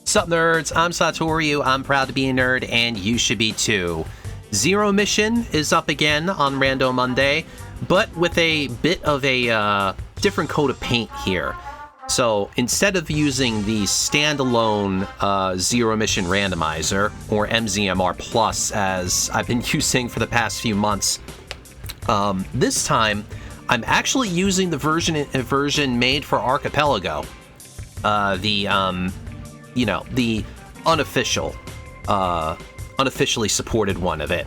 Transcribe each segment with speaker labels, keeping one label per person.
Speaker 1: Sup nerds, I'm Satoru, I'm proud to be a nerd, and you should be too. Zero Mission is up again on RandoMonday, but with a bit of a different coat of paint here. So instead of using the standalone Zero Mission Randomizer, or MZMR Plus, as I've been using for the past few months, this time I'm actually using the version made for Archipelago. The unofficial, unofficially supported one of it.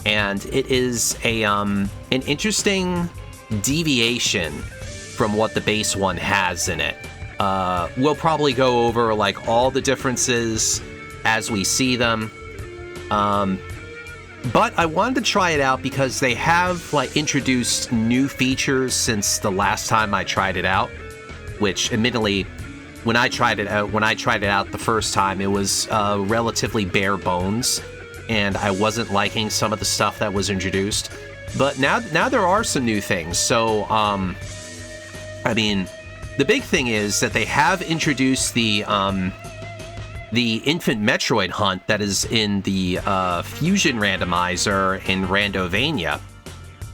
Speaker 1: And it is an interesting deviation from what the base one has in it. We'll probably go over like all the differences as we see them. But I wanted to try it out because they have like introduced new features since the last time I tried it out, which admittedly, when I tried it out the first time, it was relatively bare bones, and I wasn't liking some of the stuff that was introduced. But now there are some new things. So, I mean, the big thing is that they have introduced the infant Metroid hunt that is in the Fusion Randomizer in Randovania.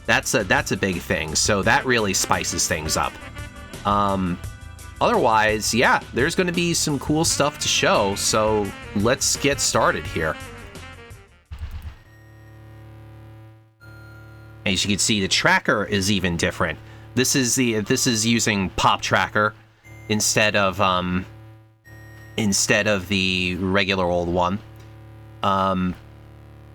Speaker 1: That's a big thing. So that really spices things up. Otherwise, yeah, there's going to be some cool stuff to show, so let's get started here. As you can see, the tracker is even different. This is using Pop Tracker instead of the regular old one.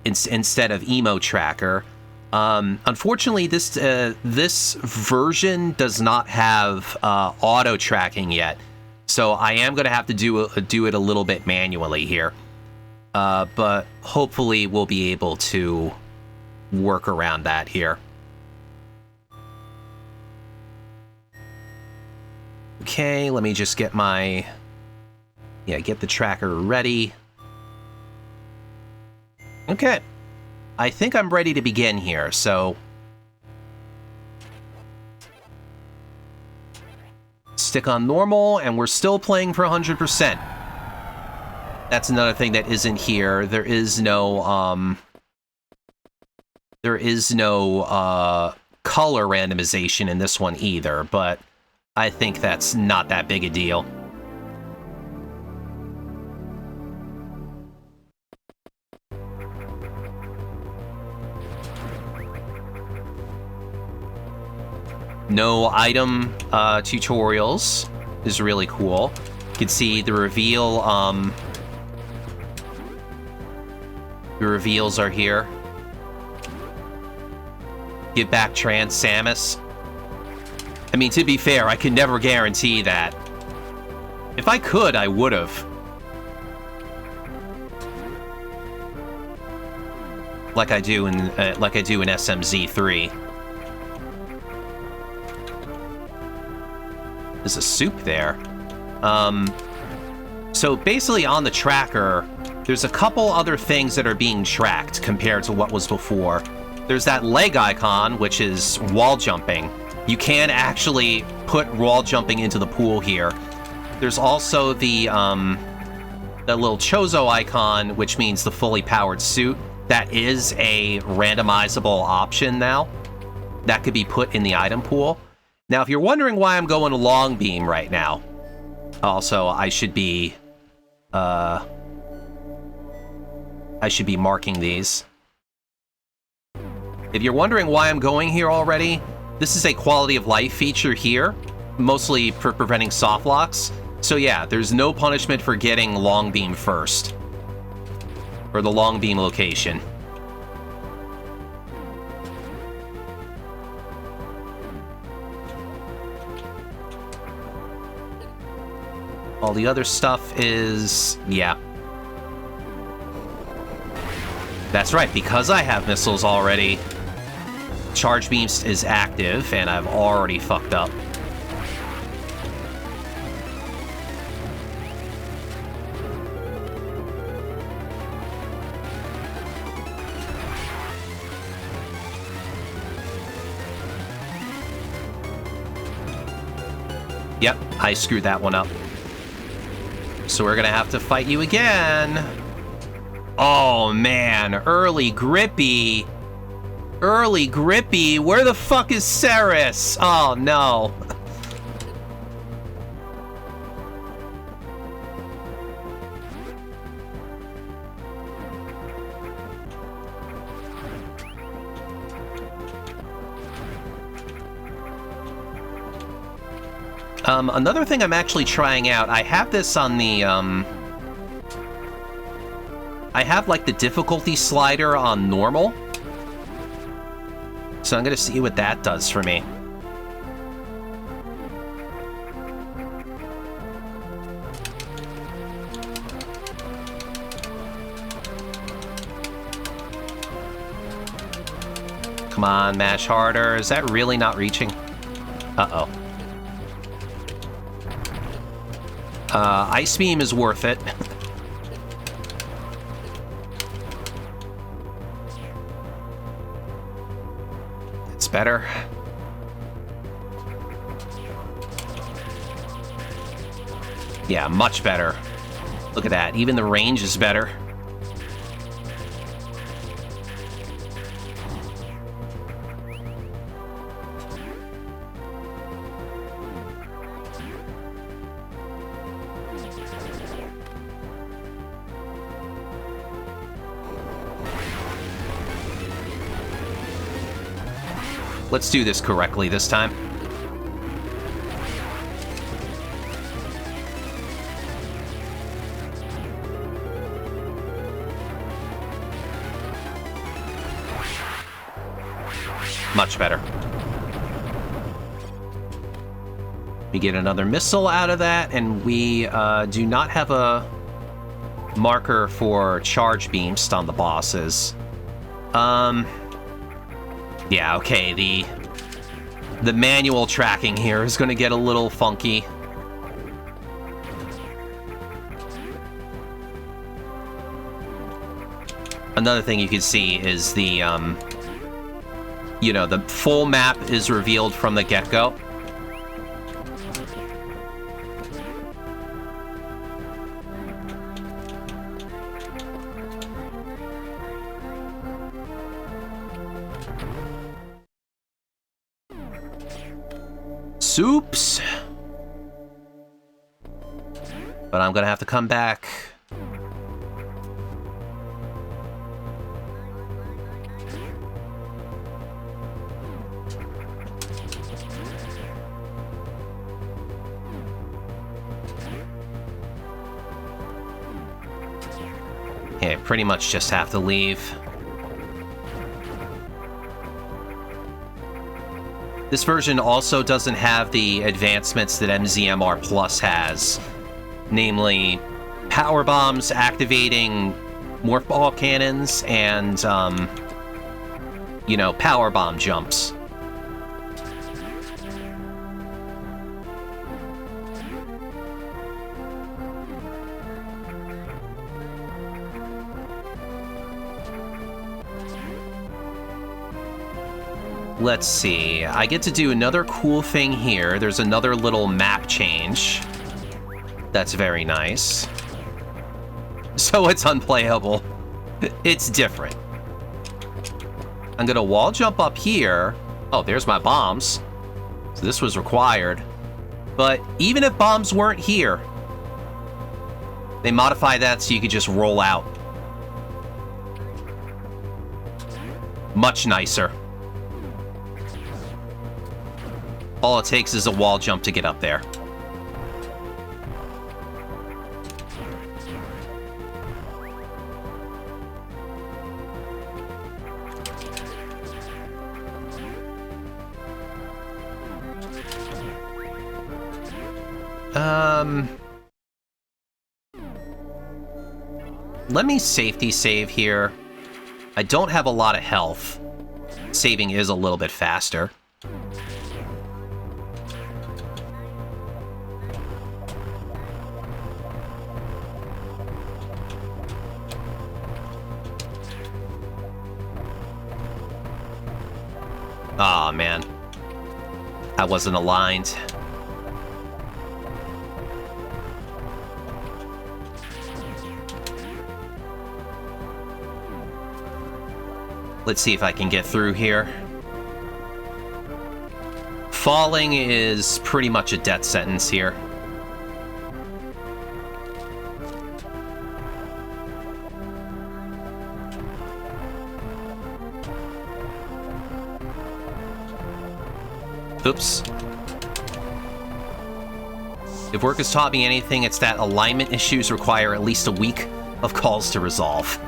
Speaker 1: Instead of Emo Tracker. Unfortunately, this version does not have auto tracking yet, so I am going to have to do it a little bit manually here. But hopefully, we'll be able to work around that here. Okay, let me just get get the tracker ready. Okay. I think I'm ready to begin here, so stick on normal, and we're still playing for 100%. That's another thing that isn't here. There is no color randomization in this one either, but I think that's not that big a deal. No item tutorials is really cool. You can see the reveal. The reveals are here. Get back Trans Samus. I mean, to be fair, I can never guarantee that. If I could, I would have. Like I do in SMZ3. There's a soup there. So basically on the tracker, there's a couple other things that are being tracked compared to what was before. There's that leg icon, which is wall jumping. You can actually put wall jumping into the pool here. There's also the little Chozo icon, which means the fully powered suit. That is a randomizable option now. That could be put in the item pool. Now, if you're wondering why I'm going long beam right now, also, I should be marking these. If you're wondering why I'm going here already, this is a quality of life feature here, mostly for preventing soft locks. So yeah, there's no punishment for getting long beam first, or the long beam location. All the other stuff is, yeah. That's right, because I have missiles already, Charge Beam is active, and I've already fucked up. Yep, I screwed that one up. So we're gonna have to fight you again. Oh man, early Grippy. Early Grippy, where the fuck is Ceres? Oh no. Another thing I'm actually trying out, I have this on the, I have, like, the difficulty slider on normal. So I'm gonna see what that does for me. Come on, mash harder. Is that really not reaching? Uh-oh. Ice Beam is worth it. It's better. Yeah, much better. Look at that. Even the range is better. Let's do this correctly this time. Much better. We get another missile out of that, and we do not have a marker for charge beams on the bosses. Yeah, okay, the manual tracking here is going to get a little funky. Another thing you can see is the, you know, the full map is revealed from the get-go. Soups. But I'm gonna have to come back. Yeah, pretty much just have to leave. This version also doesn't have the advancements that MZM Plus has, namely power bombs activating morph ball cannons and, you know, power bomb jumps. Let's see, I get to do another cool thing here. There's another little map change. That's very nice. So it's unplayable. It's different. I'm gonna wall jump up here. Oh, there's my bombs. So this was required. But even if bombs weren't here, they modify that so you could just roll out. Much nicer. All it takes is a wall jump to get up there. Let me safety save here. I don't have a lot of health. Saving is a little bit faster. Aw, man. I wasn't aligned. Let's see if I can get through here. Falling is pretty much a death sentence here. Oops. If work has taught me anything, it's that alignment issues require at least a week of calls to resolve.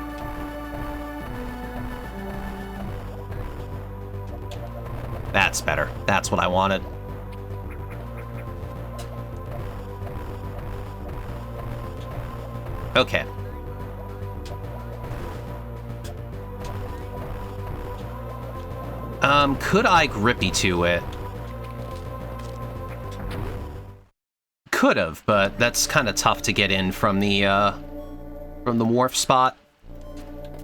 Speaker 1: That's better. That's what I wanted. Okay. Could I Grippy to it? Could have, but that's kind of tough to get in from the wharf spot.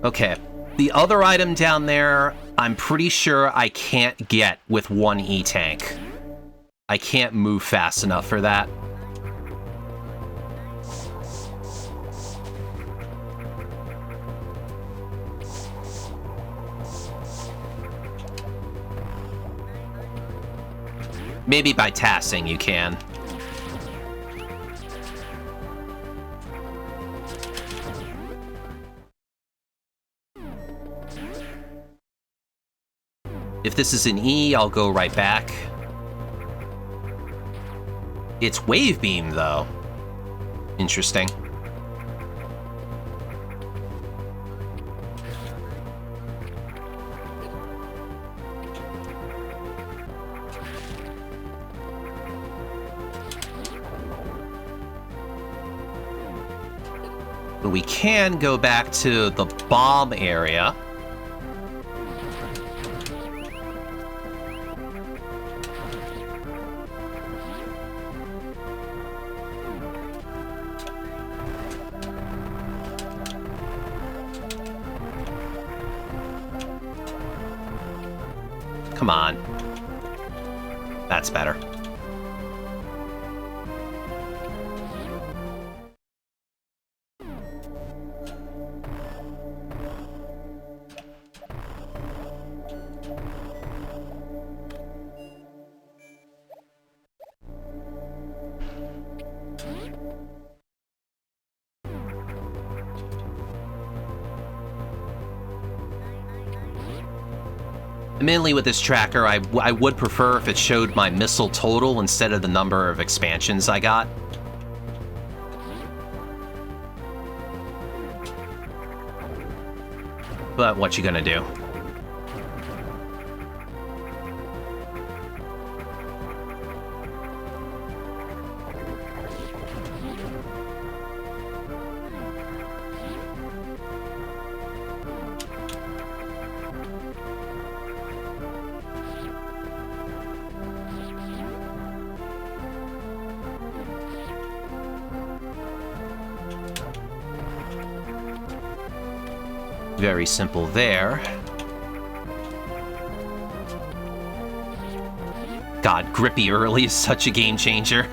Speaker 1: Okay. The other item down there, I'm pretty sure I can't get with one E-tank. I can't move fast enough for that. Maybe by tassing you can. If this is an E, I'll go right back. It's Wave Beam, though. Interesting. But we can go back to the bomb area. Come on. That's better. Mainly with this tracker, I would prefer if it showed my missile total instead of the number of expansions I got. But what you gonna do? Very simple there. God, Grippy early is such a game changer.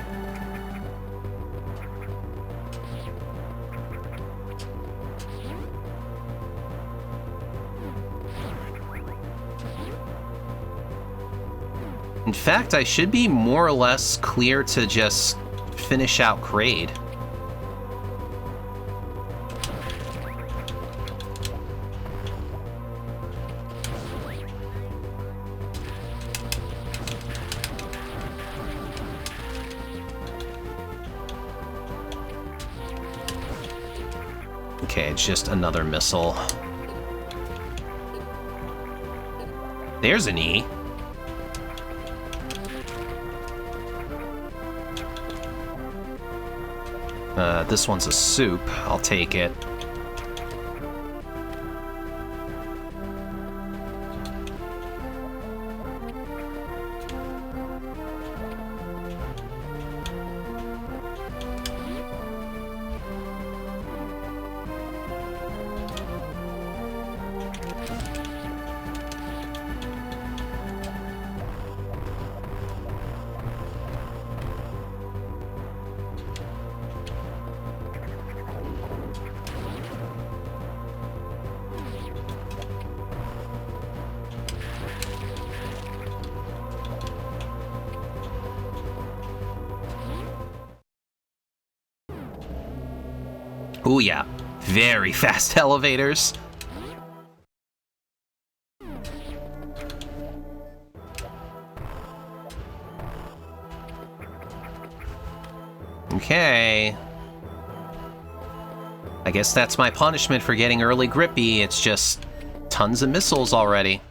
Speaker 1: In fact, I should be more or less clear to just finish out Kraid. Okay, it's just another missile. There's an E. This one's a soup. I'll take it. Ooh, yeah. Very fast elevators. Okay. I guess that's my punishment for getting early Grippy. It's just tons of missiles already.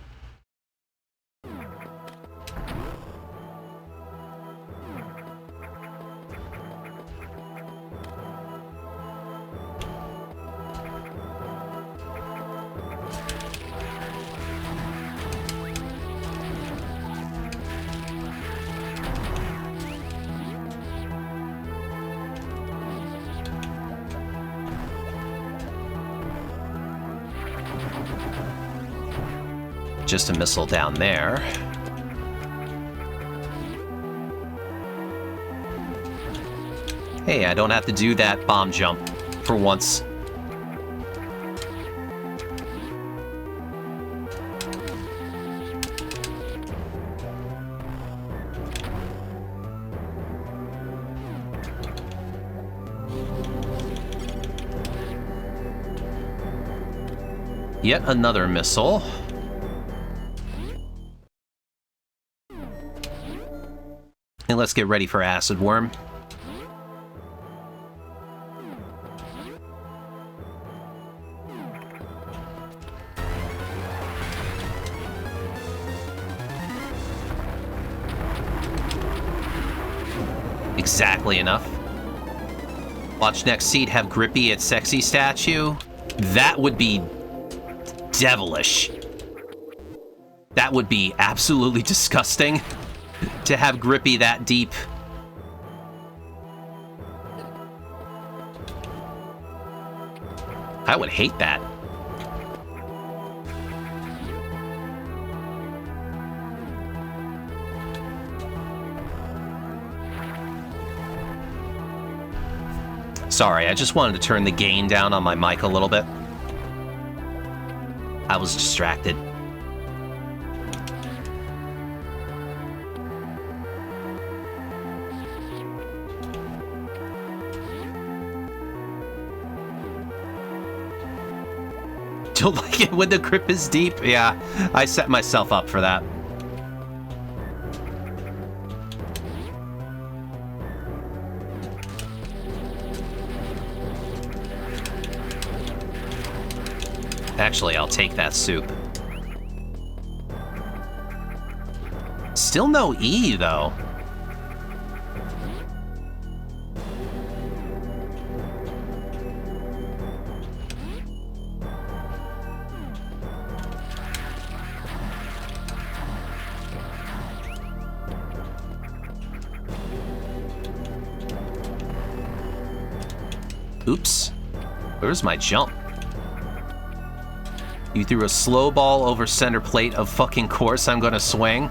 Speaker 1: Just a missile down there. Hey, I don't have to do that bomb jump for once. Yet another missile. And let's get ready for Acid Worm. Exactly enough. Watch next seat have Grippy at Sexy Statue. That would be devilish. That would be absolutely disgusting to have Grippy that deep. I would hate that. Sorry, I just wanted to turn the gain down on my mic a little bit. I was distracted. Don't like it when the grip is deep? Yeah, I set myself up for that. Actually, I'll take that soup. Still no E, though. Oops. Where's my jump? You threw a slow ball over center plate of fucking course I'm gonna swing.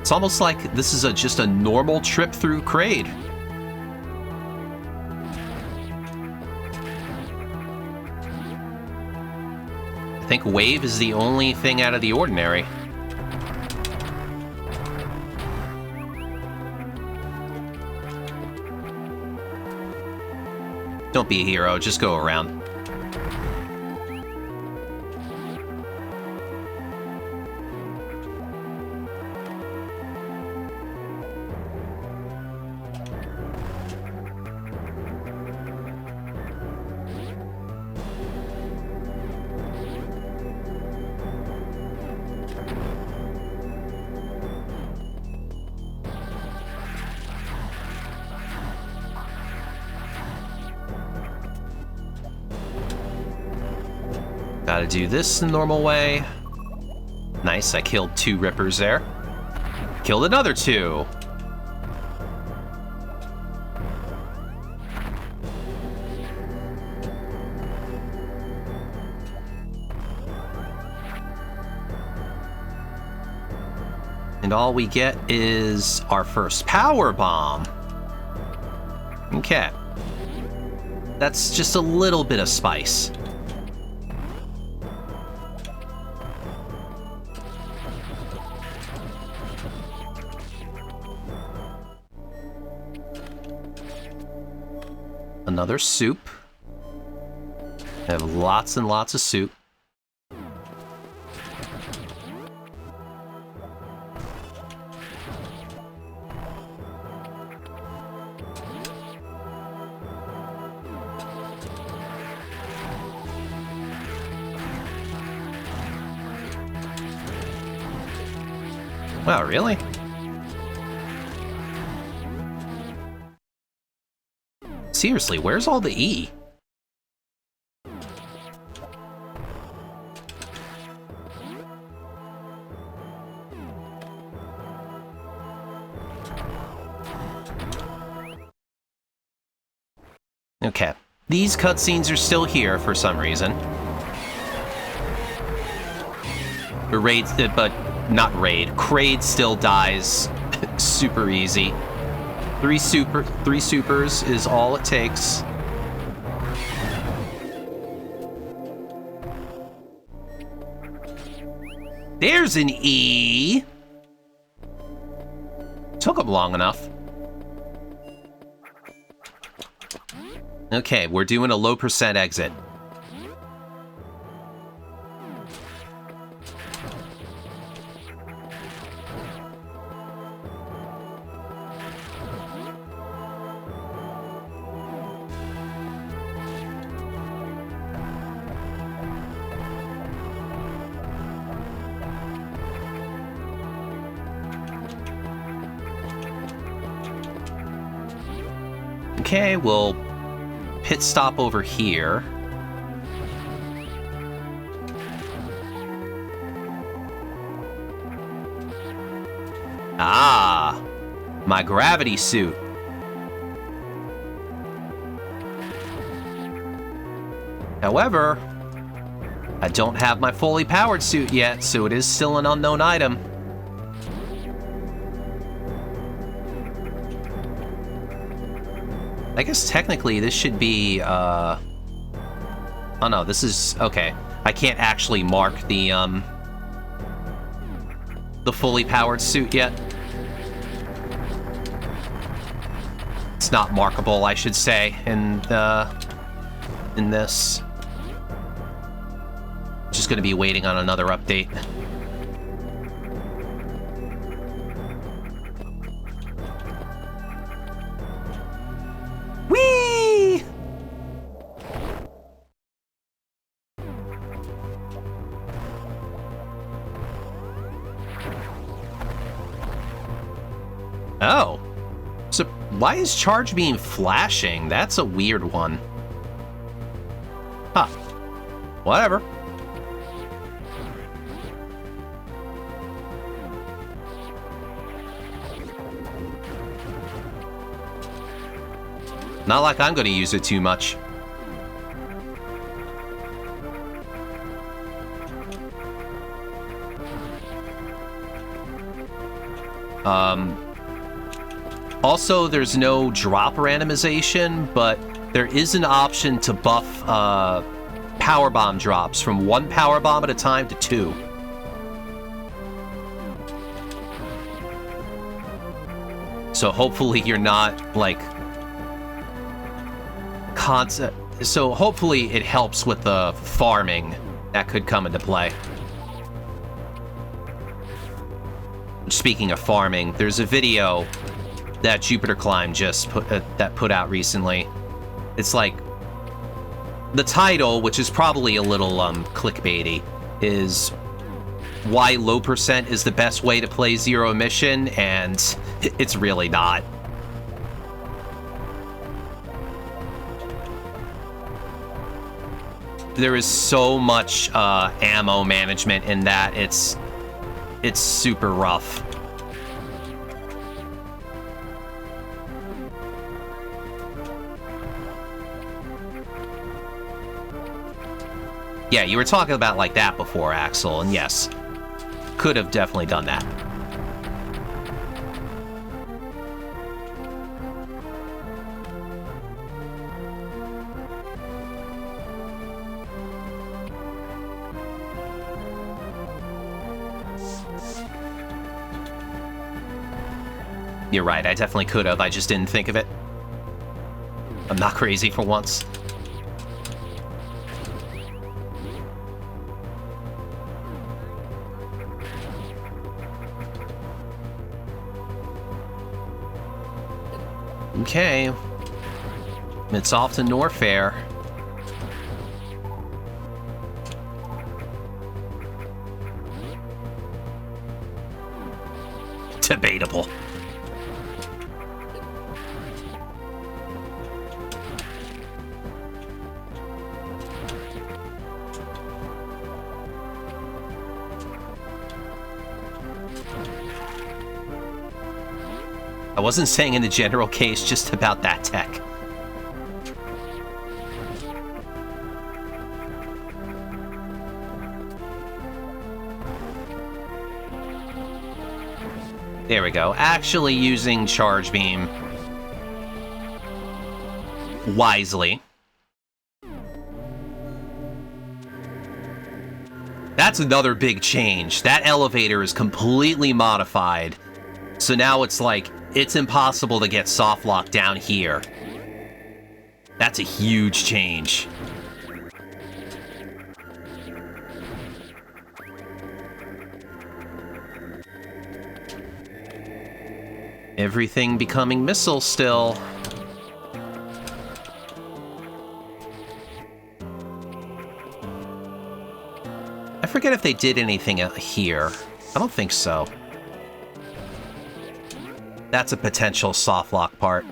Speaker 1: It's almost like this is just a normal trip through Kraid. I think Wave is the only thing out of the ordinary. Don't be a hero, just go around. Gotta do this the normal way. Nice, I killed 2 Rippers there. Killed another 2. And all we get is our first power bomb. Okay. That's just a little bit of spice. Another soup. I have lots and lots of soup. Wow, really? Seriously, where's all the E? Okay. These cutscenes are still here for some reason. The raid, but not raid. Kraid still dies super easy. Three supers is all it takes. There's an E. Took him long enough. Okay, we're doing a low percent exit. Okay, we'll pit stop over here. Ah, my gravity suit. However, I don't have my fully powered suit yet, so it is still an unknown item. I guess technically this should be, oh no, this is, okay. I can't actually mark the fully powered suit yet. It's not markable, I should say, in this. Just gonna be waiting on another update. Oh. So why is charge beam flashing? That's a weird one. Huh. Whatever. Not like I'm going to use it too much. Also, there's no drop randomization, but there is an option to buff power bomb drops from 1 power bomb at a time to 2. So hopefully you're not, like, so hopefully it helps with the farming that could come into play. Speaking of farming, there's a video that Jupiter Climb just put out recently. It's like the title, which is probably a little clickbaity, is why low percent is the best way to play zero emission, and it's really not. There is so much ammo management in that, it's super rough. Yeah, you were talking about like that before, Axel, and yes, could have definitely done that. You're right, I definitely could have. I just didn't think of it. I'm not crazy for once. Okay. It's off to Norfair. Debatable. I wasn't saying in the general case just about that tech. There we go. Actually using Charge Beam wisely. That's another big change. That elevator is completely modified. So now it's like, it's impossible to get soft lock down here. That's a huge change. Everything becoming missile still. I forget if they did anything here. I don't think so. That's a potential soft lock part.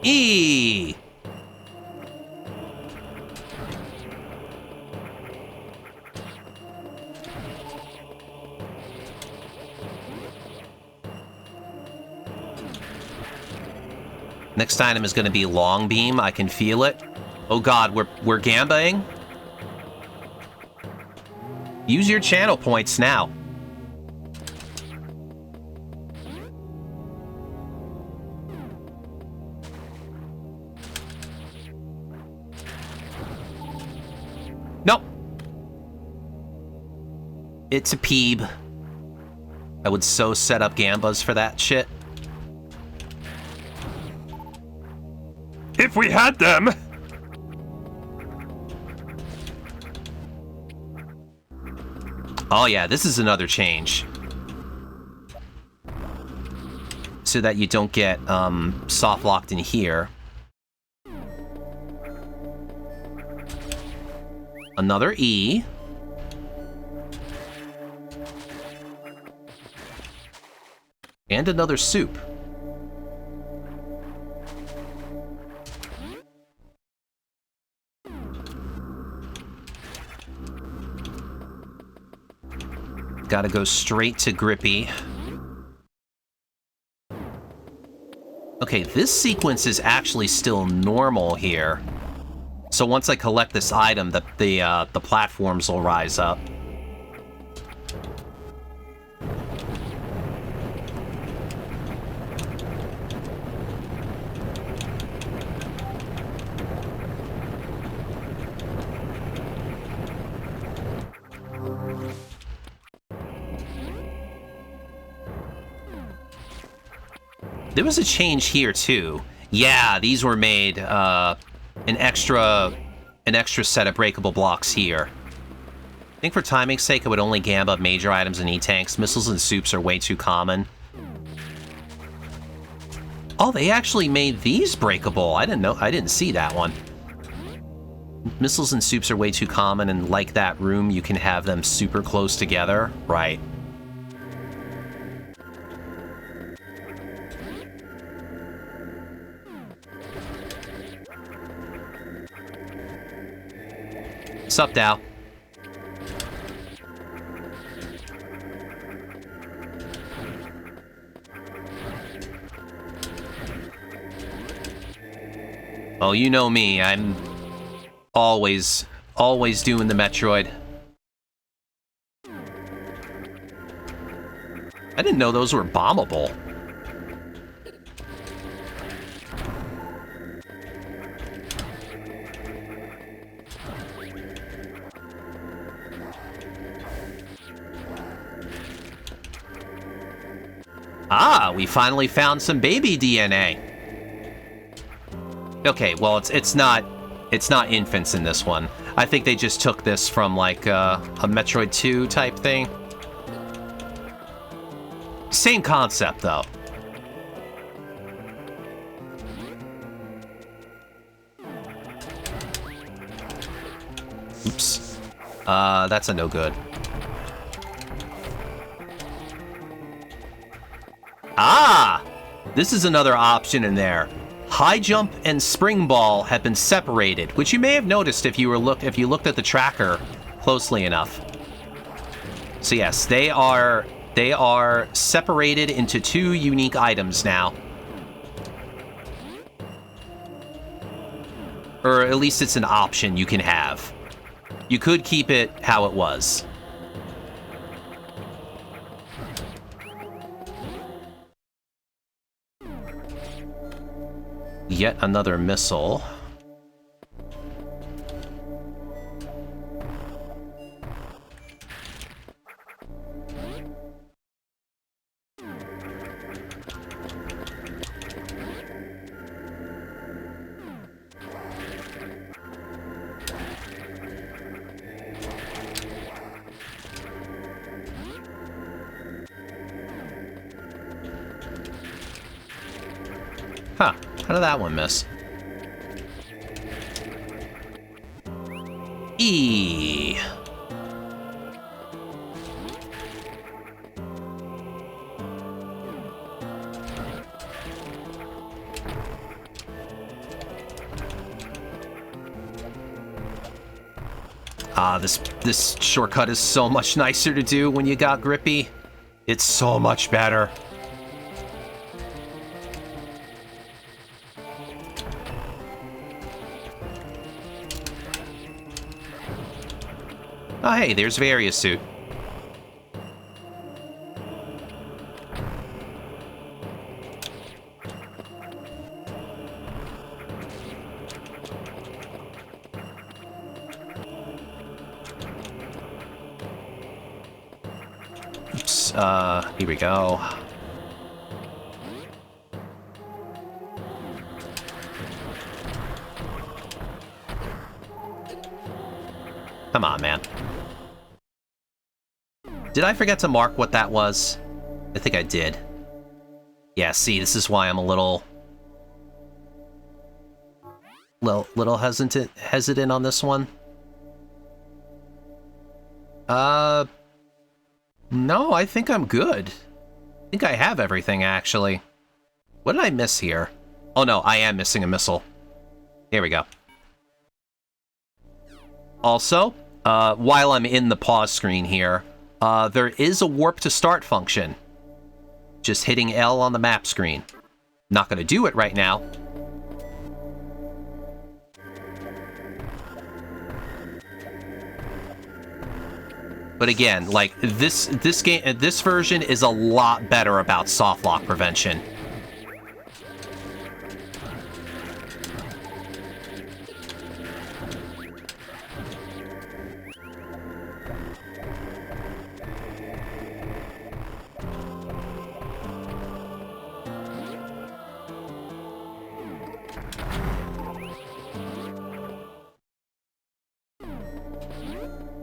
Speaker 1: E. Next item is going to be Long Beam. I can feel it. Oh god, we're gambaing. Use your channel points now. Nope. It's a peeb. I would so set up gambas for that shit. If we had them! Oh yeah, this is another change. So that you don't get soft locked in here. Another E. And another soup. Gotta go straight to Grippy. Okay, this sequence is actually still normal here. So once I collect this item, the platforms will rise up. There was a change here too. Yeah, these were made an extra set of breakable blocks here. I think for timing's sake, I would only gamba major items and E-tanks. Missiles and soups are way too common. Oh, they actually made these breakable. I didn't see that one. Missiles and soups are way too common, and like that room, you can have them super close together. Right. Sup, Dow? Oh, you know me. I'm always doing the Metroid. I didn't know those were bombable. Ah, we finally found some baby DNA. Okay, well, it's not infants in this one. I think they just took this from like a Metroid 2 type thing. Same concept though. Oops. That's a no good. Ah! This is another option in there. High jump and spring ball have been separated, which you may have noticed if you looked at the tracker closely enough. So yes, they are separated into two unique items now. Or at least it's an option you can have. You could keep it how it was. Yet another missile. Huh. How did that one miss? E. Ah, this shortcut is so much nicer to do when you got Grippy. It's so much better. Oh, hey, there's Various Suit. Oops, here we go. Come on, man. Did I forget to mark what that was? I think I did. Yeah, see, this is why I'm a little hesitant on this one. No, I think I'm good. I think I have everything, actually. What did I miss here? Oh no, I am missing a missile. Here we go. Also, while I'm in the pause screen here, there is a warp to start function. Just hitting L on the map screen. Not going to do it right now. But again, like this version is a lot better about soft lock prevention.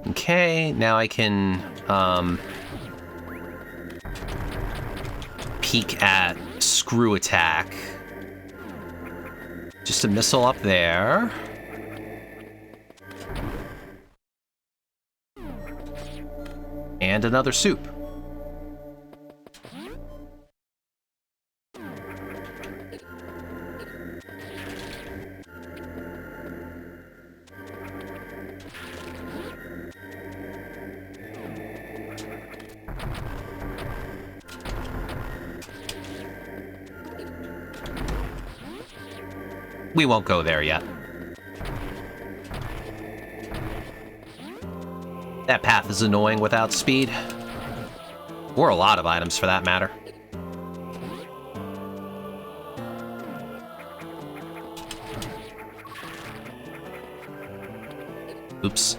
Speaker 1: Okay, now I can peek at screw attack. Just a missile up there. And another soup. We won't go there yet. That path is annoying without speed. Or a lot of items, for that matter. Oops.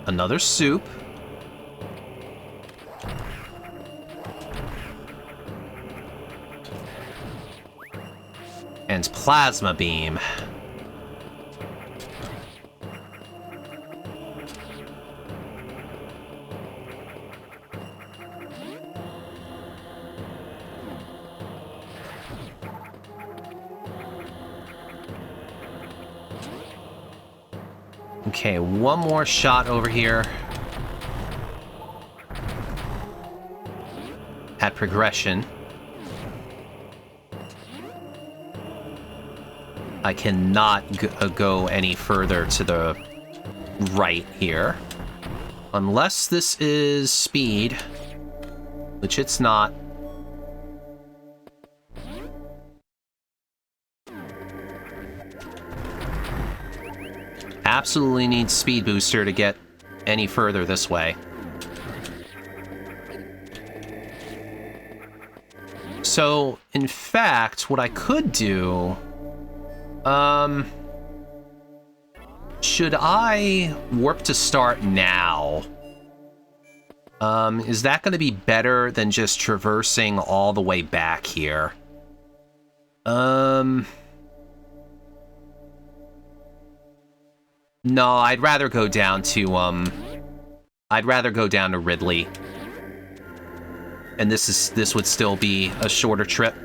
Speaker 1: Another soup. And plasma beam. Okay, one more shot over here. At progression. I cannot go any further to the right here. Unless this is speed, which it's not. Absolutely need speed booster to get any further this way. So, in fact, what I could do... should I warp to start now? Is that going to be better than just traversing all the way back here? No, I'd rather go down to, I'd rather go down to Ridley. And this would still be a shorter trip.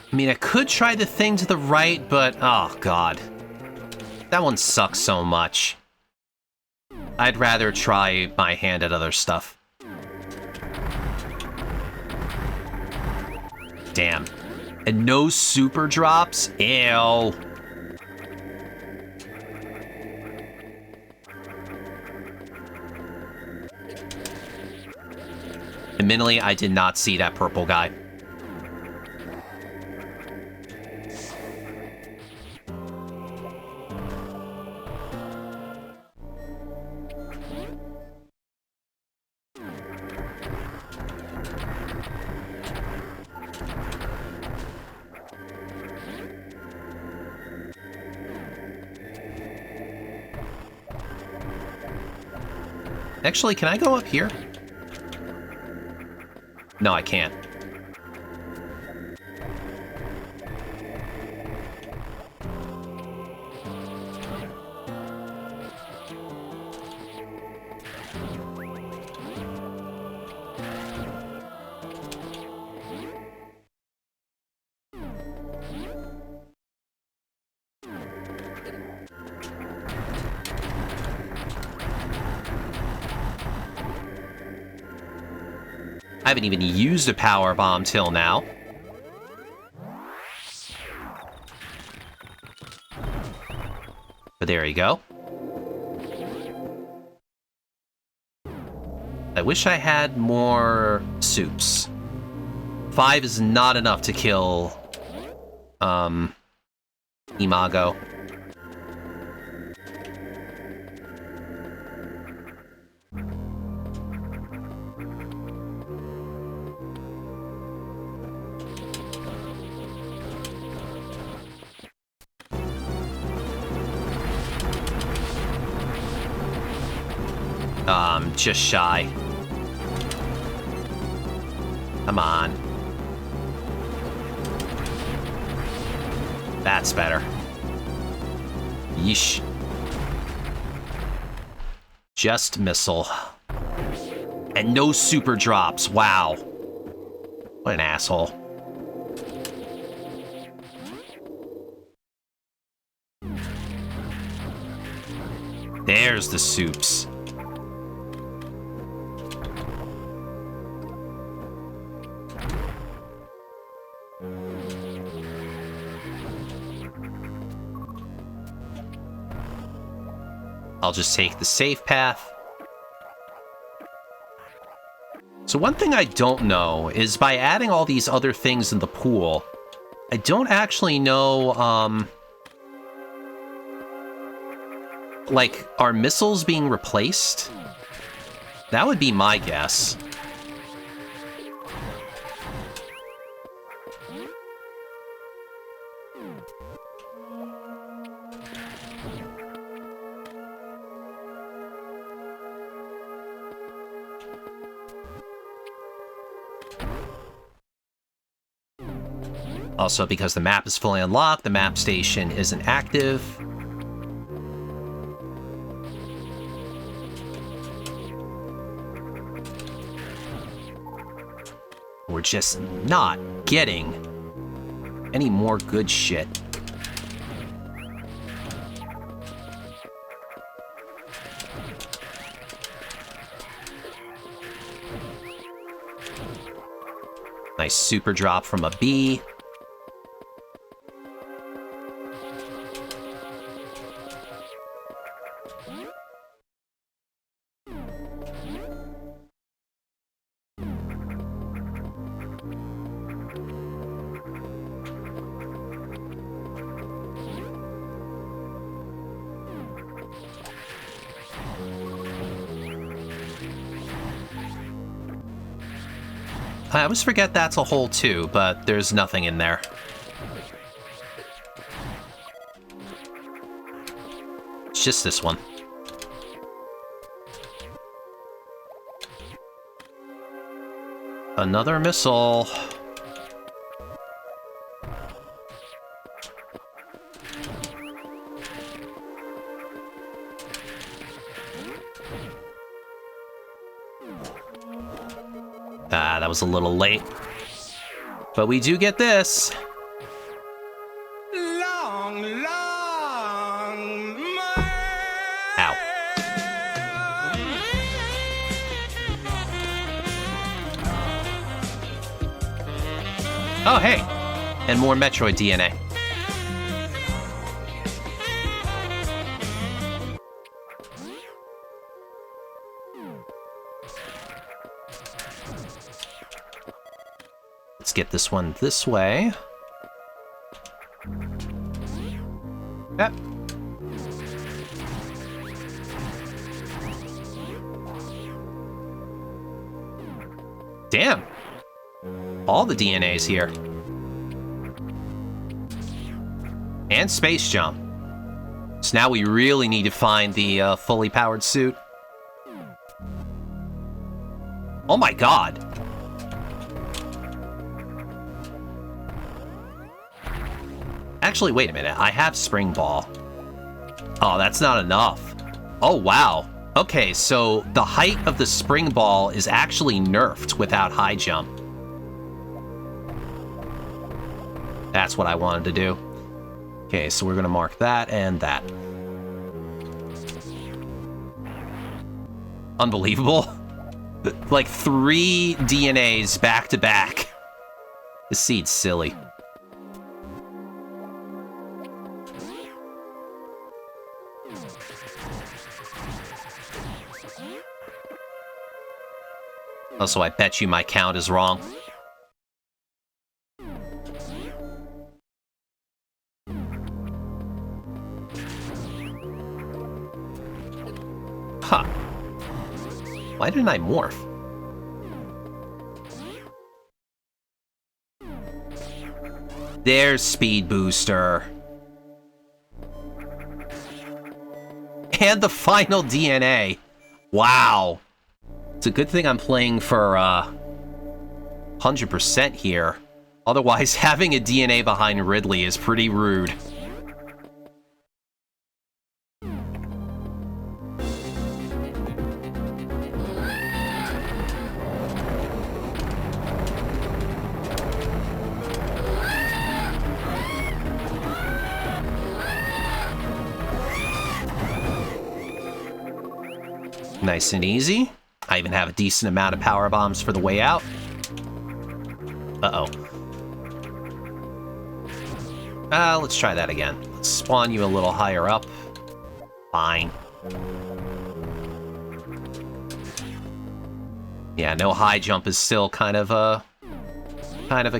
Speaker 1: I mean, I could try the thing to the right, but... oh, God. That one sucks so much. I'd rather try my hand at other stuff. Damn. And no super drops? Ew. Admittedly, I did not see that purple guy. Actually, can I go up here? No, I can't. I haven't even used a power bomb till now. But there you go. I wish I had more soups. 5 is not enough to kill, Imago. Just shy. Come on. That's better. Yeesh. Just missile. And no super drops. Wow. What an asshole. There's the soups. I'll just take the safe path. So one thing I don't know is by adding all these other things in the pool, I don't actually know, like, are missiles being replaced? That would be my guess. Also, because the map is fully unlocked, the map station isn't active. We're just not getting any more good shit. Nice super drop from a bee. I always forget that's a hole too, but there's nothing in there. It's just this one. Another missile. Ah, that was a little late. But we do get this.
Speaker 2: Long, long
Speaker 1: Ow. Oh, hey. And more Metroid DNA. Let's get this one this way. Yep. Damn. All the DNA's here. And space jump. So now we really need to find the fully powered suit. Oh my god. Actually, wait a minute. I have Spring Ball. Oh, that's not enough. Oh, wow. Okay, so the height of the Spring Ball is actually nerfed without high jump. That's what I wanted to do. Okay, so we're going to mark that and that. Unbelievable. Like 3 DNAs back to back. This seed's silly. Also, I bet you my count is wrong. Huh. Why didn't I morph? There's Speed Booster. And the final DNA. Wow. It's a good thing I'm playing for 100% here. Otherwise, having a DNA behind Ridley is pretty rude. Nice and easy. I even have a decent amount of power bombs for the way out. Uh-oh. Let's try that again. Let's spawn you a little higher up. Fine. Yeah, no high jump is still kind of a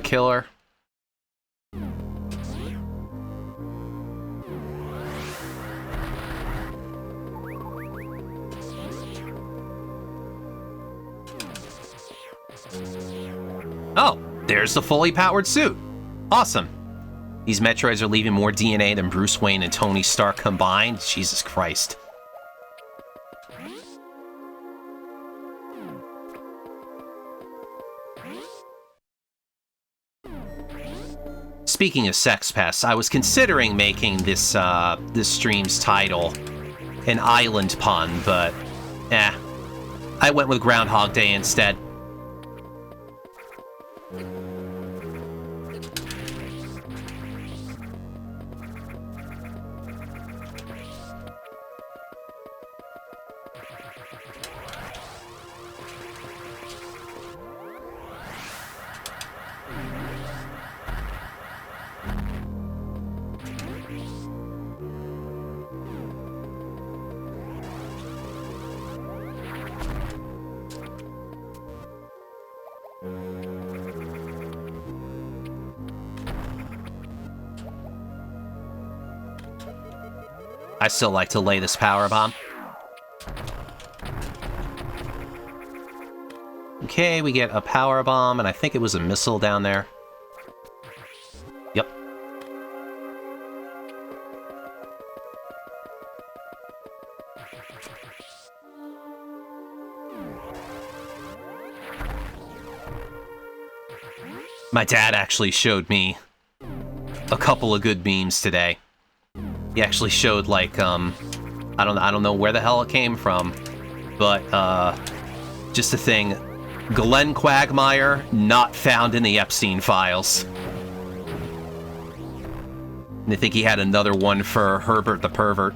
Speaker 1: killer. Oh, there's the fully powered suit. Awesome. These Metroids are leaving more DNA than Bruce Wayne and Tony Stark combined. Jesus Christ. Speaking of sex pests, I was considering making this this stream's title an island pun, but I went with Groundhog Day instead. I still like to lay this power bomb. Okay, we get a power bomb, and I think it was a missile down there. Yep. My dad actually showed me a couple of good memes today. He actually showed, like, I don't know where the hell it came from, but, just a thing. Glenn Quagmire, not found in the Epstein files. And I think he had another one for Herbert the Pervert.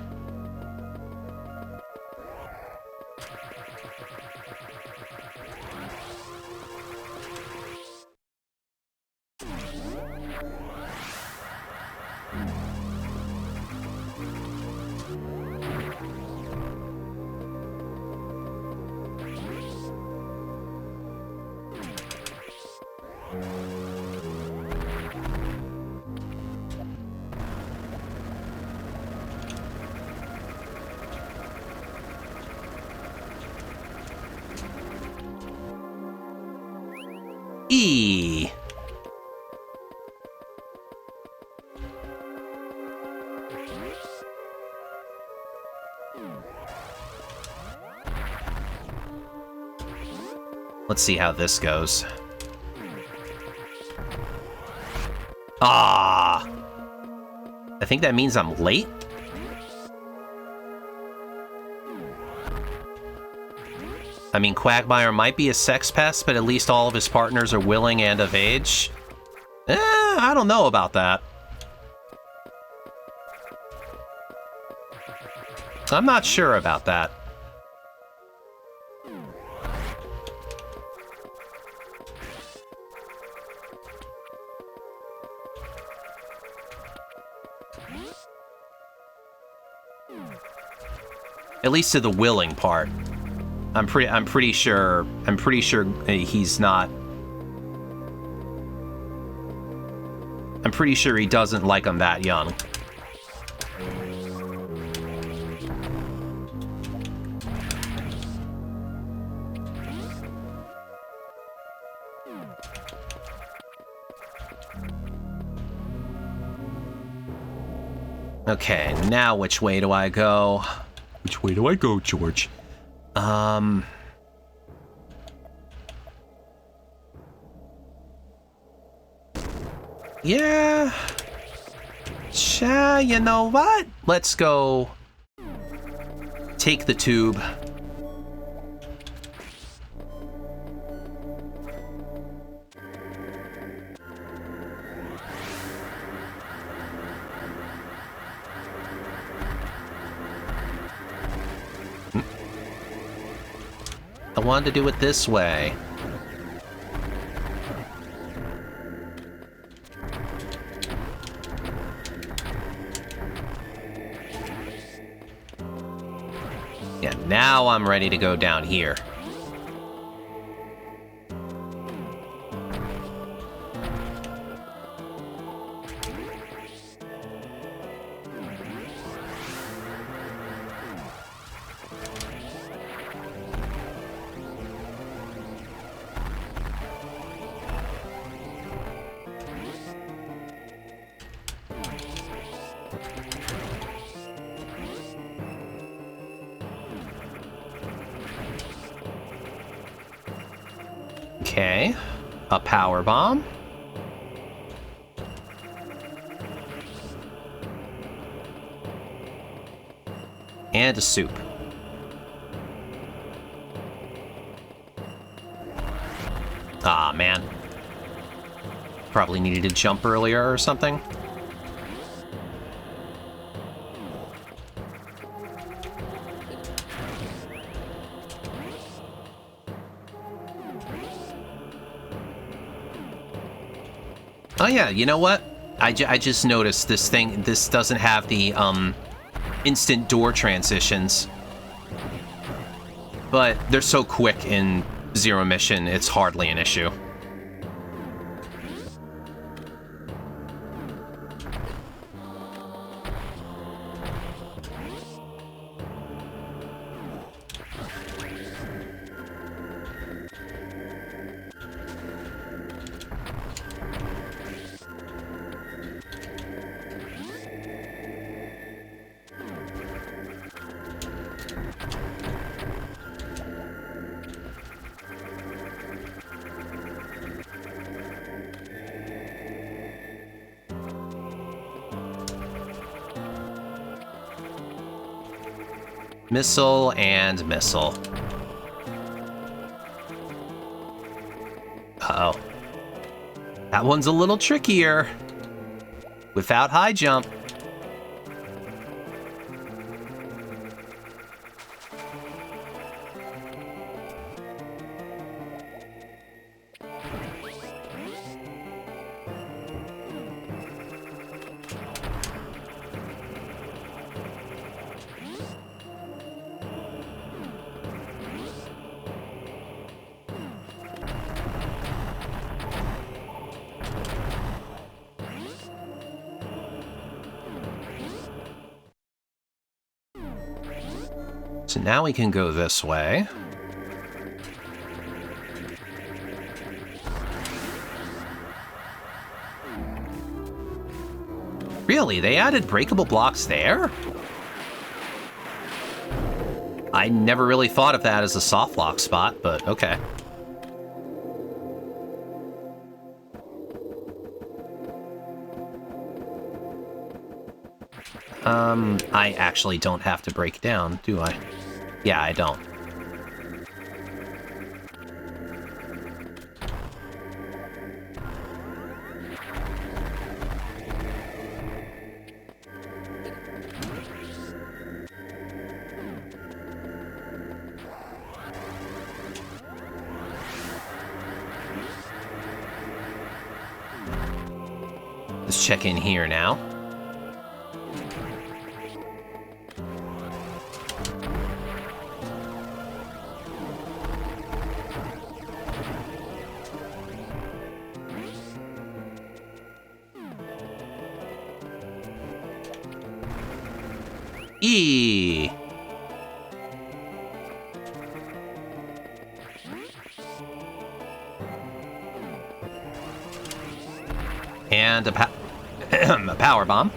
Speaker 1: E. Let's see how this goes. Ah! I think that means I'm late? I mean, Quagmire might be a sex pest, but at least all of his partners are willing and of age. I don't know about that. I'm not sure about that. At least to the willing part. I'm pretty sure he's not. I'm pretty sure he doesn't like them that young. Okay, now which way do I go? Which way do I go, George? Yeah. You know what? Let's go take the tube. wanted to do it this way. Yeah, now I'm ready to go down here. Okay, a power bomb. And a soup. Ah, man. Probably needed to jump earlier or something. Oh yeah, you know what? I just noticed this doesn't have the, instant door transitions. But they're so quick in Zero Mission, it's hardly an issue. Missile and missile. Uh-oh. That one's a little trickier. Without high jump. So now we can go this way. Really? They added breakable blocks there? I never really thought of that as a soft lock spot, but okay. I actually don't have to break down, do I? Yeah, I don't. Let's check in here now. E. And a power bomb.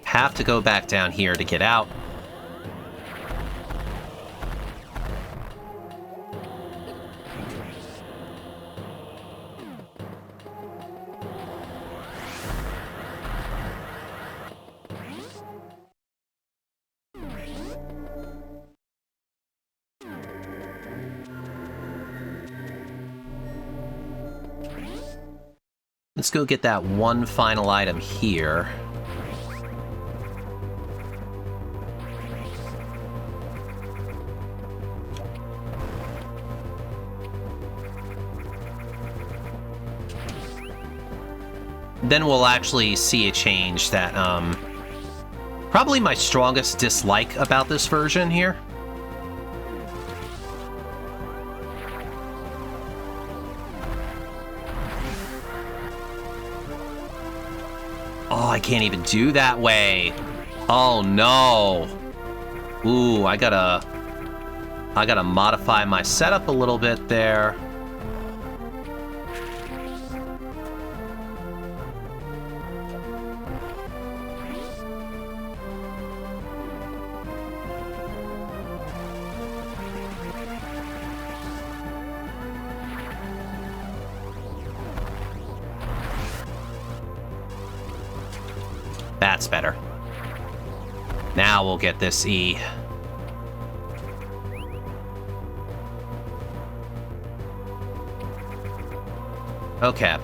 Speaker 1: Have to go back down here to get out. Let's go get that one final item here. Then we'll actually see a change that, probably my strongest dislike about this version here. Oh, I can't even do that way. Oh, no. Ooh, I gotta modify my setup a little bit there. That's better. Now we'll get this E. Okay.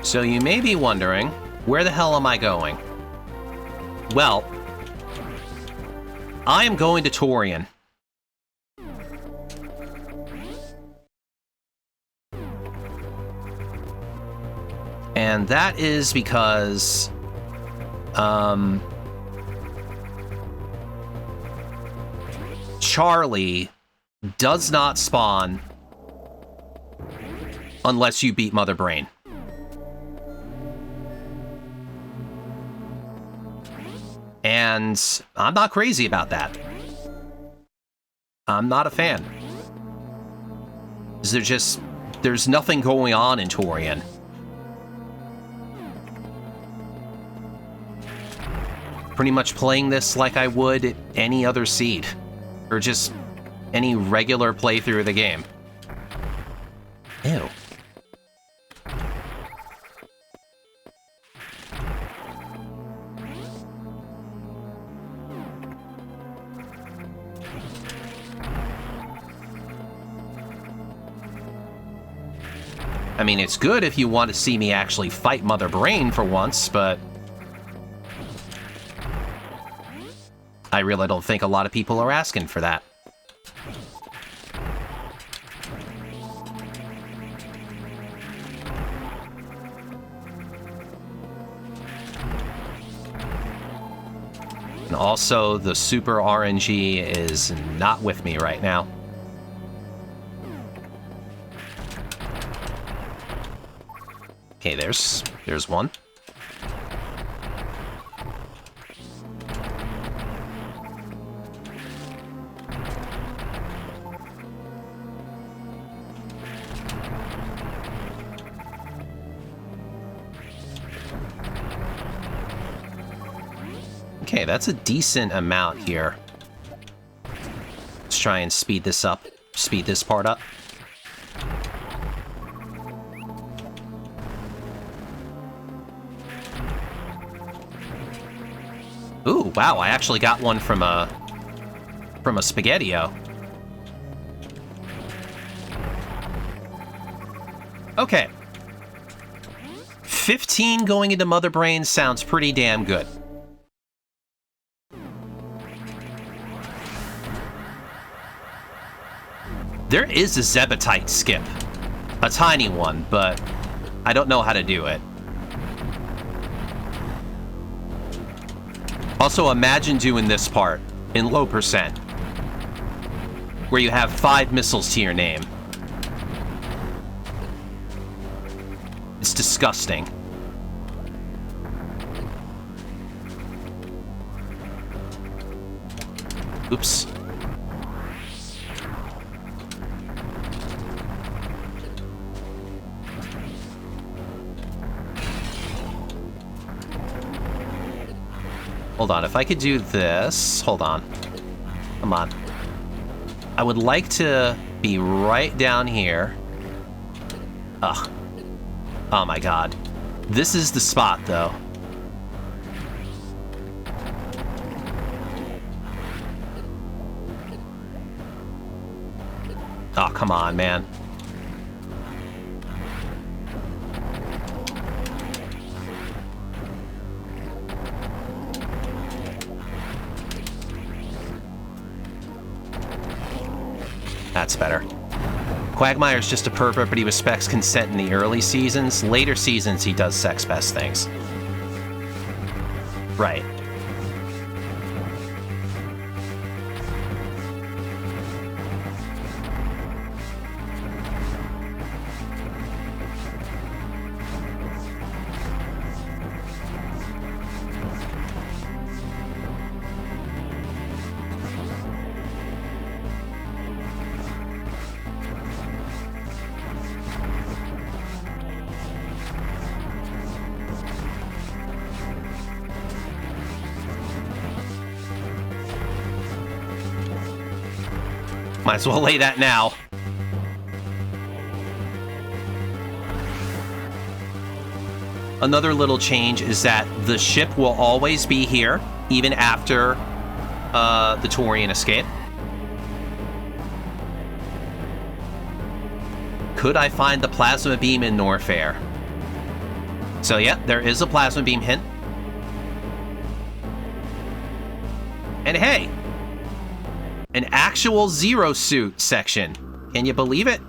Speaker 1: So you may be wondering, where the hell am I going? Well, I am going to Torian. And that is because, Charlie does not spawn unless you beat Mother Brain. And I'm not crazy about that. I'm not a fan. There's nothing going on in Torian. Pretty much playing this like I would any other seed. Or just any regular playthrough of the game. Ew. I mean, it's good if you want to see me actually fight Mother Brain for once, but I really don't think a lot of people are asking for that. And also, the Super RNG is not with me right now. Okay, there's one. Okay, that's a decent amount here. Let's try and speed this up. Speed this part up. Ooh, wow, I actually got one from a Spaghetti-O. Okay. 15 going into Mother Brain sounds pretty damn good. There is a Zebetite skip. A tiny one, but I don't know how to do it. Also, imagine doing this part in low percent, where you have 5 missiles to your name. It's disgusting. Oops. Hold on, if I could do this... Hold on. Come on. I would like to be right down here. Ugh. Oh my god. This is the spot, though. Oh, come on, man. That's better. Quagmire's just a pervert, but he respects consent in the early seasons. Later seasons, he does sex-best things. Right. Might as well lay that now. Another little change is that the ship will always be here, even after the Taurian escape. Could I find the plasma beam in Norfair? So yeah, there is a plasma beam hint. And hey, an actual Zero Suit section. Can you believe it?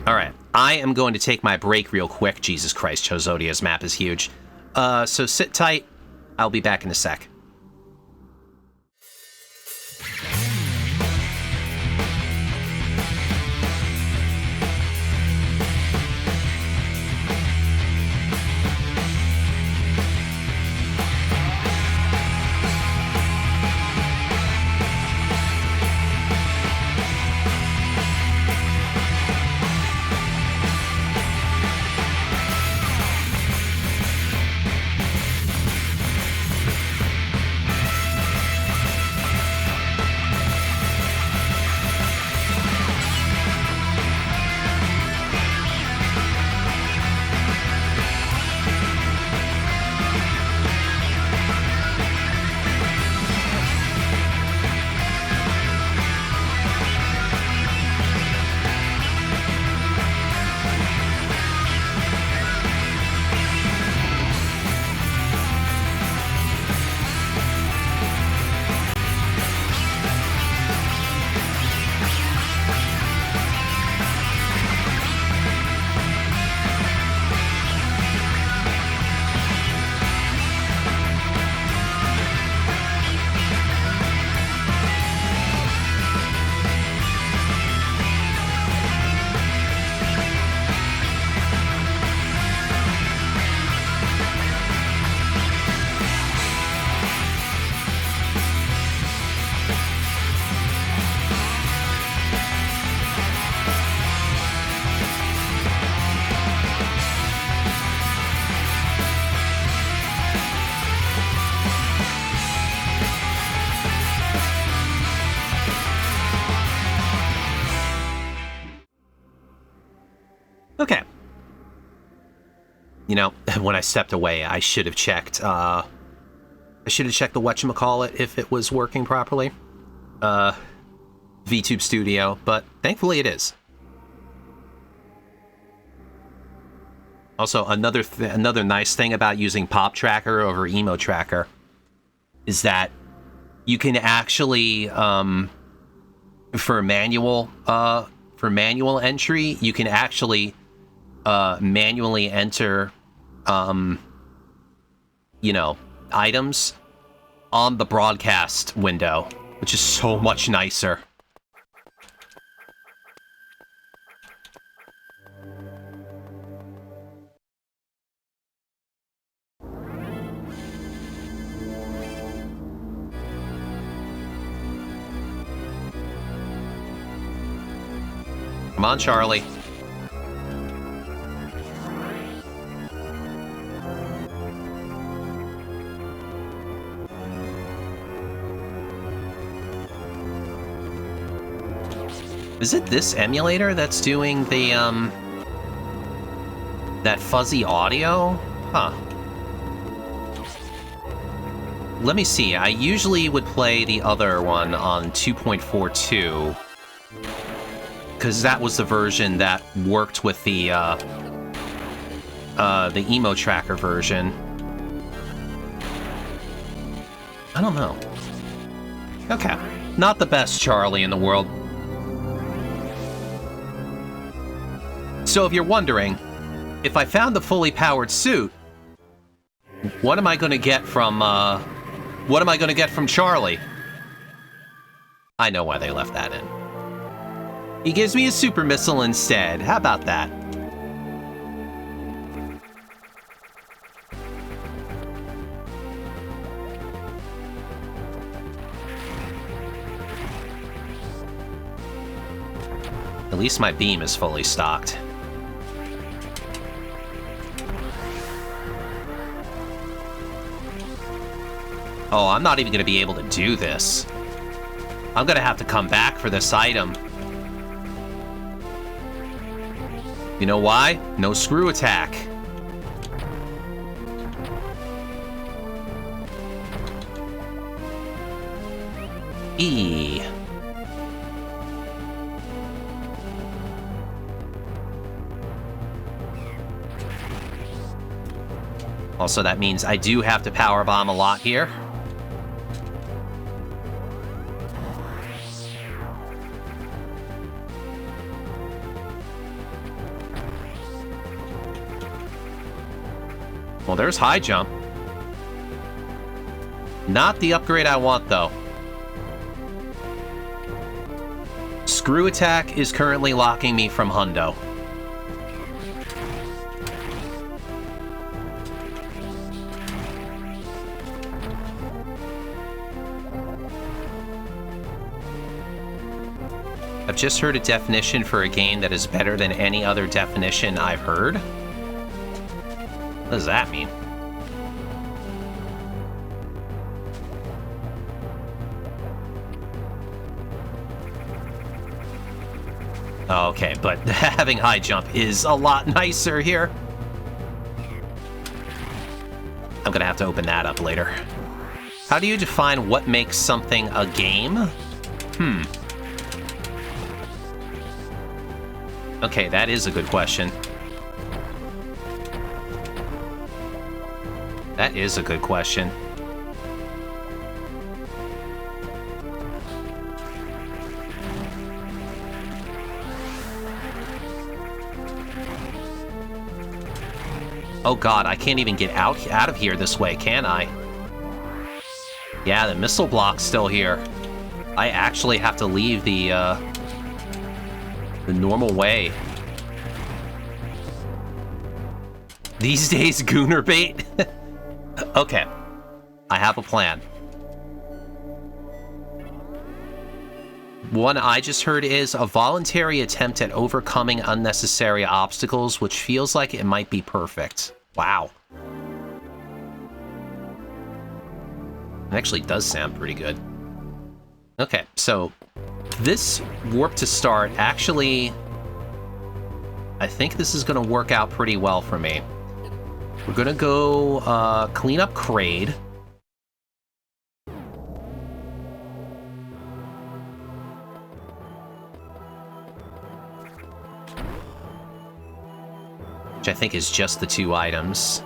Speaker 1: Alright, I am going to take my break real quick. Jesus Christ, Chozodia's map is huge. So sit tight. I'll be back in a sec. Okay. You know, when I stepped away, I should have checked, the whatchamacallit if it was working properly. VTube Studio, but thankfully it is. Also, another nice thing about using Pop Tracker over Emo Tracker is that you can actually, for manual entry, you can actually manually enter, you know, items on the broadcast window, which is so much nicer. Come on, Charlie. Is it this emulator that's doing the, that fuzzy audio Huh. Let me see. I usually would play the other one on 2.42. Because that was the version that worked with the emo tracker version. I don't know. Okay. Not the best Charlie in the world. So if you're wondering, if I found the fully powered suit, what am I going to get from, Charlie? I know why they left that in. He gives me a super missile instead. How about that? At least my beam is fully stocked. Oh, I'm not even going to be able to do this. I'm going to have to come back for this item. You know why? No screw attack. E. Also, that means I do have to power bomb a lot here. Well, there's high jump. Not the upgrade I want, though. Screw attack is currently locking me from hundo. I've just heard a definition for a game that is better than any other definition I've heard. What does that mean? Okay, but having high jump is a lot nicer here. I'm gonna have to open that up later. How do you define what makes something a game? Okay, that is a good question. That is a good question. Oh god, I can't even get out of here this way, can I? Yeah, the missile block's still here. I actually have to leave the normal way. These days, gooner bait? Okay, I have a plan. One I just heard is a voluntary attempt at overcoming unnecessary obstacles, which feels like it might be perfect. Wow. It actually does sound pretty good. Okay, so this warp to start, actually, I think this is going to work out pretty well for me. We're going to go clean up Kraid. Which I think is just the 2 items.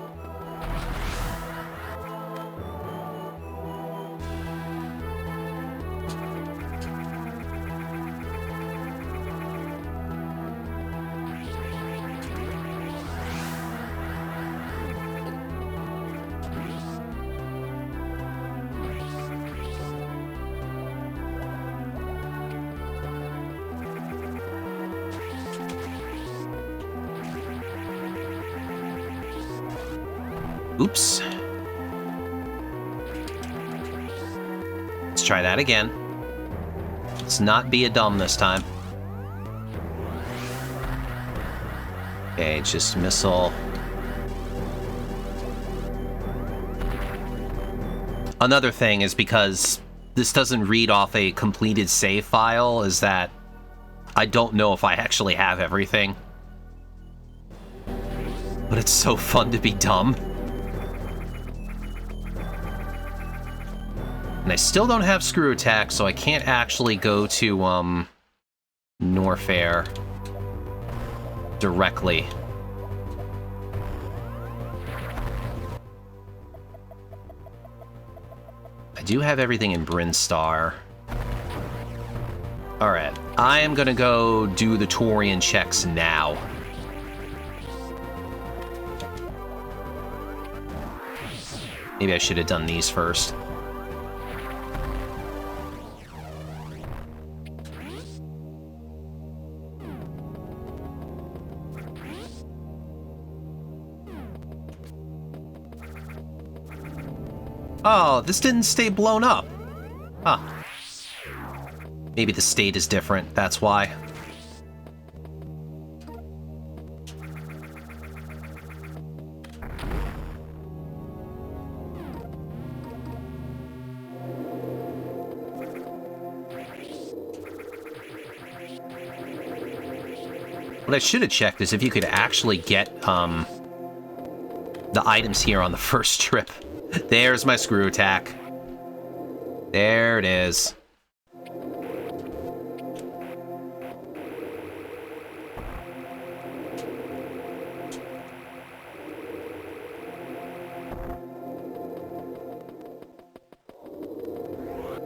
Speaker 1: Oops. Let's try that again. Let's not be a dumb this time. Okay, just missile. Another thing is because this doesn't read off a completed save file, is that I don't know if I actually have everything. But it's so fun to be dumb. And I still don't have screw attack, so I can't actually go to, Norfair directly. I do have everything in Brinstar. Alright, I am gonna go do the Taurian checks now. Maybe I should have done these first. Oh, this didn't stay blown up. Huh. Maybe the state is different, that's why. What I should have checked is if you could actually get, the items here on the first trip. There's my screw attack. There it is.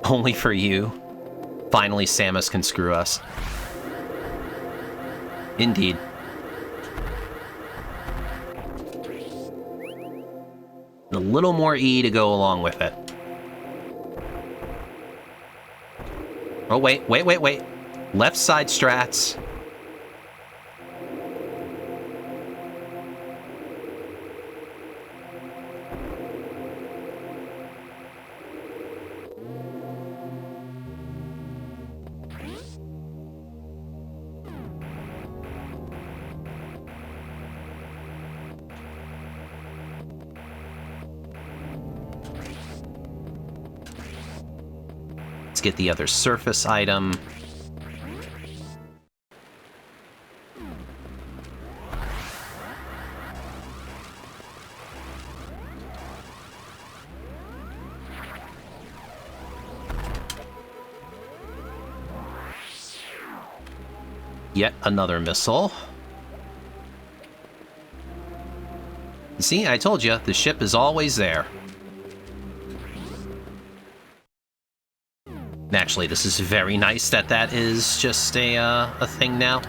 Speaker 1: Only for you. Finally, Samus can screw us. Indeed. A little more E to go along with it. Oh, wait. Left side strats. Get the other surface item. Yet another missile. See, I told you, the ship is always there. Actually, this is very nice that that is just a thing now.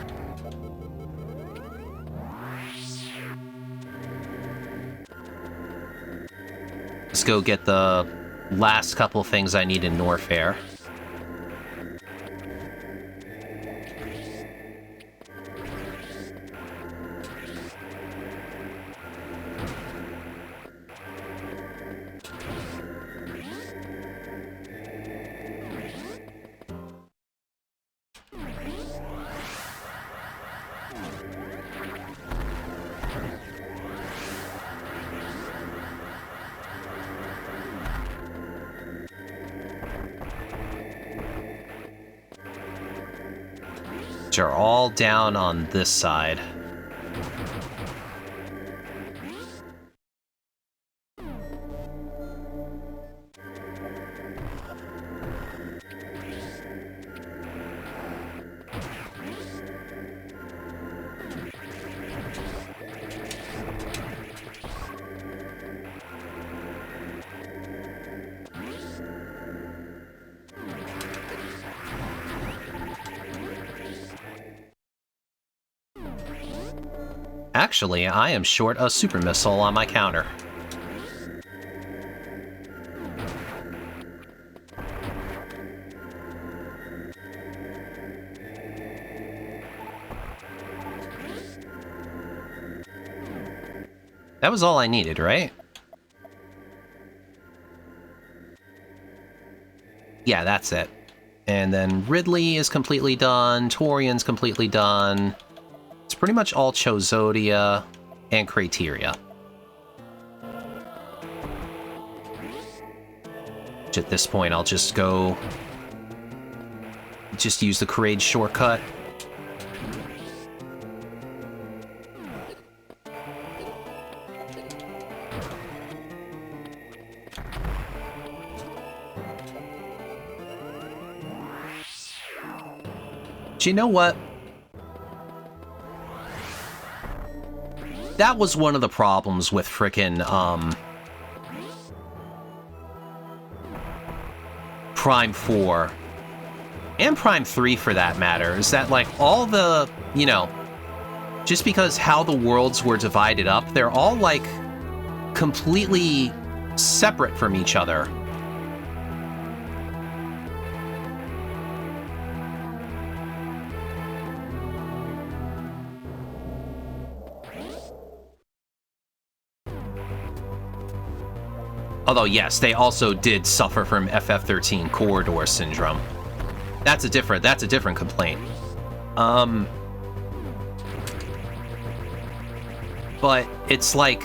Speaker 1: Let's go get the last couple things I need in Norfair. Are all down on this side. Actually, I am short a super missile on my counter. That was all I needed, right? Yeah, that's it. And then Ridley is completely done, Torian's completely done. It's pretty much all Chozodia and Crateria. Which at this point, I'll just go... just use the Courage shortcut. But you know what? That was one of the problems with frickin', Prime 4, and Prime 3 for that matter, is that, like, all the, you know, just because how the worlds were divided up, they're all, like, completely separate from each other. Although, yes, they also did suffer from FF13 corridor syndrome. That's a different complaint. But it's like,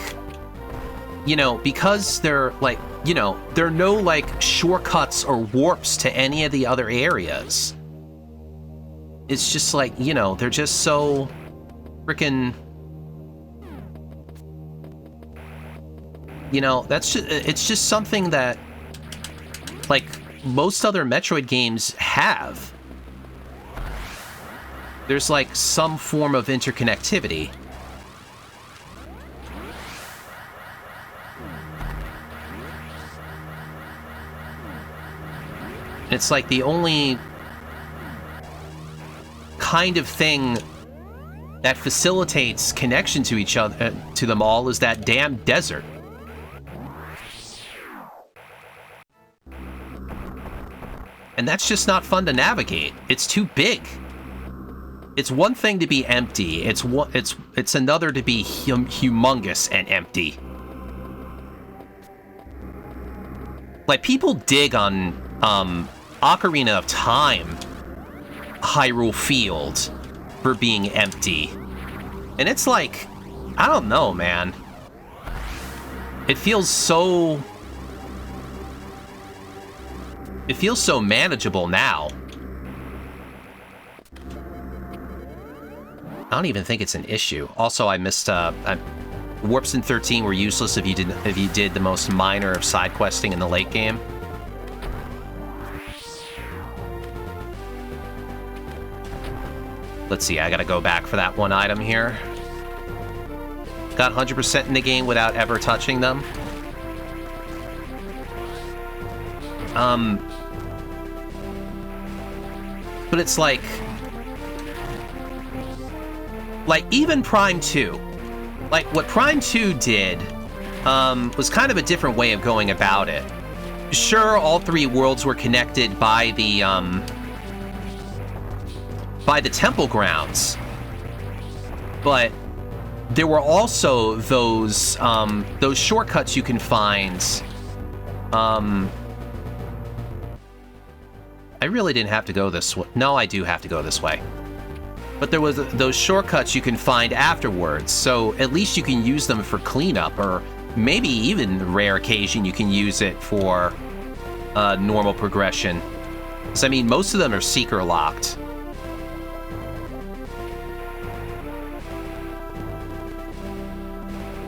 Speaker 1: you know, because they're like, you know, there are no like shortcuts or warps to any of the other areas. It's just like, you know, they're just so freaking, you know, that's just, it's just something that, like, most other Metroid games have. There's, like, some form of interconnectivity. It's like the only kind of thing that facilitates connection to each other, to them all, is that damn desert. And that's just not fun to navigate. It's too big. It's one thing to be empty. It's another to be humongous and empty. Like, people dig on Ocarina of Time, Hyrule Field, for being empty. And it's like, I don't know, man. It feels so manageable now. I don't even think it's an issue. Also, I missed warps in 13 were useless if you did the most minor of side questing in the late game. Let's see, I gotta go back for that one item here. Got 100% in the game without ever touching them. But it's like even Prime 2, like what Prime 2 did, was kind of a different way of going about it. Sure, all three worlds were connected by the temple grounds, but there were also those shortcuts you can find. I really didn't have to go this way. No, I do have to go this way. But there was those shortcuts you can find afterwards, so at least you can use them for cleanup, or maybe even rare occasion you can use it for normal progression. So, I mean, most of them are seeker locked.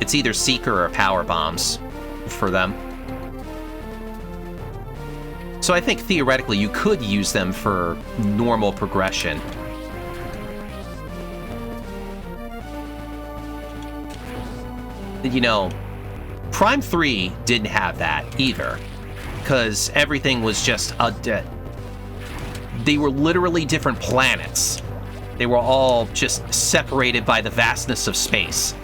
Speaker 1: It's either seeker or power bombs for them. So I think theoretically you could use them for normal progression. You know, Prime 3 didn't have that either, because everything was just they were literally different planets. They were all just separated by the vastness of space.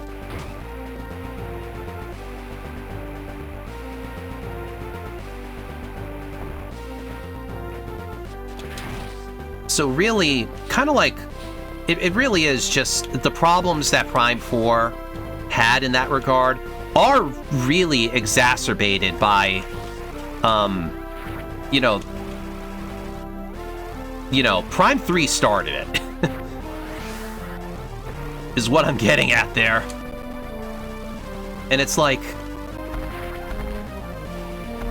Speaker 1: So really, kind of like, it really is just the problems that Prime 4 had in that regard are really exacerbated by, you know, Prime 3 started it, is what I'm getting at there. And it's like,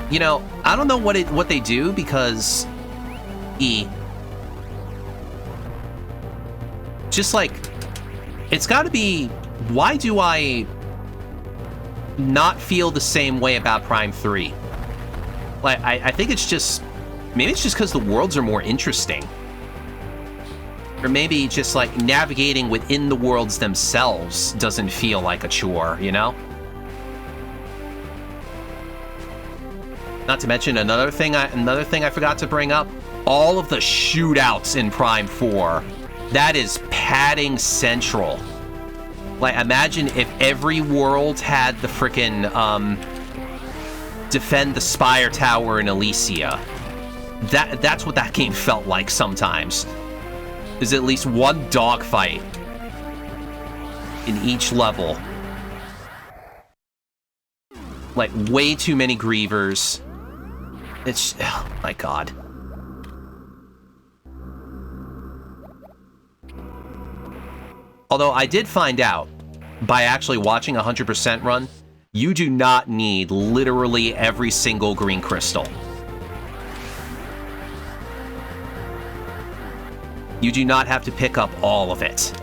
Speaker 1: you know, I don't know what they do, because just like, it's got to be, why do I not feel the same way about Prime 3? Like, I think it's just, maybe it's just because the worlds are more interesting. Or maybe just, like, navigating within the worlds themselves doesn't feel like a chore, you know? Not to mention another thing I forgot to bring up. All of the shootouts in Prime 4. That is padding central. Like, imagine if every world had the frickin', defend the Spire Tower in Elysia. That's what that game felt like sometimes. There's at least one dogfight in each level. Like, way too many grievers. It's... oh my god. Although I did find out, by actually watching a 100% run, you do not need literally every single green crystal. You do not have to pick up all of it.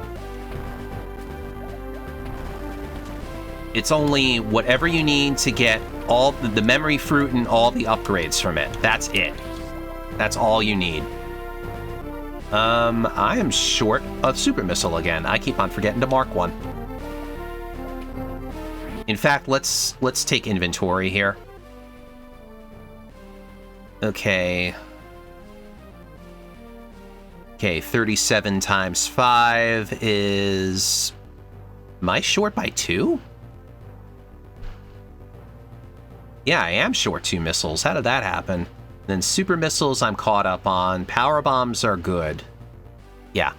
Speaker 1: It's only whatever you need to get all the memory fruit and all the upgrades from it. That's it. That's all you need. I am short of super missile again. I keep on forgetting to mark one. In fact, let's take inventory here. Okay. Okay, 37 times 5 is... am I short by 2? Yeah, I am short 2 missiles. How did that happen? Then super missiles I'm caught up on. Power bombs are good. Yeah.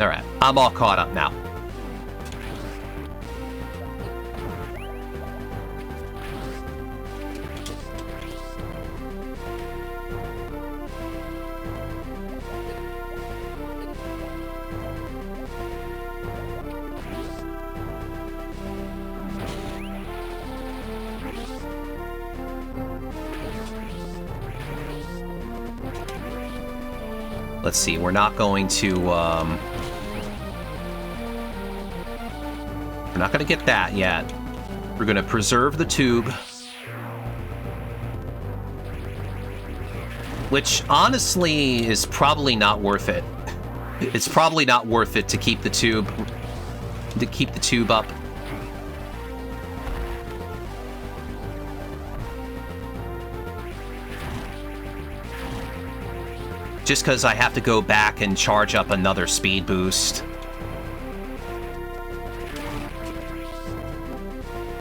Speaker 1: Alright, I'm all caught up now. Let's see, we're not going to, we're not going to get that yet. We're going to preserve the tube. Which, honestly, is probably not worth it. It's probably not worth it to keep the tube up. Just because I have to go back and charge up another speed boost.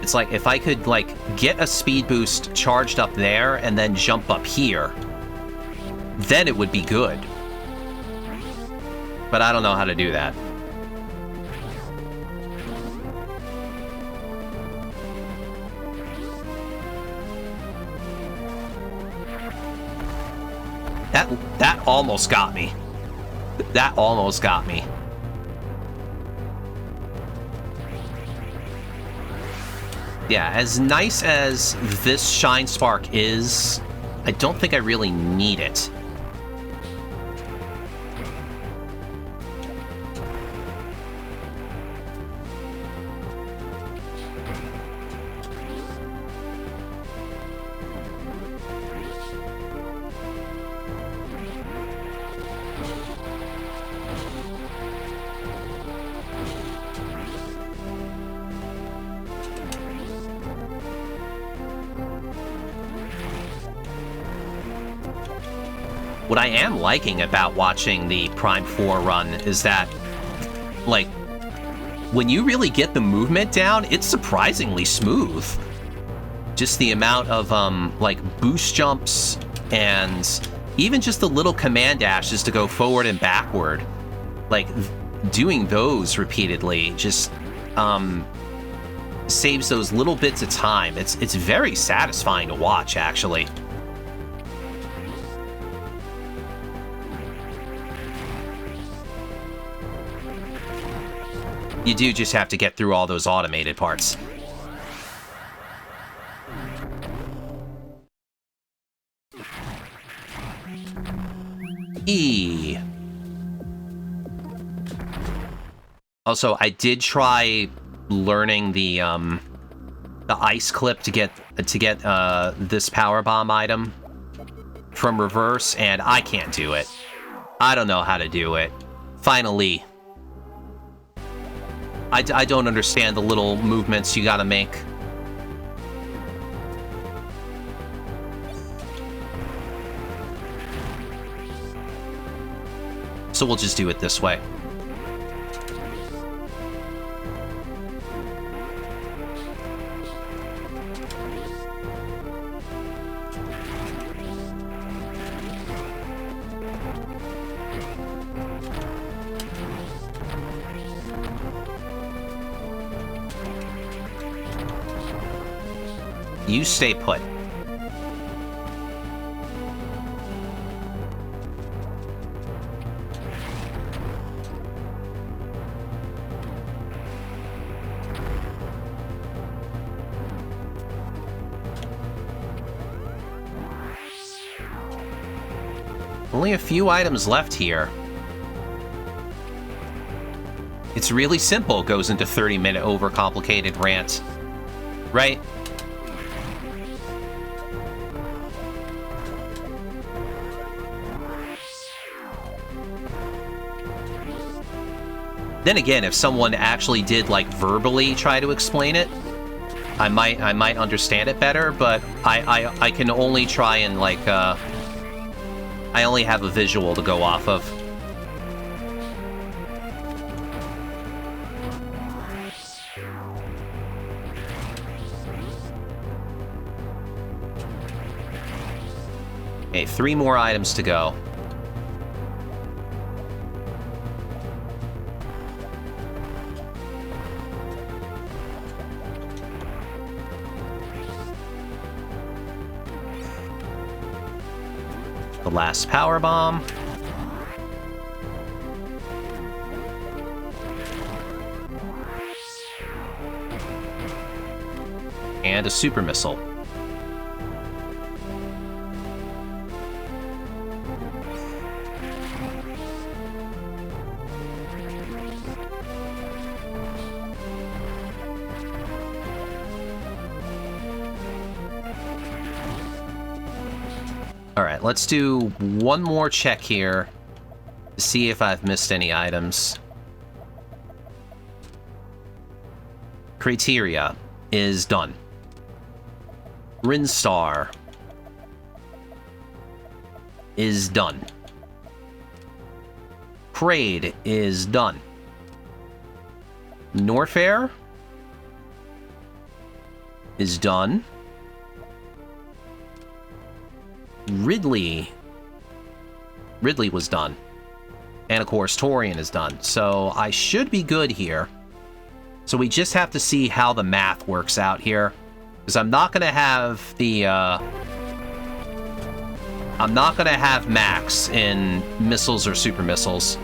Speaker 1: It's like, if I could, like, get a speed boost charged up there and then jump up here, then it would be good. But I don't know how to do that. That almost got me. That almost got me. Yeah, as nice as this Shine Spark is, I don't think I really need it. What I am liking about watching the Prime 4 run is that, like, when you really get the movement down, it's surprisingly smooth. Just the amount of, like, boost jumps and even just the little command dashes to go forward and backward. Like, doing those repeatedly just, saves those little bits of time. It's very satisfying to watch, actually. You do just have to get through all those automated parts. E. Also, I did try learning the ice clip to get this power bomb item. from reverse, and I can't do it. I don't know how to do it. Finally. I don't understand the little movements you gotta make. So we'll just do it this way. You stay put. Only a few items left here. It's really simple, goes into 30-minute overcomplicated rant. Right? Then again, if someone actually did, like, verbally try to explain it, I might understand it better, but I can only try and, like, I only have a visual to go off of. Okay, 3 more items to go. The last power bomb. And a super missile. Alright, let's do one more check here to see if I've missed any items. Criteria is done. Rinstar is done. Parade is done. Norfair is done. Ridley was done. And of course, Torian is done. So I should be good here. So we just have to see how the math works out here. Because I'm not going to have the... I'm not going to have max in missiles or super missiles.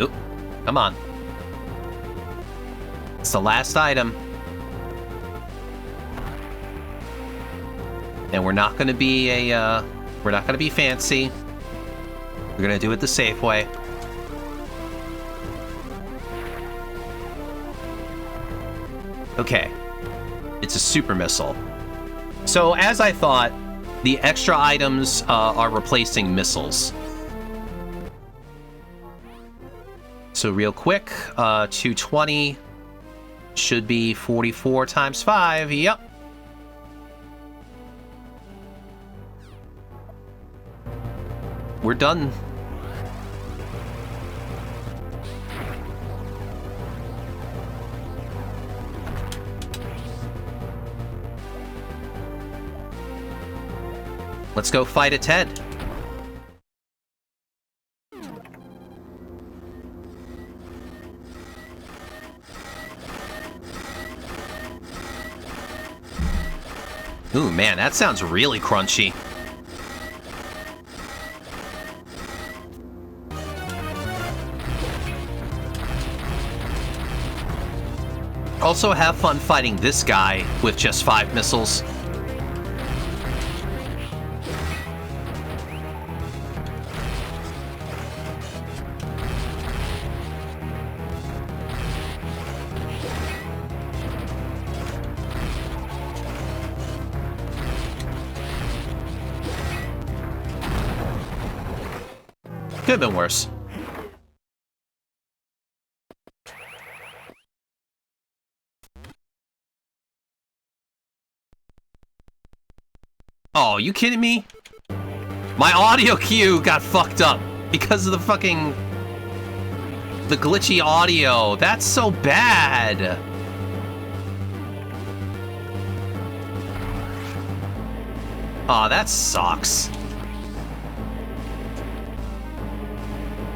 Speaker 1: Oop, come on. It's the last item. And we're not going to be we're not going to be fancy. We're going to do it the safe way. Okay. It's a super missile. So, as I thought, the extra items are replacing missiles. So, real quick, 220 should be 44 times 5. Yep. We're done. Let's go fight a Ted. Ooh, man, that sounds really crunchy. Also have fun fighting this guy with just 5 missiles. Could have been worse. Oh, you kidding me? My audio cue got fucked up because of the fucking... the glitchy audio. That's so bad. Aw, that sucks.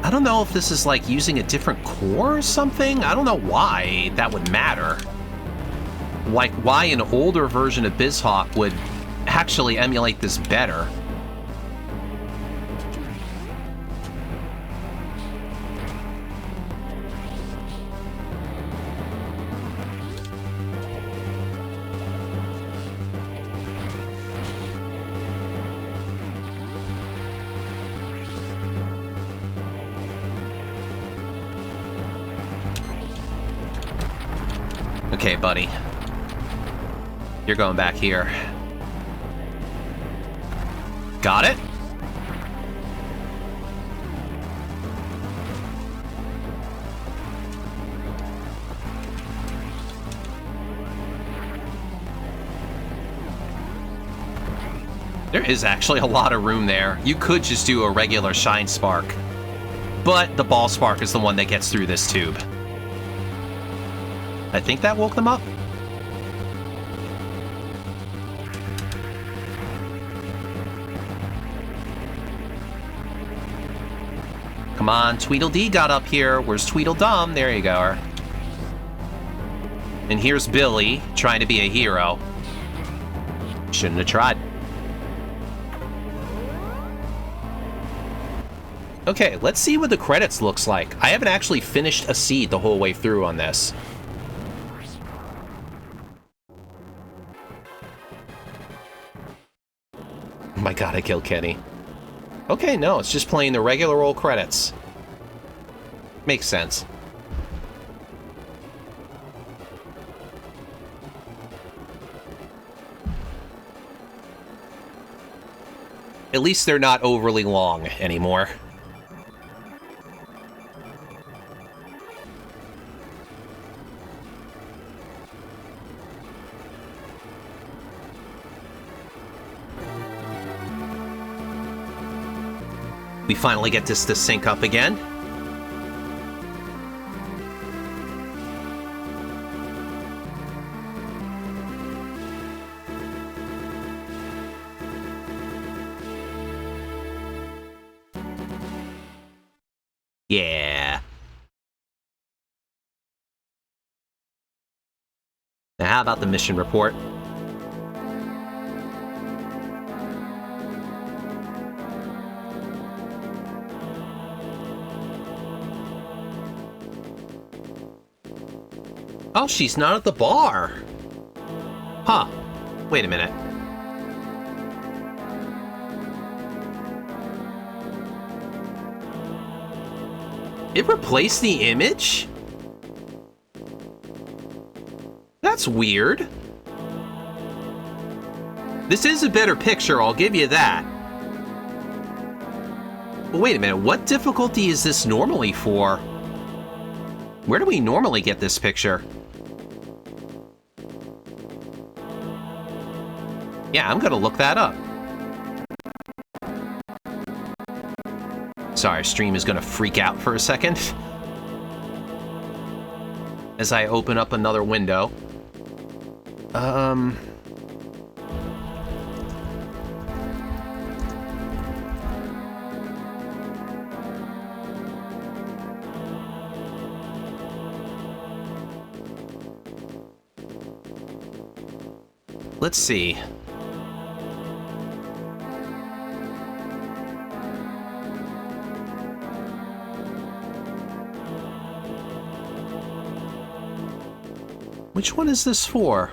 Speaker 1: I don't know if this is like using a different core or something. I don't know why that would matter. Like, why an older version of BizHawk would actually emulate this better. Okay, buddy. You're going back here. Got it? There is actually a lot of room there. You could just do a regular Shine Spark, but the Ball Spark is the one that gets through this tube. I think that woke them up. Come on, Tweedledee got up here. Where's Tweedledum? There you go. And here's Billy, trying to be a hero. Shouldn't have tried. Okay, let's see what the credits looks like. I haven't actually finished a seed the whole way through on this. Oh my god, I killed Kenny. Okay, no, it's just playing the regular old credits. Makes sense. At least they're not overly long anymore. We finally get this to sync up again. Yeah. Now, how about the mission report? Oh, she's not at the bar. Huh. Wait a minute. It replaced the image? That's weird. This is a better picture, I'll give you that. But wait a minute, what difficulty is this normally for? Where do we normally get this picture? Yeah, I'm gonna look that up. Sorry, stream is gonna freak out for a second. As I open up another window. Let's see. Which one is this for?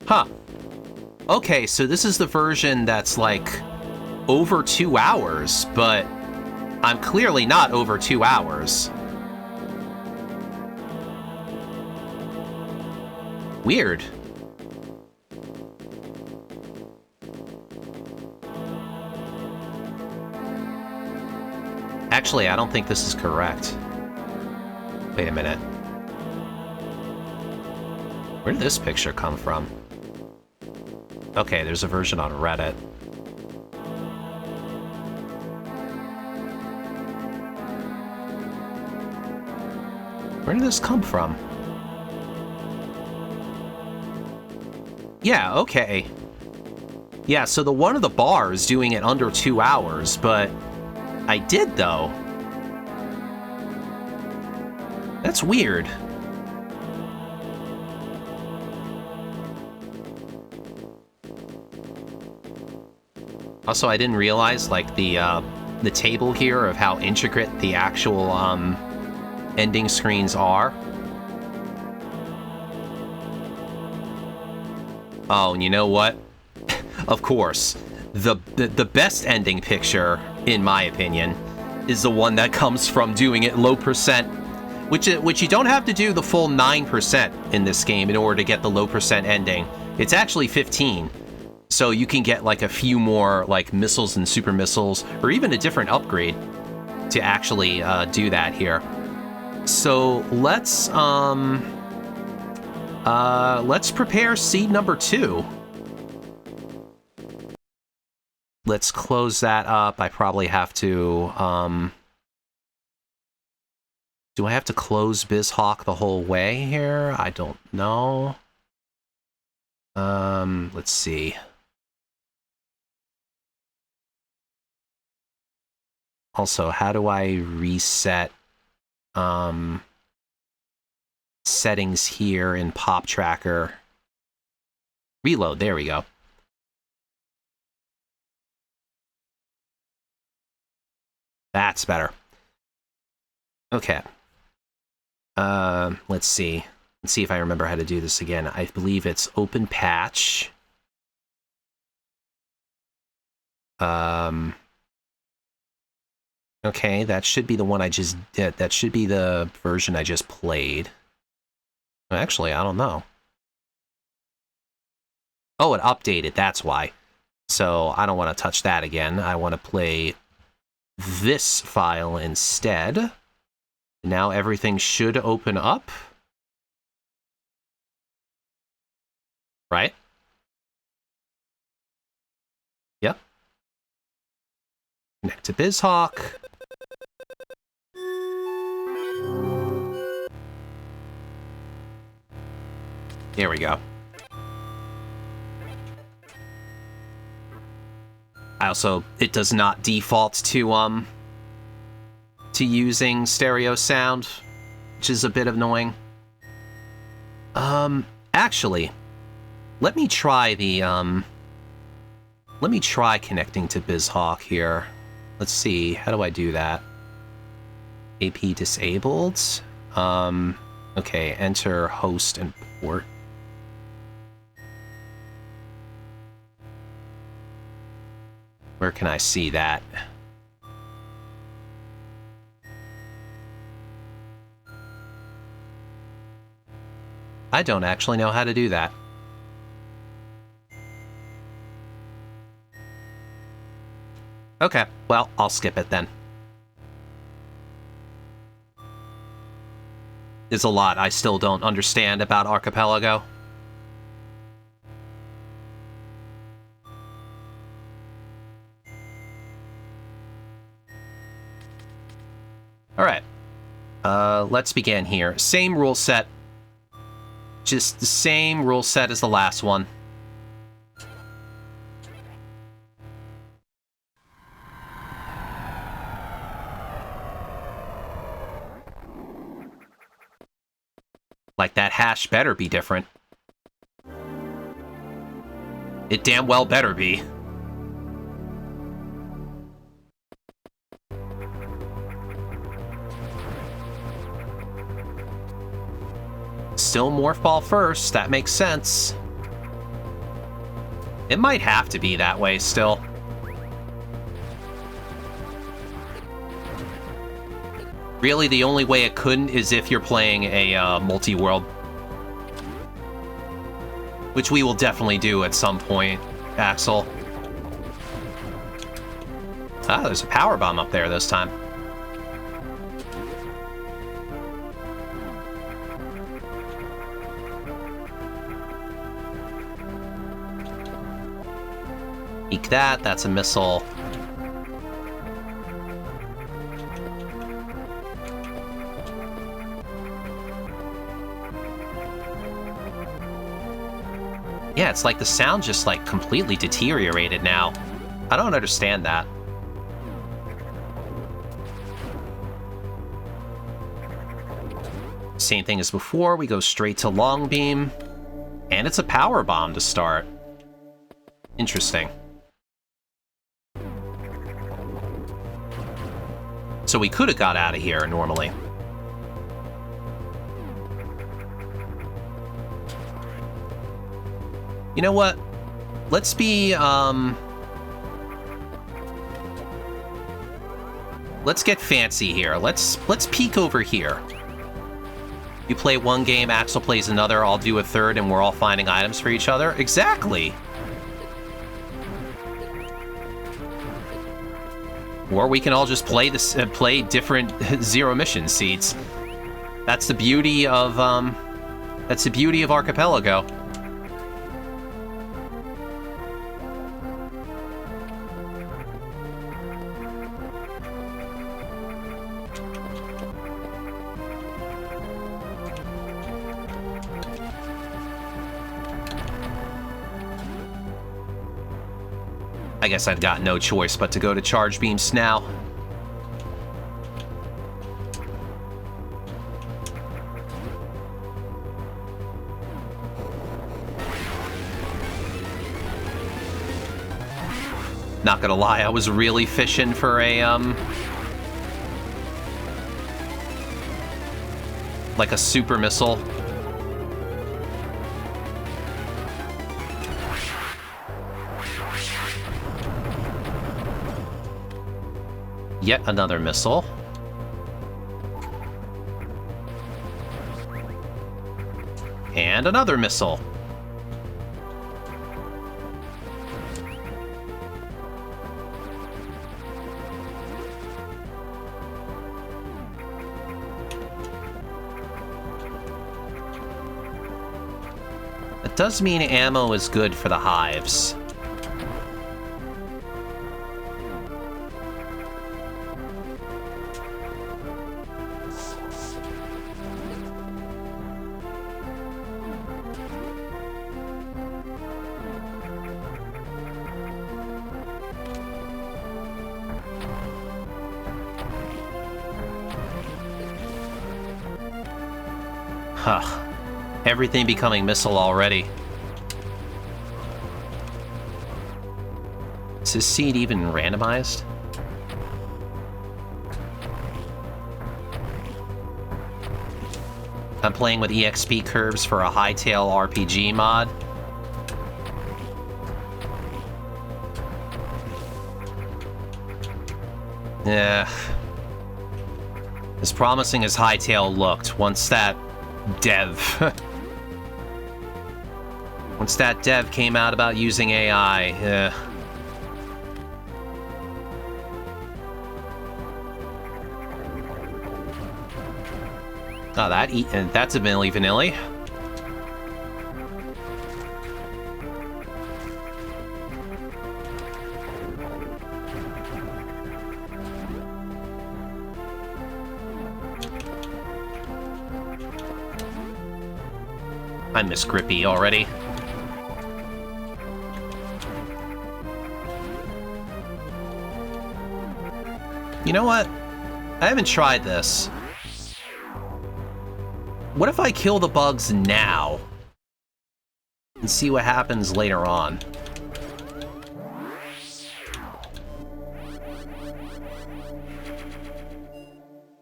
Speaker 1: Huh. Okay, so this is the version that's like over 2 hours, but I'm clearly not over 2 hours. Weird. Actually, I don't think this is correct. Wait a minute. Where did this picture come from? Okay, there's a version on Reddit. Where did this come from? Yeah, okay. Yeah, so the one of the bar is doing it under 2 hours, but I did, though. That's weird. Also, I didn't realize, like, the table here of how intricate the actual, ending screens are. Oh, and you know what? Of course, the best ending picture, in my opinion, is the one that comes from doing it low percent, which you don't have to do the full 9% in this game in order to get the low percent ending. It's actually 15. So you can get like a few more like missiles and super missiles, or even a different upgrade to actually do that here. So let's prepare seed number 2. Let's close that up. I probably have to do I have to close BizHawk the whole way here? I don't know. Let's see. Also, how do I reset settings here in Pop Tracker? Reload, there we go. That's better. Okay. Let's see. Let's see if I remember how to do this again. I believe it's open patch. Okay, that should be the one I just did. That should be the version I just played. Actually, I don't know. Oh, it updated, that's why. So I don't want to touch that again. I want to play this file instead. Now everything should open up. Right? Yep. Connect to BizHawk. There we go. It does not default to using stereo sound, which is a bit annoying. Actually, let me try connecting to BizHawk here. Let's see, how do I do that? AP disabled. Okay, enter host and port. Where can I see that? I don't actually know how to do that. Okay, well, I'll skip it then. There's a lot I still don't understand about Archipelago. Alright. Let's begin here. Same rule set. Just the same rule set as the last one. Like, that hash better be different. It damn well better be. Still morph ball first, that makes sense. It might have to be that way still. Really, the only way it couldn't is if you're playing a multi-world. Which we will definitely do at some point, Axel. Ah, there's a power bomb up there this time. Eek that, that's a missile. Yeah, it's like the sound just like completely deteriorated now. I don't understand that. Same thing as before, we go straight to long beam. And it's a power bomb to start. Interesting. So we could have got out of here normally. You know what? Let's be, let's get fancy here. Let's peek over here. You play one game, Axel plays another, I'll do a third, and we're all finding items for each other? Exactly! Or we can all just play this, play different zero mission seeds. That's the beauty of, Archipelago. I guess I've got no choice but to go to charge beams now. Not gonna lie, I was really fishing for a, like a super missile. Yet another missile. And another missile. It does mean ammo is good for the hives. Huh. Everything becoming missile already. Is this seed even randomized? I'm playing with EXP curves for a hightail RPG mod. Yeah. As promising as hightail looked, once that dev came out about using AI, oh, that's a vanilly. I miss Grippy already. You know what? I haven't tried this. What if I kill the bugs now? And see what happens later on?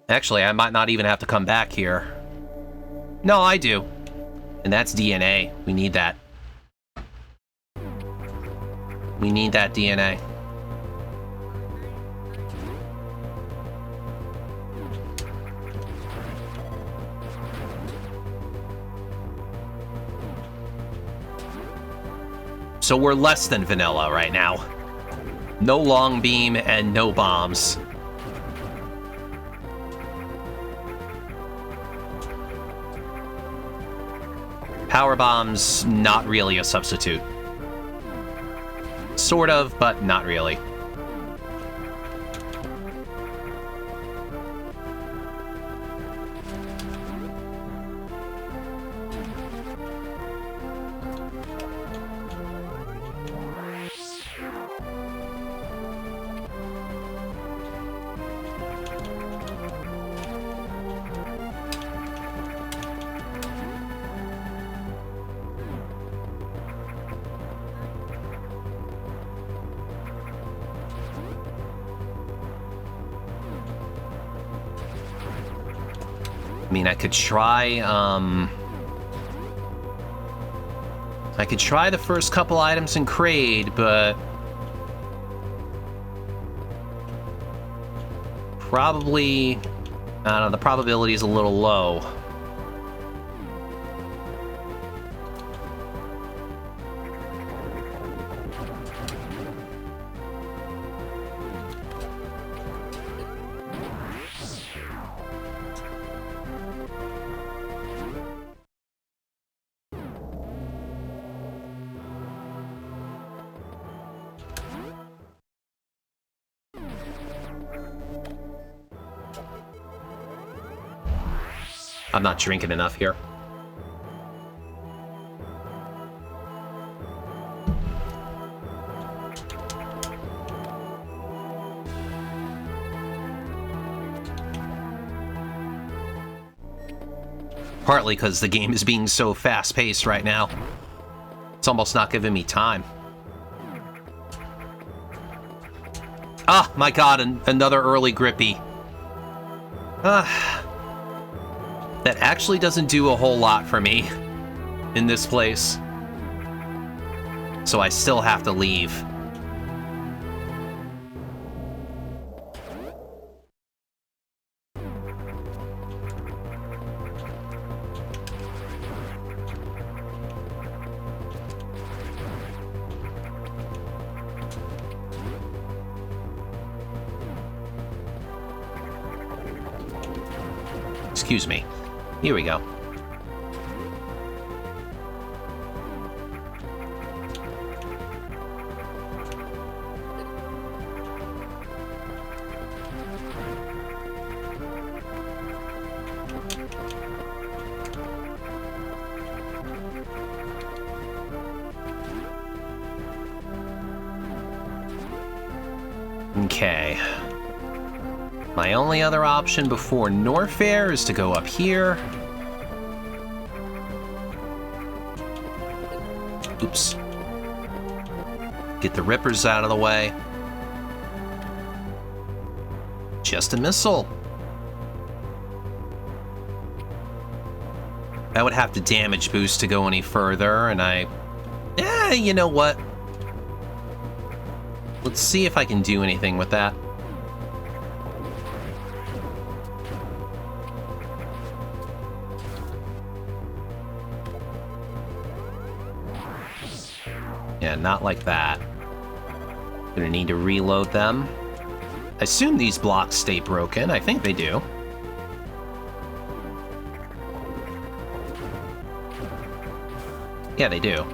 Speaker 1: Actually, I might not even have to come back here. No, I do. And that's DNA. We need that. We need that DNA. So we're less than vanilla right now. No long beam and no bombs. Power bombs, not really a substitute. Sort of, but not really. I mean, I could try the first couple items in Kraid, but probably, I don't know, the probability is a little low. I'm not drinking enough here. Partly because the game is being so fast-paced right now. It's almost not giving me time. Ah, my god, another early Grippy. That actually doesn't do a whole lot for me in this place. So I still have to leave. Excuse me. Here we go. Okay. My only other option before Norfair is to go up here. Oops. Get the rippers out of the way. Just a missile. I would have to damage boost to go any further, and you know what? Let's see if I can do anything with that. Yeah, not like that. Gonna need to reload them. I assume these blocks stay broken. I think they do. Yeah, they do.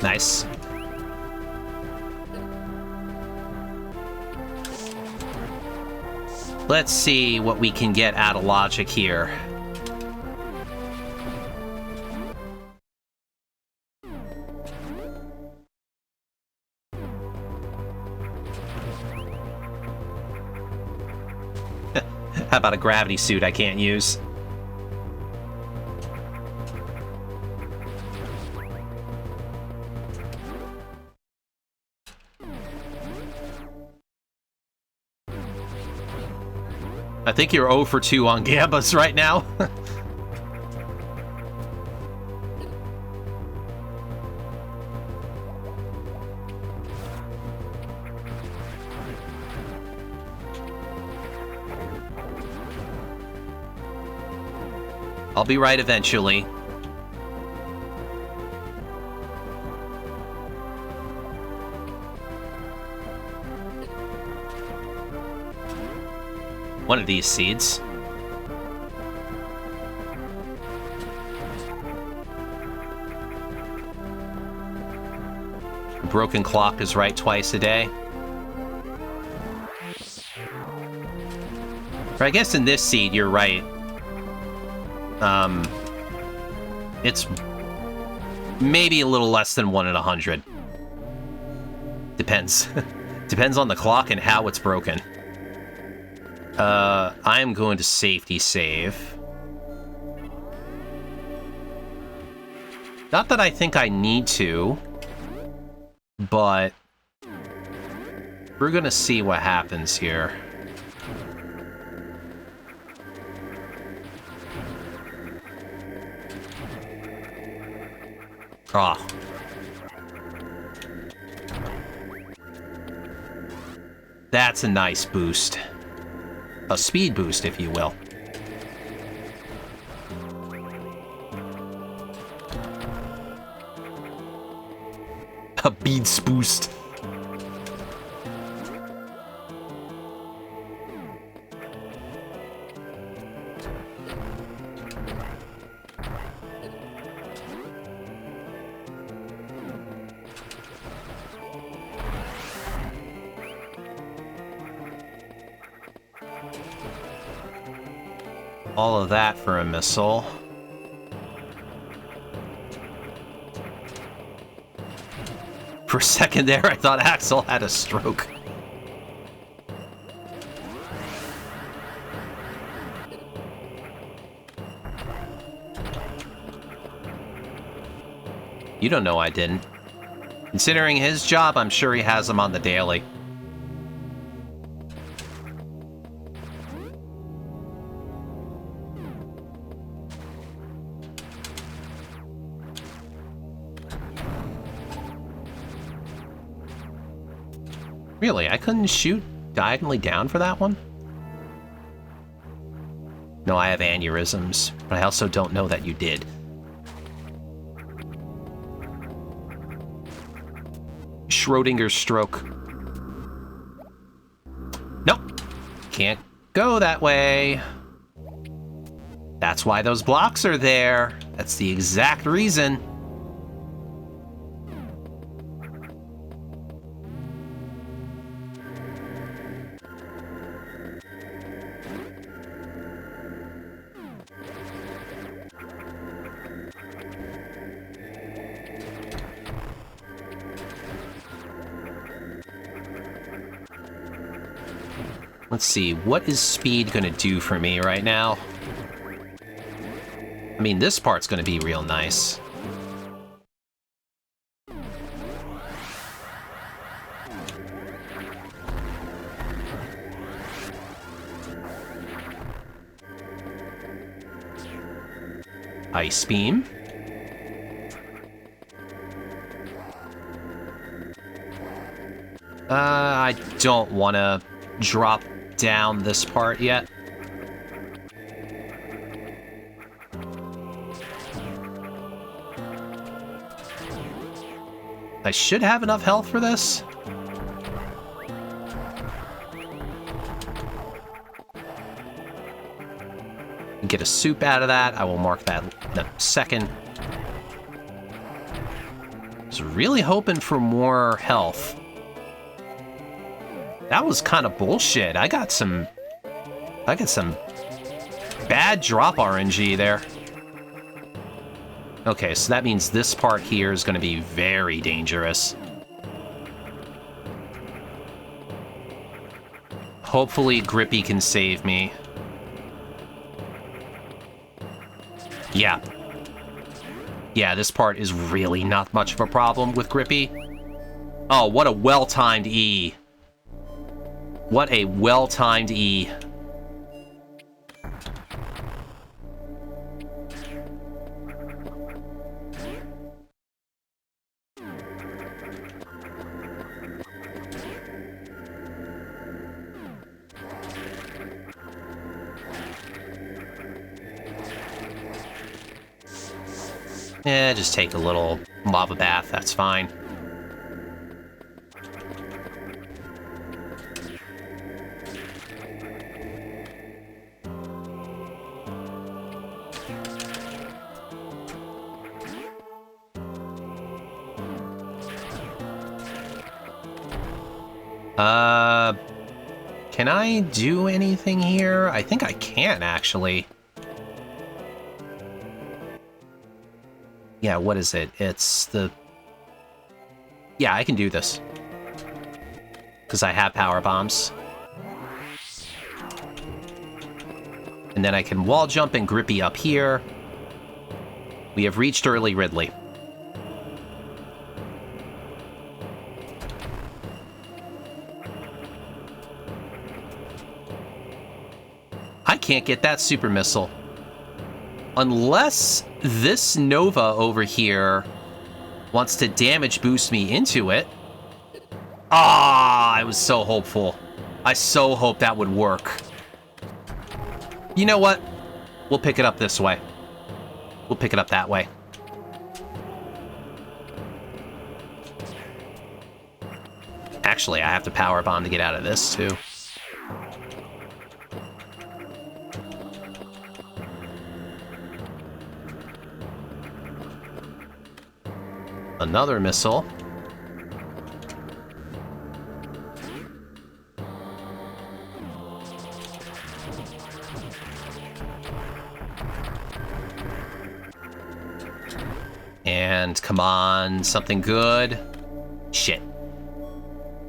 Speaker 1: Nice. Let's see what we can get out of logic here. How about a gravity suit I can't use? I think you're 0 for 2 on Gambas right now. I'll be right eventually. One of these seeds. The broken clock is right twice a day. Or I guess in this seed, you're right. It's maybe a little less than 1 in 100. Depends. Depends on the clock and how it's broken. I am going to safety save. Not that I think I need to, but we're gonna see what happens here. Ah. That's a nice boost. A speed boost, if you will. A beads boost. All of that for a missile. For a second there, I thought Axel had a stroke. You don't know I didn't. Considering his job, I'm sure he has him on the daily. Really? I couldn't shoot diagonally down for that one? No, I have aneurysms, but I also don't know that you did. Schrodinger's stroke. Nope. Can't go that way. That's why those blocks are there. That's the exact reason. Let's see, what is speed gonna do for me right now? I mean, this part's gonna be real nice. Ice beam. I don't want to drop down this part yet. I should have enough health for this. Get a soup out of that. I will mark that in a second. Was really hoping for more health. That was kind of bullshit. I got some bad drop RNG there. Okay, so that means this part here is going to be very dangerous. Hopefully Grippy can save me. Yeah. Yeah, this part is really not much of a problem with Grippy. Oh, what a well-timed E. What a well-timed E. Just take a little lava bath, that's fine. Can I do anything here? I think I can, actually. Yeah, what is it? It's the... Yeah, I can do this. Because I have power bombs. And then I can wall jump and Grippy up here. We have reached early Ridley. I can't get that super missile. Unless this Nova over here wants to damage boost me into it. Ah, I was so hopeful. I so hoped that would work. You know what? We'll pick it up this way. We'll pick it up that way. Actually, I have to power bomb to get out of this, too. Another missile. And come on, something good. Shit.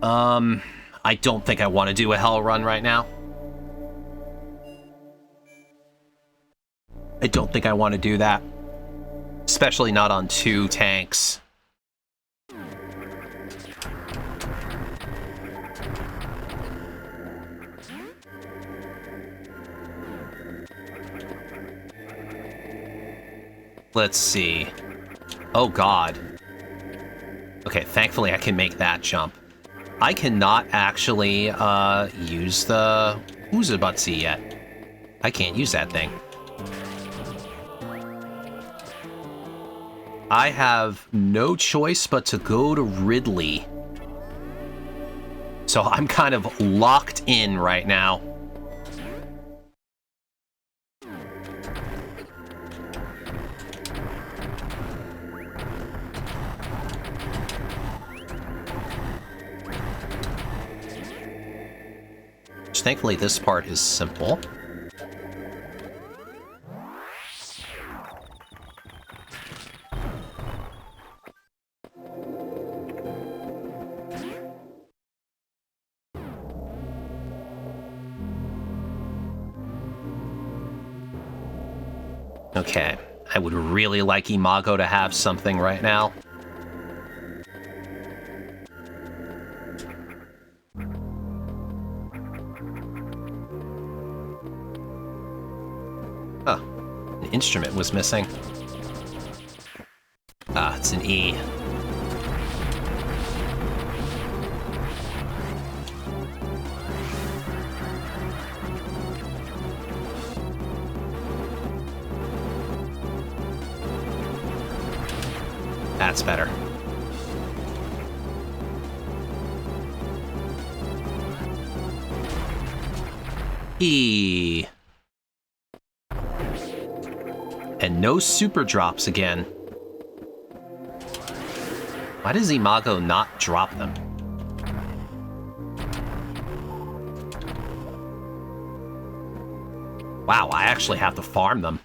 Speaker 1: I don't think I want to do a hell run right now. I don't think I want to do that. Especially not on 2 tanks. Let's see. Oh god. Okay, thankfully I can make that jump. I cannot actually use the Uzabutsy yet. I can't use that thing. I have no choice but to go to Ridley. So I'm kind of locked in right now. Thankfully, this part is simple. Okay, I would really like Imago to have something right now. An instrument was missing. Ah, it's an E. That's better. E. And no super drops again. Why does Imago not drop them? Wow, I actually have to farm them.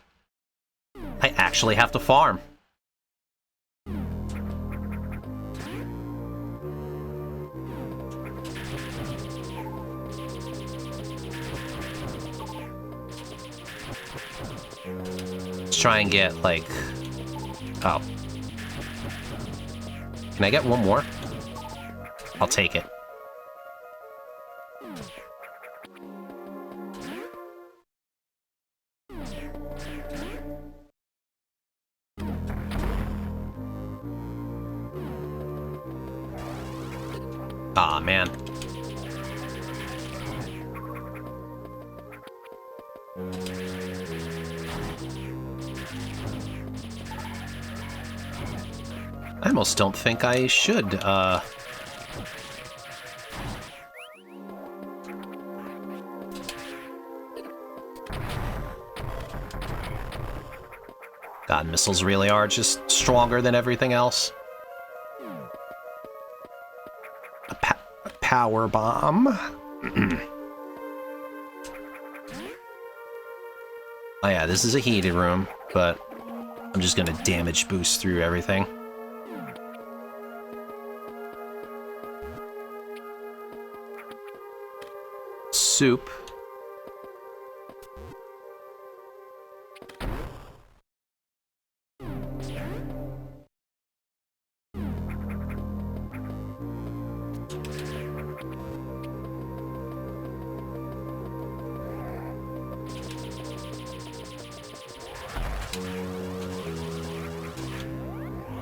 Speaker 1: I actually have to farm. Let's try and get, like... Oh. Can I get one more? I'll take it. Aw, man. almost don't think I should, God, missiles really are just stronger than everything else. A power bomb. Oh yeah, this is a heated room, but I'm just gonna damage boost through everything. Soup.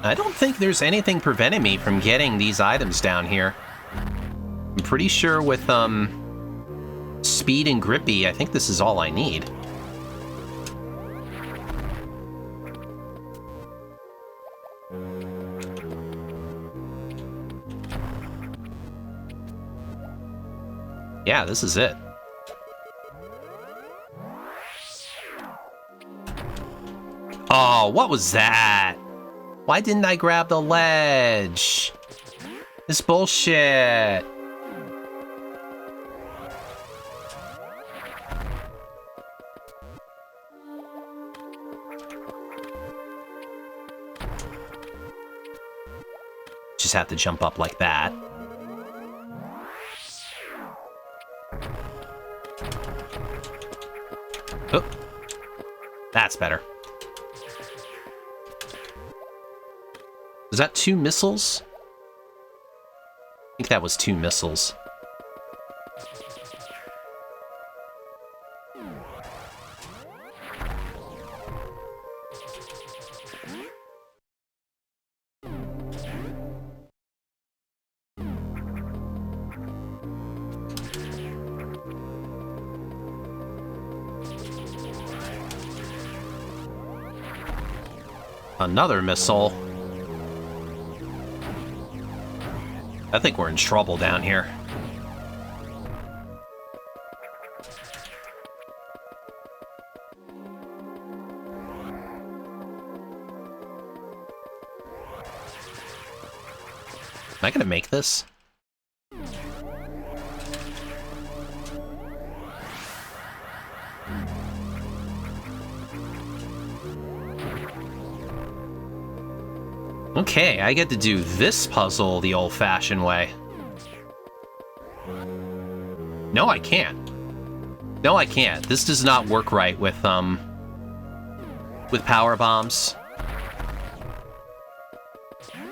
Speaker 1: I don't think there's anything preventing me from getting these items down here. I'm pretty sure with, speed and Grippy, I think this is all I need. Yeah, this is it. Oh, what was that? Why didn't I grab the ledge? This bullshit. Just have to jump up like that. Oh, that's better. Was that 2 missiles? I think that was 2 missiles. Another missile. I think we're in trouble down here. Am I gonna make this? Okay, I get to do this puzzle the old-fashioned way. No, I can't. No, I can't. This does not work right with power bombs.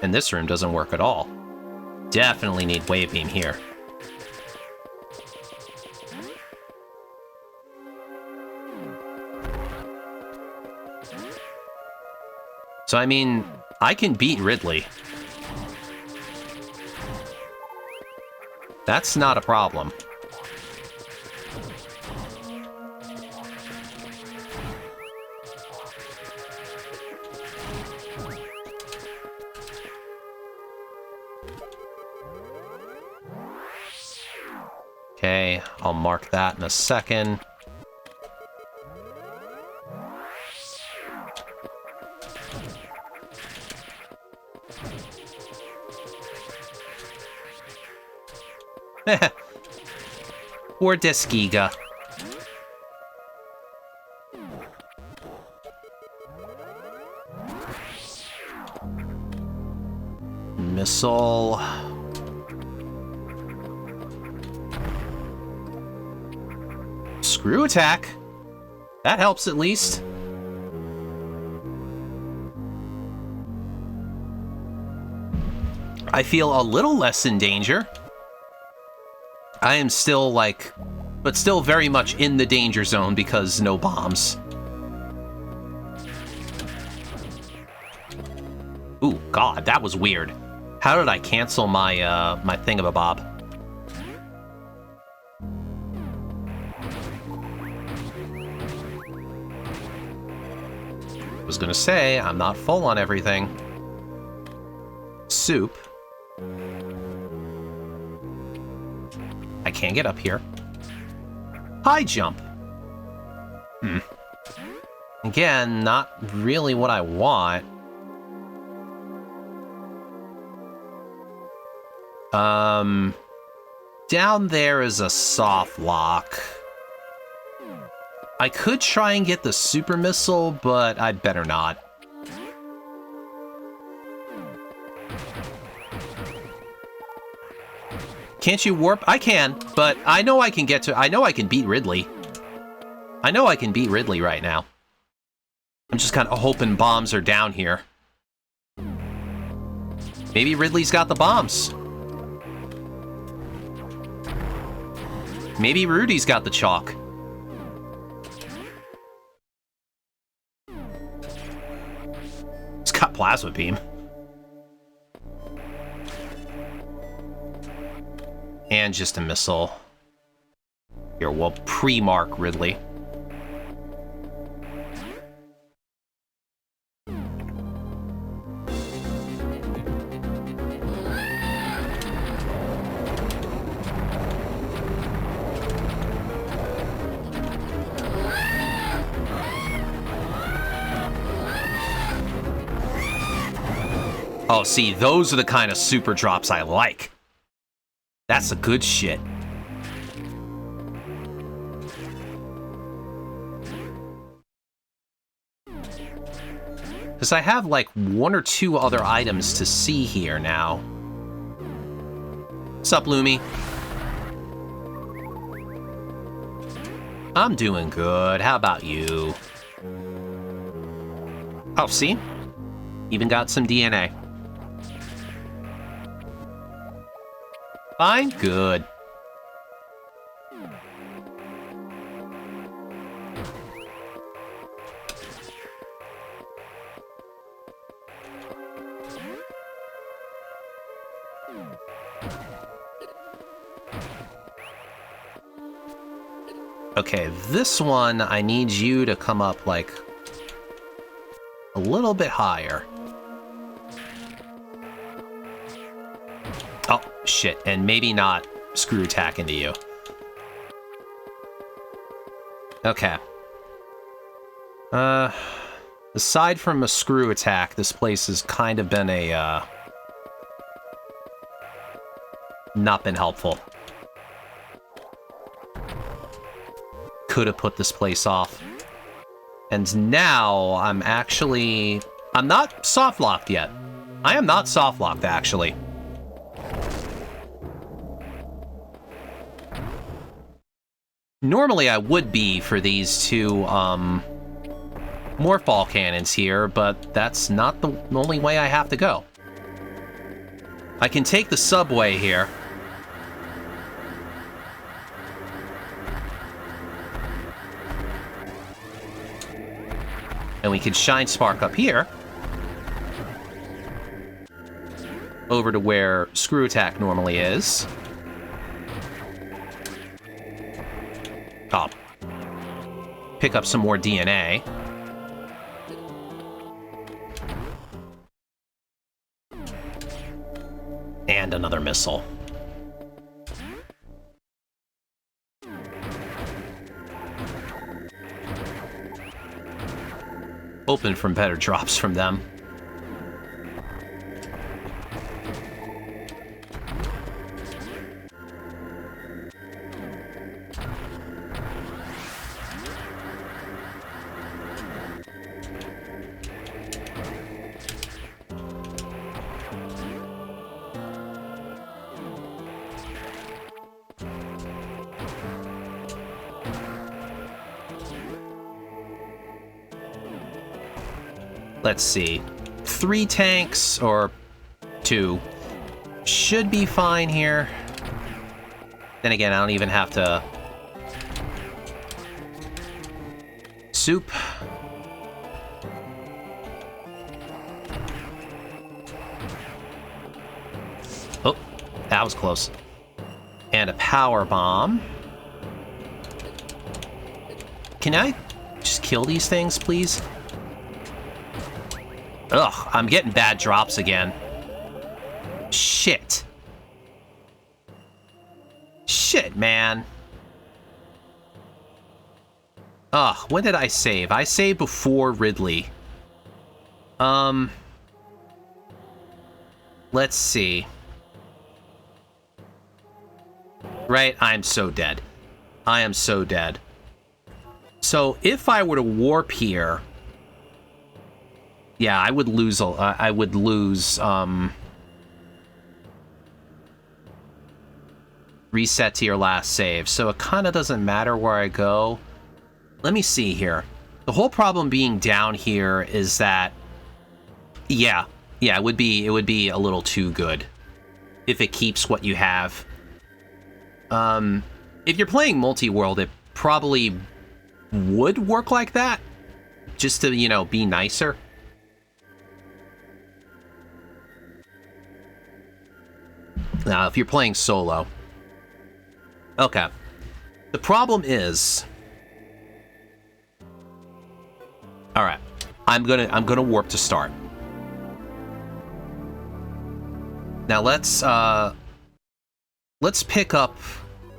Speaker 1: And this room doesn't work at all. Definitely need wave beam here. So, I mean, I can beat Ridley. That's not a problem. Okay, I'll mark that in a second. Poor Deskiga. Missile. Screw attack. That helps at least. I feel a little less in danger. I am still, like, but still very much in the danger zone because no bombs. Ooh, God, that was weird. How did I cancel my, my thingamabob? I was gonna say, I'm not full on everything. soup. I can't get up here. High jump. Again, not really what I want. Down there is a soft lock. I could try and get the super missile, but I'd better not. Can't you warp? I can, but I know I can get to... I know I can beat Ridley. I know I can beat Ridley right now. I'm just kind of hoping bombs are down here. Maybe Ridley's got the bombs. Maybe Rudy's got the chalk. He's got plasma beam. And just a missile. Here, we'll pre-mark Ridley. Oh, see, those are the kind of super drops I like. That's the good shit. Because I have like 1 or 2 other items to see here now. What's up, Lumi? I'm doing good. How about you? Oh, see? Even got some DNA. Fine? Good. Okay, this one, I need you to come up, like, a little bit higher. Oh, shit, and maybe not screw attack into you. Okay. Aside from a screw attack, this place has kind of been a, not been helpful. Could have put this place off. And now I'm not soft locked yet. I am not soft locked, actually. Normally I would be for these two, Morphball cannons here, but that's not the only way I have to go. I can take the subway here. And we can shine spark up here. Over to where screw attack normally is. Oh. Pick up some more DNA. And another missile. Hoping for better drops from them. Let's see. 3 tanks, or 2, should be fine here. Then again, I don't even have to... Soup. Oh, that was close. And a power bomb. Can I just kill these things, please? Ugh, I'm getting bad drops again. shit. Shit, man. Ugh, when did I save? I saved before Ridley. Let's see. Right, I'm so dead. I am so dead. So, if I were to warp here... Yeah, I would lose... reset to your last save. So, it kind of doesn't matter where I go. Let me see here. The whole problem being down here is that... Yeah, it would be a little too good. If it keeps what you have. If you're playing multi-world, it probably would work like that. Just to, you know, be nicer. Now, if you're playing solo. Okay. The problem is... Alright. I'm gonna warp to start. Now let's pick up...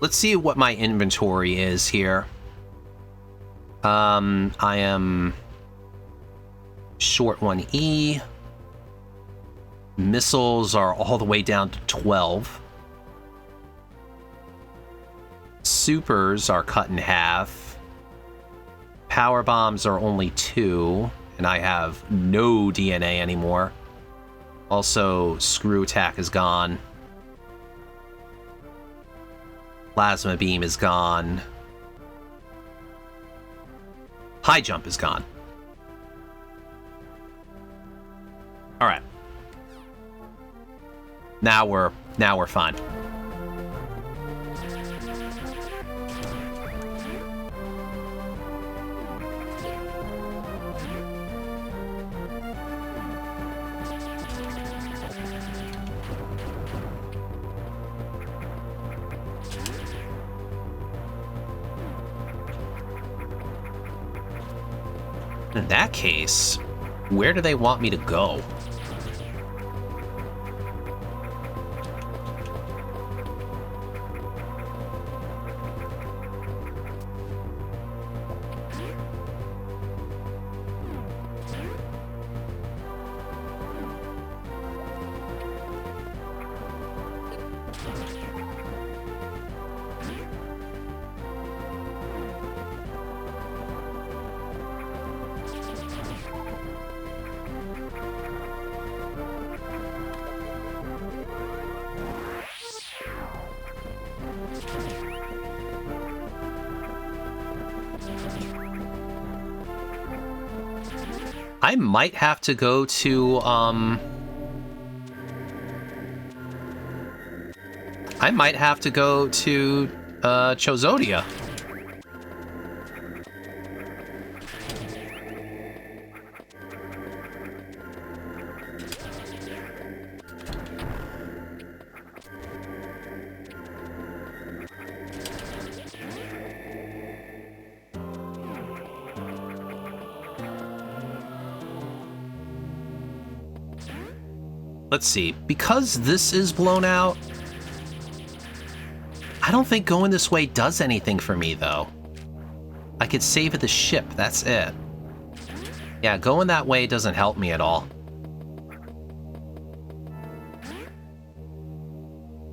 Speaker 1: Let's see what my inventory is here. I am... Short 1E. Missiles are all the way down to 12. Supers are cut in half. Power bombs are only 2, and I have no DNA anymore. Also, screw attack is gone. Plasma beam is gone. High jump is gone. All right. Now we're fine. In that case, where do they want me to go? I might have to go to, Chozodia. Let's see, because this is blown out, I don't think going this way does anything for me, though. I could save at the ship, that's it. Yeah, going that way doesn't help me at all.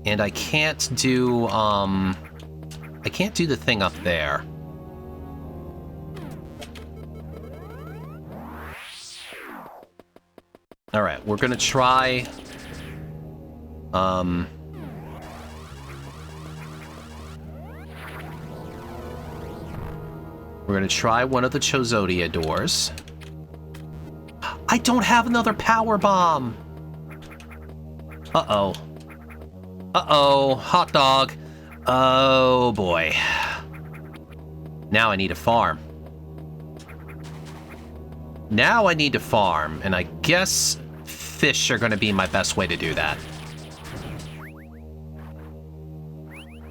Speaker 1: And I can't do, the thing up there. Alright, we're gonna try... We're gonna try one of the Chozodia doors. I don't have another power bomb! Uh-oh. Uh-oh, hot dog. Oh, boy. Now I need a farm. Now I need to farm, and I guess fish are going to be my best way to do that.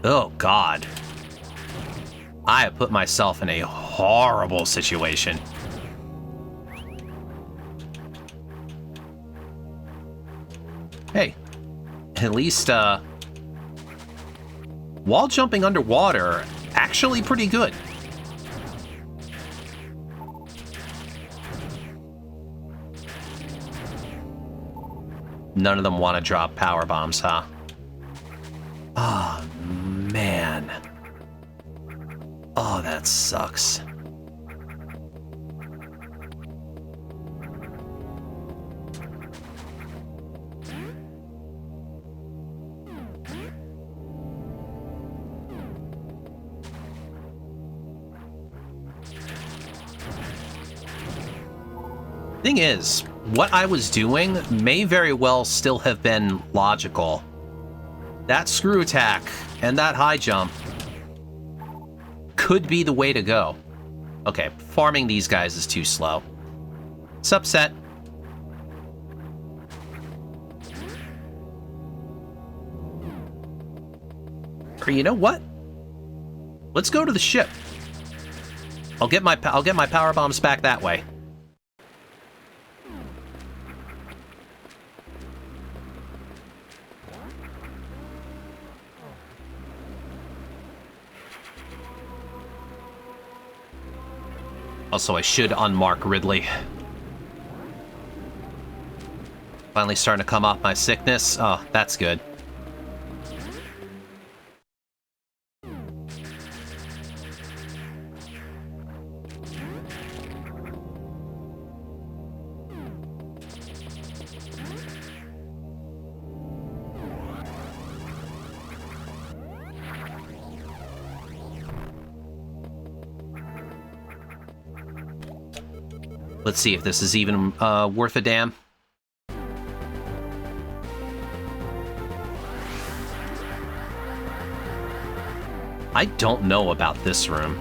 Speaker 1: Oh, God. I have put myself in a horrible situation. Hey. At least, wall jumping underwater, actually pretty good. None of them want to drop power bombs, huh? Oh, man. Oh, that sucks. Thing is, what I was doing may very well still have been logical. That screw attack and that high jump could be the way to go. Okay, farming these guys is too slow. Subset. Or you know what? Let's go to the ship. I'll get my power bombs back that way. Also, I should unmark Ridley. Finally starting to come off my sickness. Oh, that's good. Let's see if this is even worth a damn. I don't know about this room.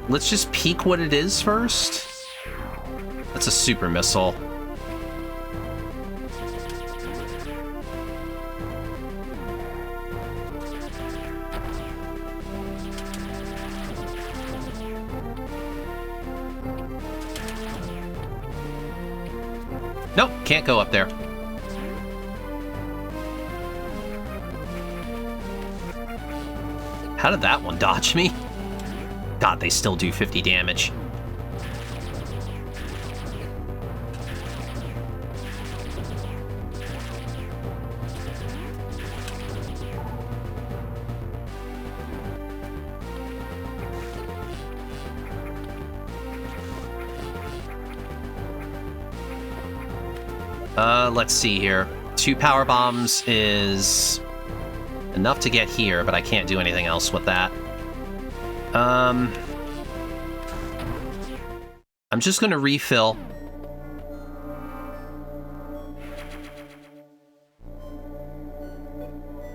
Speaker 1: Let's just peek what it is first. That's a super missile. Nope, can't go up there. How did that one dodge me? God, they still do 50 damage. Let's see here. 2 power bombs is enough to get here, but I can't do anything else with that. I'm just gonna refill.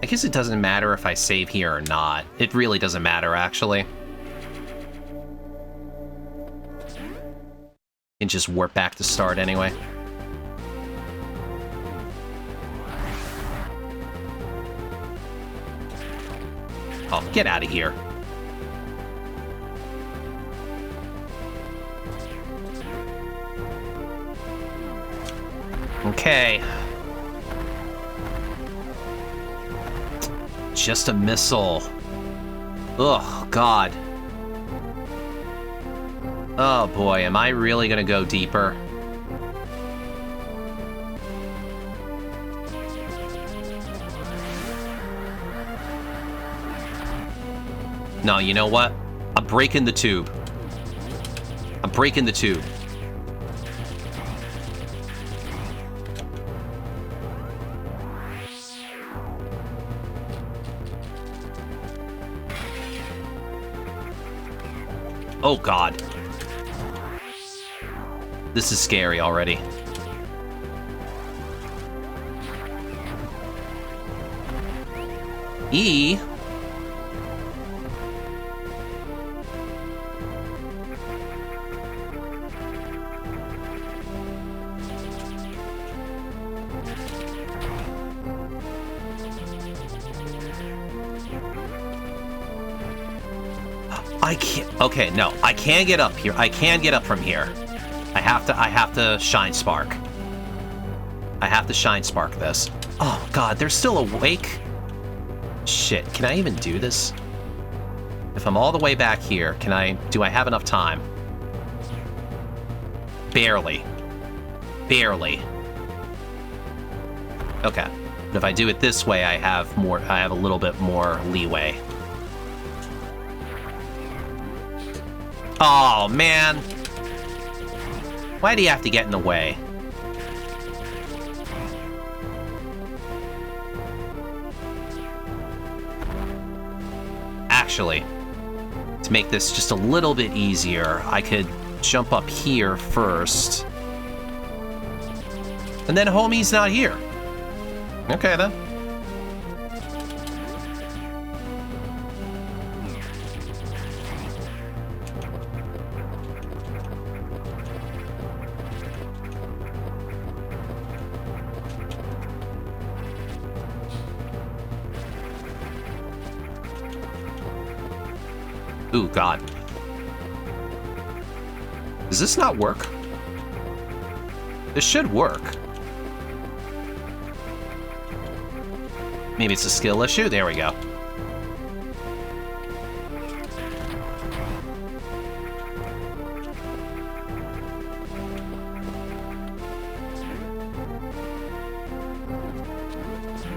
Speaker 1: I guess it doesn't matter if I save here or not. It really doesn't matter, actually. And just warp back to start anyway. Oh, get out of here. Okay. Just a missile. Ugh, God. Oh boy, am I really gonna go deeper? No, you know what? I'm breaking the tube. I'm breaking the tube. Oh, God. This is scary already. E. I can't. Okay, no, I can get up here. I can get up from here. I have to shine spark. I have to shine spark this. Oh god, they're still awake? Shit, can I even do this? If I'm all the way back here, do I have enough time? Barely. Barely. Okay. But if I do it this way, I have a little bit more leeway. Oh, man. Why do you have to get in the way? Actually, to make this just a little bit easier, I could jump up here first. And then homie's not here. Okay, then. Ooh, God. Does this not work? This should work. Maybe it's a skill issue? There we go.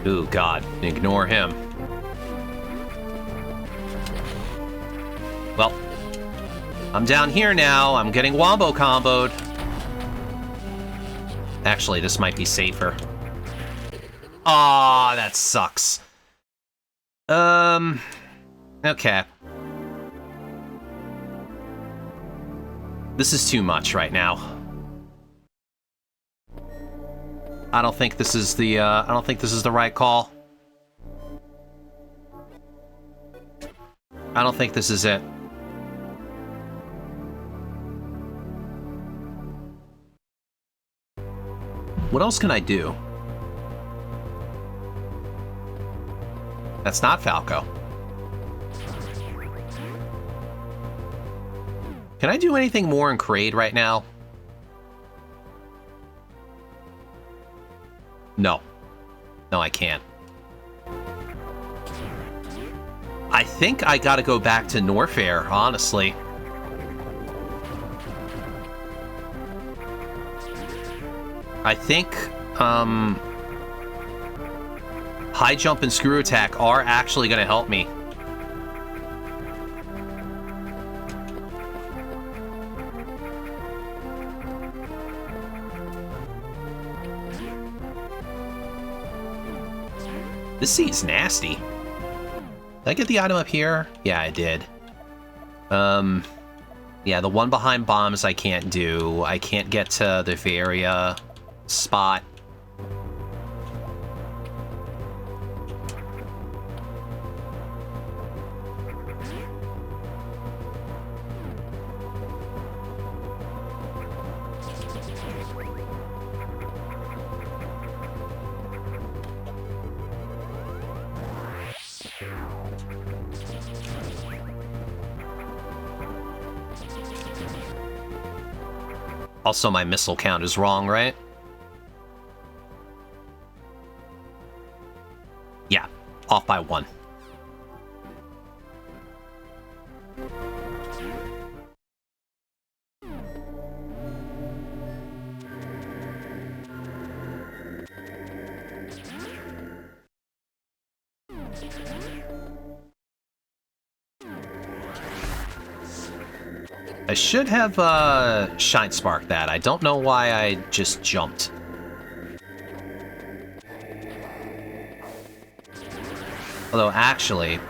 Speaker 1: Ooh, God. Ignore him. Well, I'm down here now. I'm getting wombo comboed. Actually, this might be safer. Aw, that sucks. Okay. This is too much right now. I don't think this is the right call. I don't think this is it. What else can I do? That's not Falco. Can I do anything more in Kraid right now? No. No, I can't. I think I gotta go back to Norfair, honestly. I think, high jump and screw attack are actually gonna help me. This seat's nasty. Did I get the item up here? Yeah, I did. Yeah, the one behind bombs I can't do. I can't get to the Varia spot. Also, my missile count is wrong, right? Yeah, off by 1. I should have Shine Spark that. I don't know why I just jumped. Although, actually,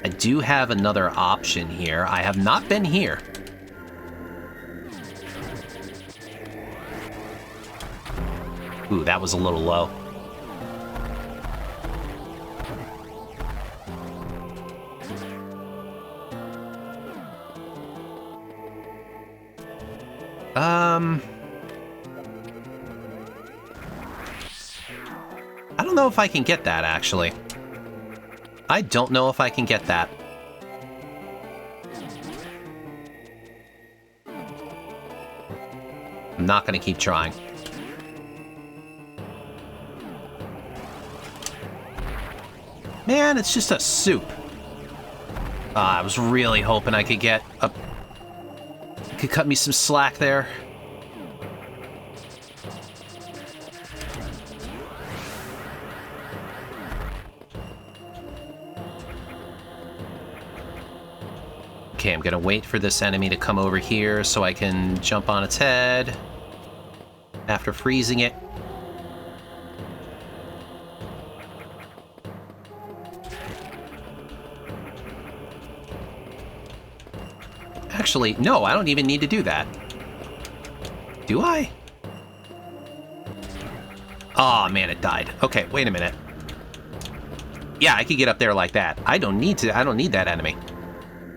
Speaker 1: I do have another option here. I have not been here. Ooh, that was a little low. I don't know if I can get that, actually. I don't know if I can get that. I'm not gonna keep trying. Man, it's just a soup. I was really hoping I could get a... could cut me some slack there. Okay, I'm gonna wait for this enemy to come over here so I can jump on its head after freezing it. Actually, no, I don't even need to do that. Do I? Aw, man, it died. Okay, wait a minute. Yeah, I could get up there like that. I don't need that enemy.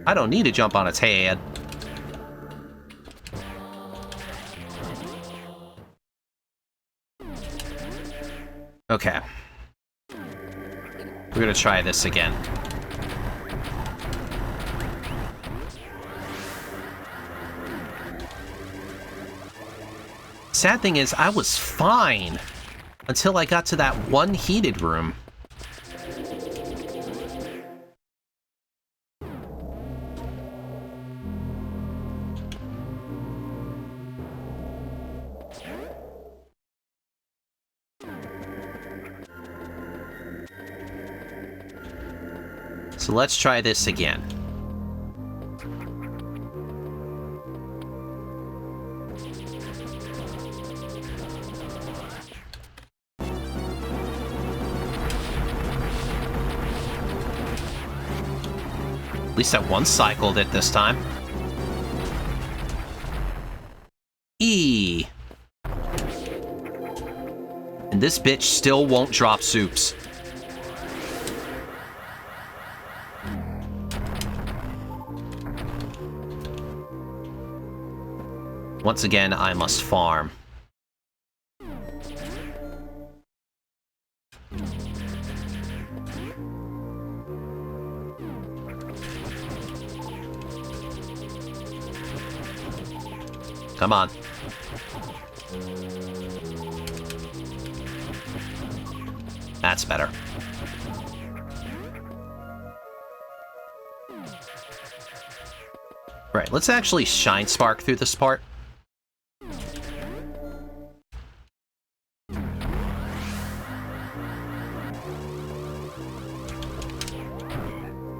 Speaker 1: I don't need to jump on its head. Okay. We're gonna try this again. Sad thing is, I was fine until I got to that one heated room. So let's try this again. At least that one cycled it this time. E. And this bitch still won't drop soups. Once again, I must farm. Come on. That's better. Right, let's actually shine spark through this part.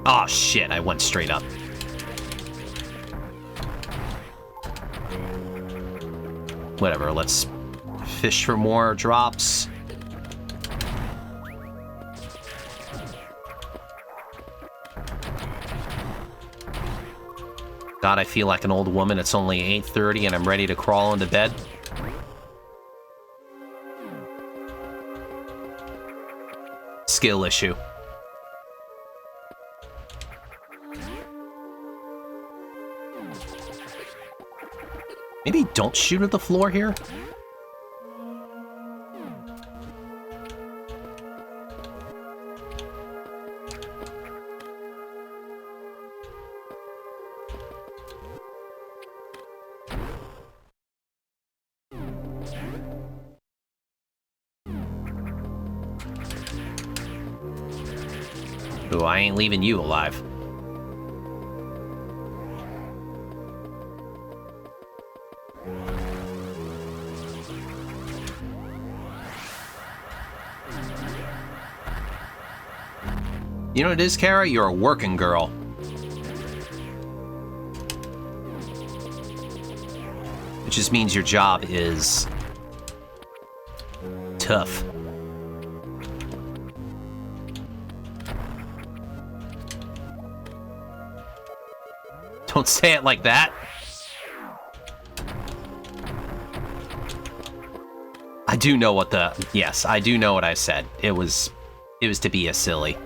Speaker 1: Oh shit, I went straight up. Whatever, let's fish for more drops. God, I feel like an old woman. It's only 8:30 and I'm ready to crawl into bed. Skill issue. Maybe don't shoot at the floor here? Ooh, I ain't leaving you alive. You know what it is, Kara? You're a working girl. Which just means your job is tough. Don't say it like that. I do know what the... Yes, I do know what I said. It was to be a silly.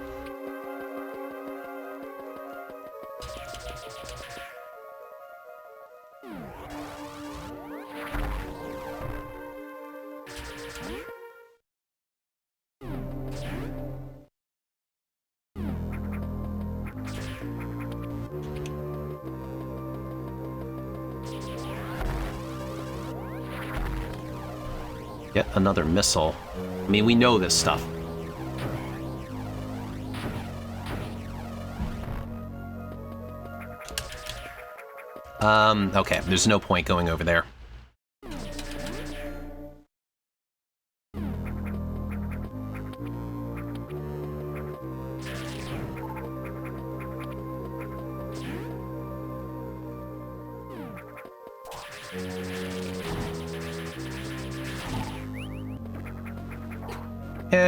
Speaker 1: Yet another missile. I mean, we know this stuff. Okay, there's no point going over there.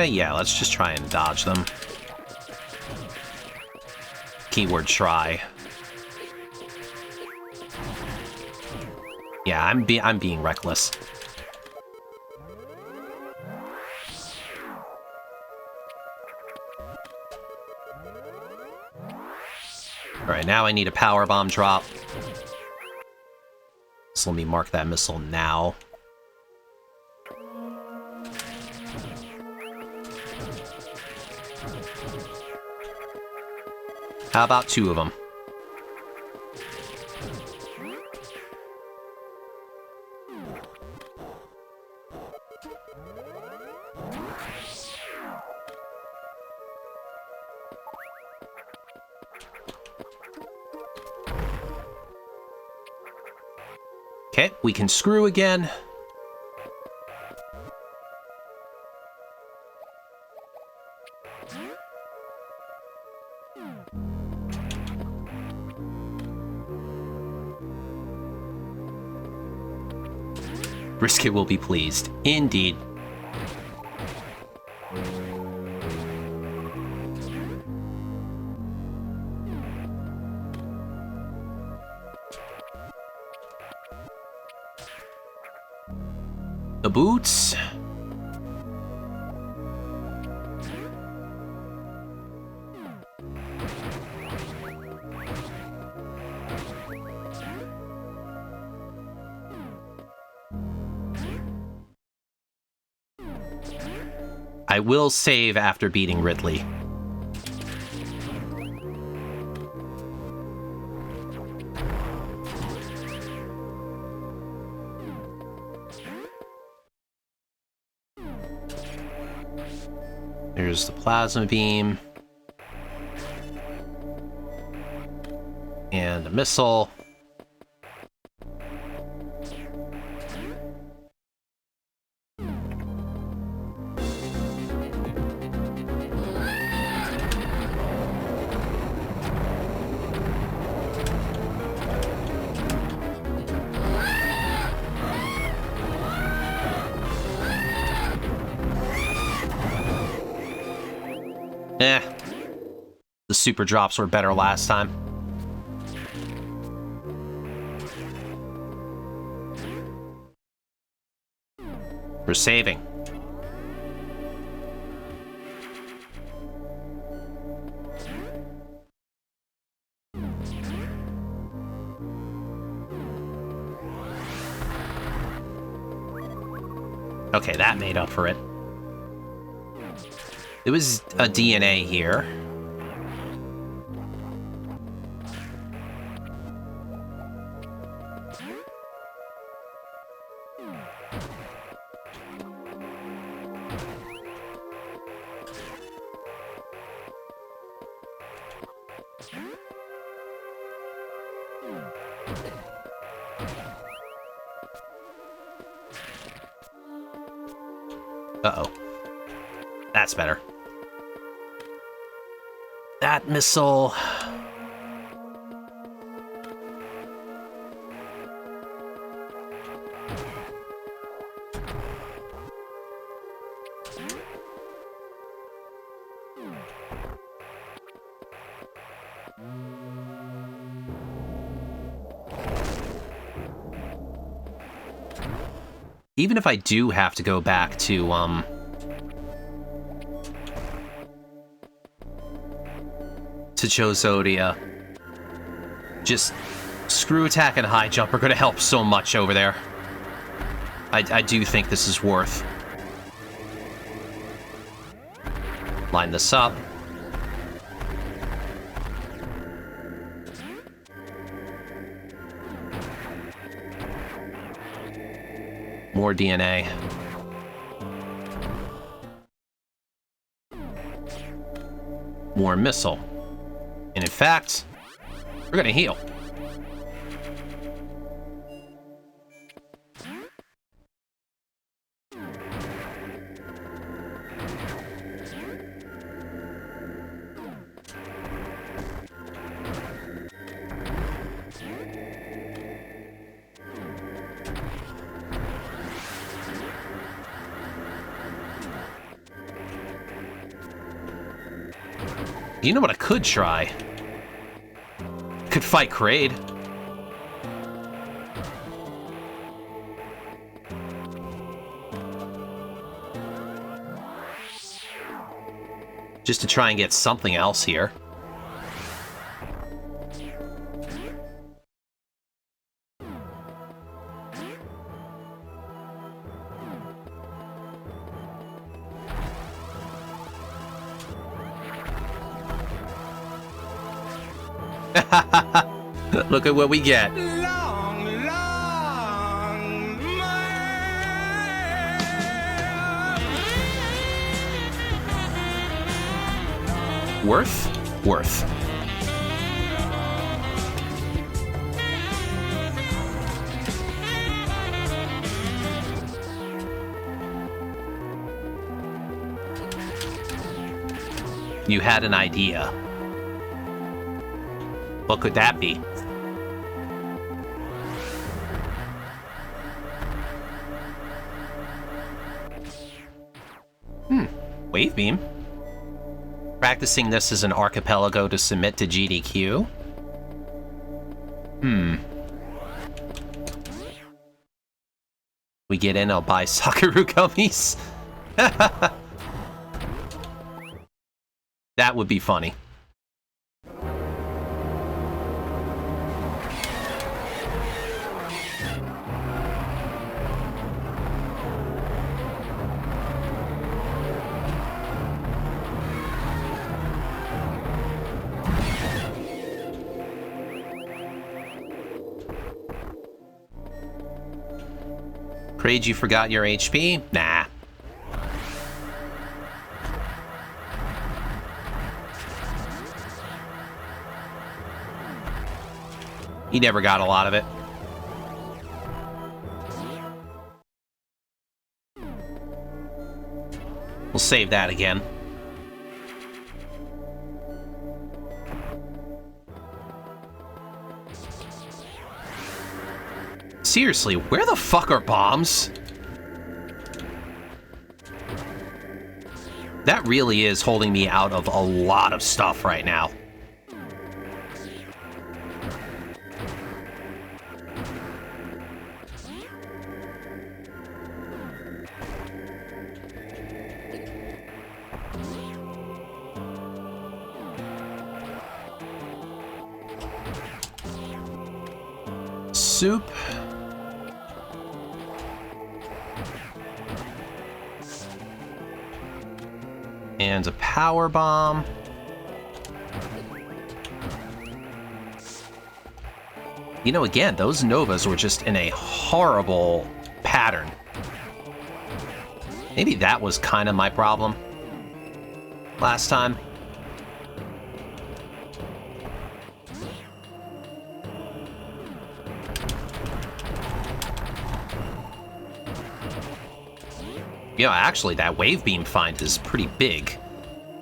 Speaker 1: Yeah, let's just try and dodge them. Keyword try. Yeah, I'm being reckless. Alright, now I need a power bomb drop. So let me mark that missile now. How about 2 of them? Okay, we can screw again. Brisket will be pleased. Indeed. The boots. I will save after beating Ridley. Here's the plasma beam. And a missile. The super drops were better last time. We're saving. Okay, that made up for it. There was a DNA here. Uh-oh. That's better. That missile... Even if I do have to go back to, Chozodia, just screw attack and high jump are going to help so much over there. I do think this is worth. Line this up. More DNA. More missile. And in fact, we're gonna heal. You know what I could try? Could fight Kraid. Just to try and get something else here. Look at what we get.
Speaker 2: Long, long may.
Speaker 1: Worth. You had an idea. What could that be? Wave beam. Practicing this as an archipelago to submit to GDQ. We get in, I'll buy Sakaru gummies. That would be funny. Kraid, you forgot your HP? Nah. He never got a lot of it. We'll save that again. Seriously, where the fuck are bombs? That really is holding me out of a lot of stuff right now. Soup. And a power bomb. You know, again, those Novas were just in a horrible pattern. Maybe that was kind of my problem last time. Yeah, actually, that wave beam find is pretty big.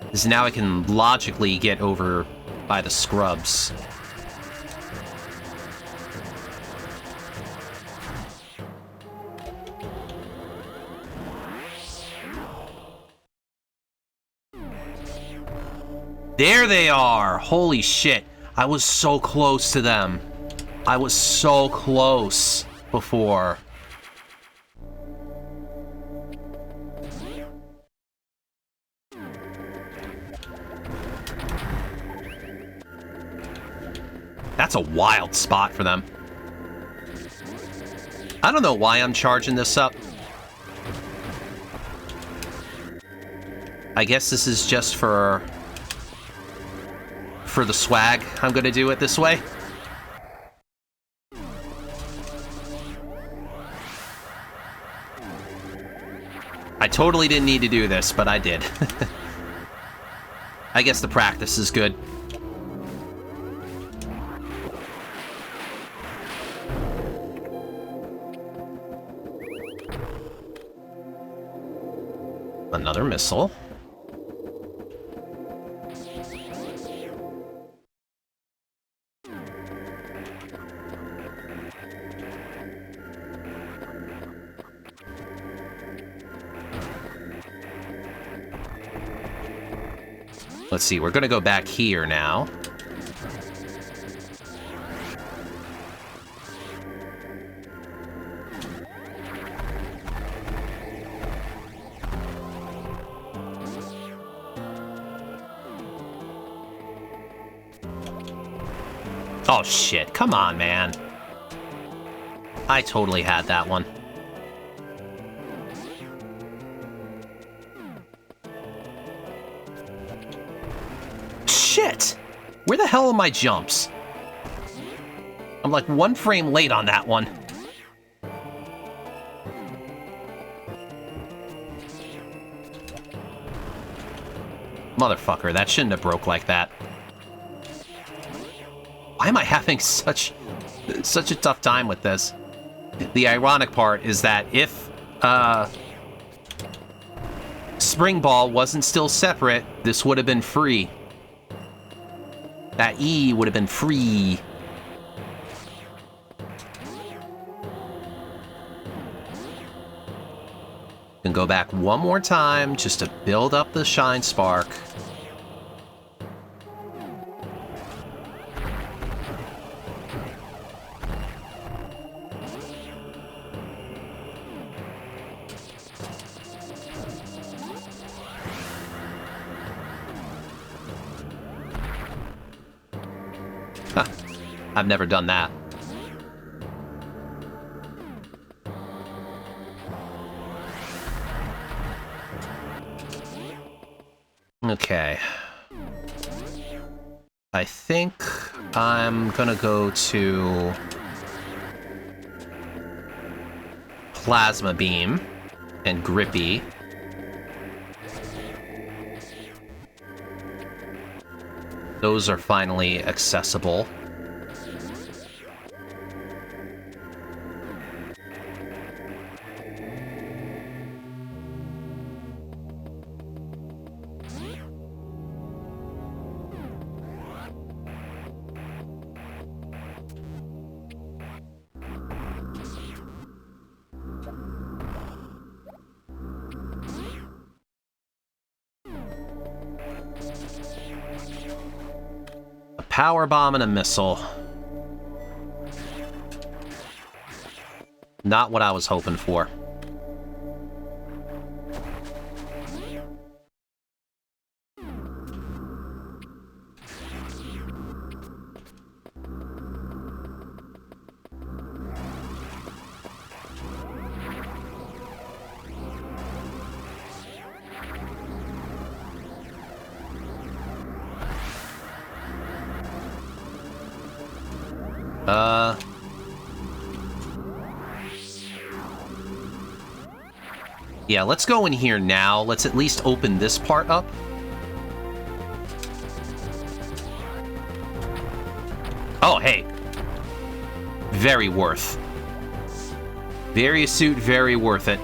Speaker 1: Because now I can logically get over by the scrubs. There they are! Holy shit. I was so close to them. I was so close before. That's a wild spot for them. I don't know why I'm charging this up. I guess this is just for the swag. I'm gonna do it this way. I totally didn't need to do this, but I did. I guess the practice is good. Another missile. Let's see, we're gonna go back here now. Oh shit, come on, man. I totally had that one. Shit! Where the hell are my jumps? I'm like 1 frame late on that one. Motherfucker, that shouldn't have broke like that. Why am I having such a tough time with this? The ironic part is that if Spring Ball wasn't still separate, this would have been free. That E would have been free. Can go back one more time just to build up the Shine Spark. Huh. I've never done that. Okay. I think I'm gonna go to Plasma Beam and Grippy. Those are finally accessible. Power bomb and a missile. Not what I was hoping for. Yeah, let's go in here now. Let's at least open this part up. Oh, hey. Very worth. Very astute, very worth it.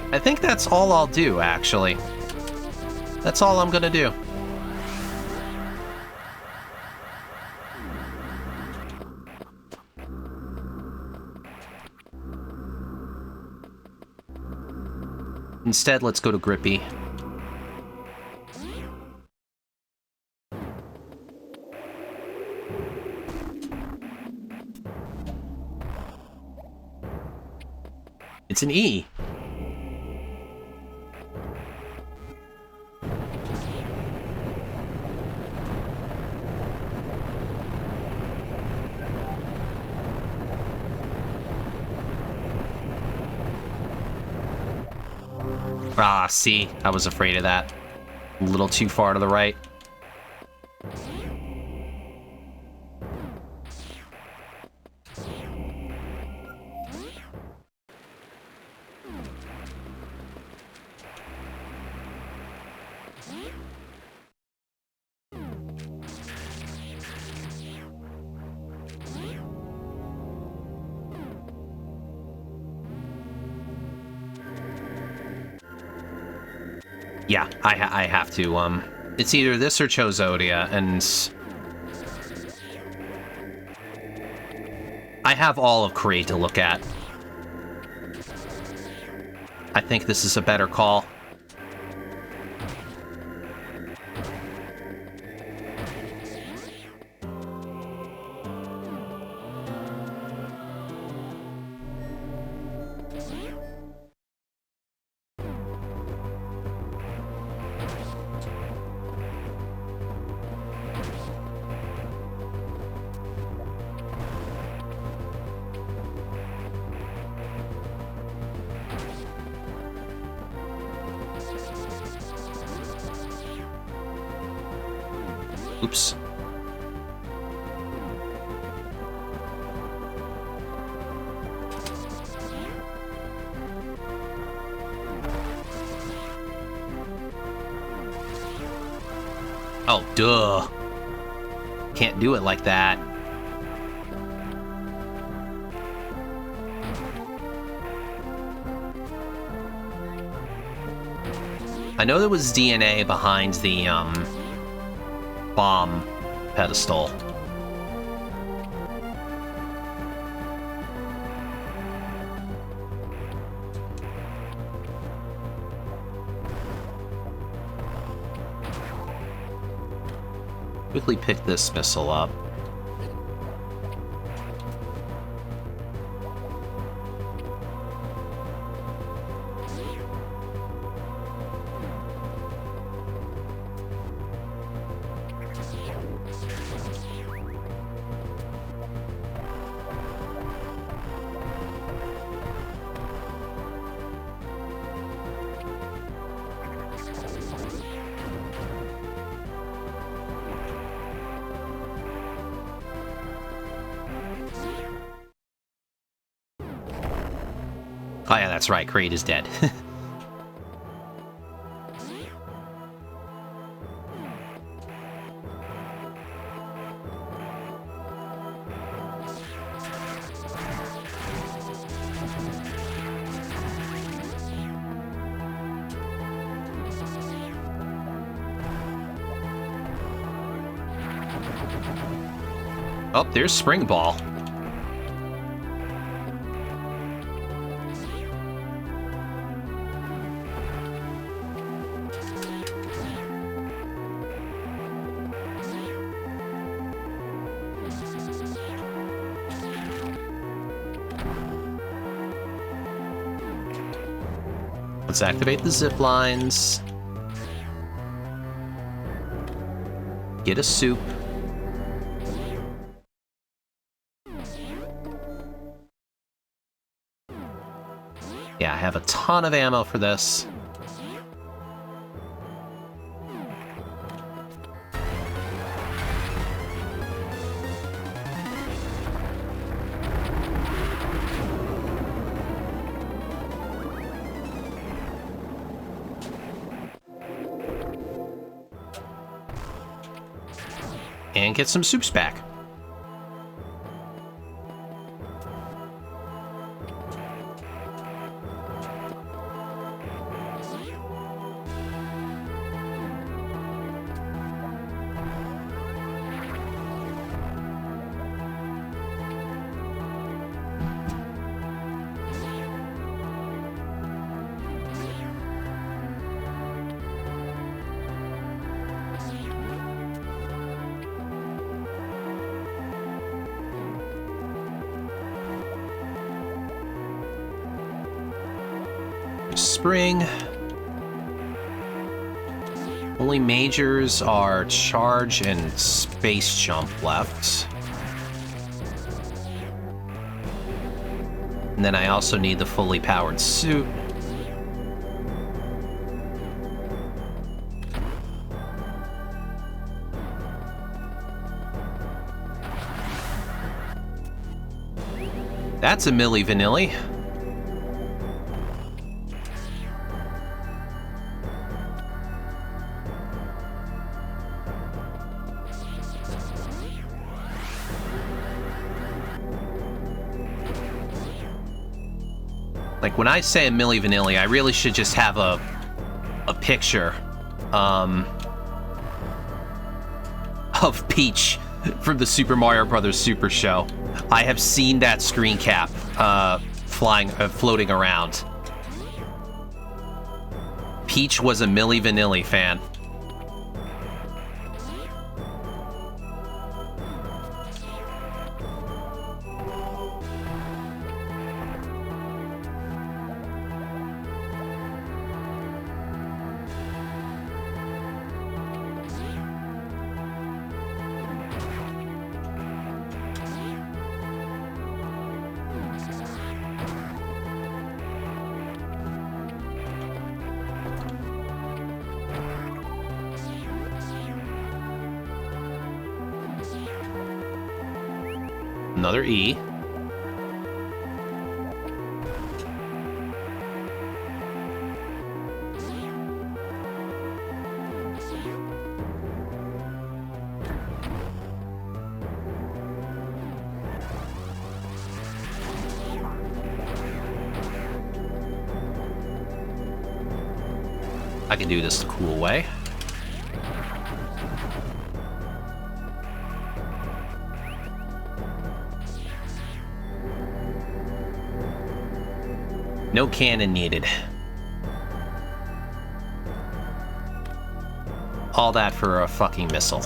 Speaker 1: I think that's all I'll do, actually. That's all I'm gonna do. Instead, let's go to Grippy. It's an E. Ah, see, I was afraid of that. A little too far to the right. Yeah, I have to, it's either this or Chozodia, and I have all of Create to look at. think this is a better call. Oops. Oh, duh. Can't do it like that. I know there was DNA behind the, bomb pedestal. Quickly pick this missile up. Oh yeah, that's right, Kraid is dead. Oh, there's Spring Ball. Let's activate the zip lines. Get a soup. Yeah, I have a ton of ammo for this. And get some soups back. Spring. Only majors are charge and space jump left. And then I also need the fully powered suit. That's a Milli Vanilli. Like, when I say a Milli Vanilli, I really should just have a picture of Peach from the Super Mario Bros. Super Show. I have seen that screen cap floating around. Peach was a Milli Vanilli fan. Another E. I can do this the cool way. No cannon needed. All that for a fucking missile.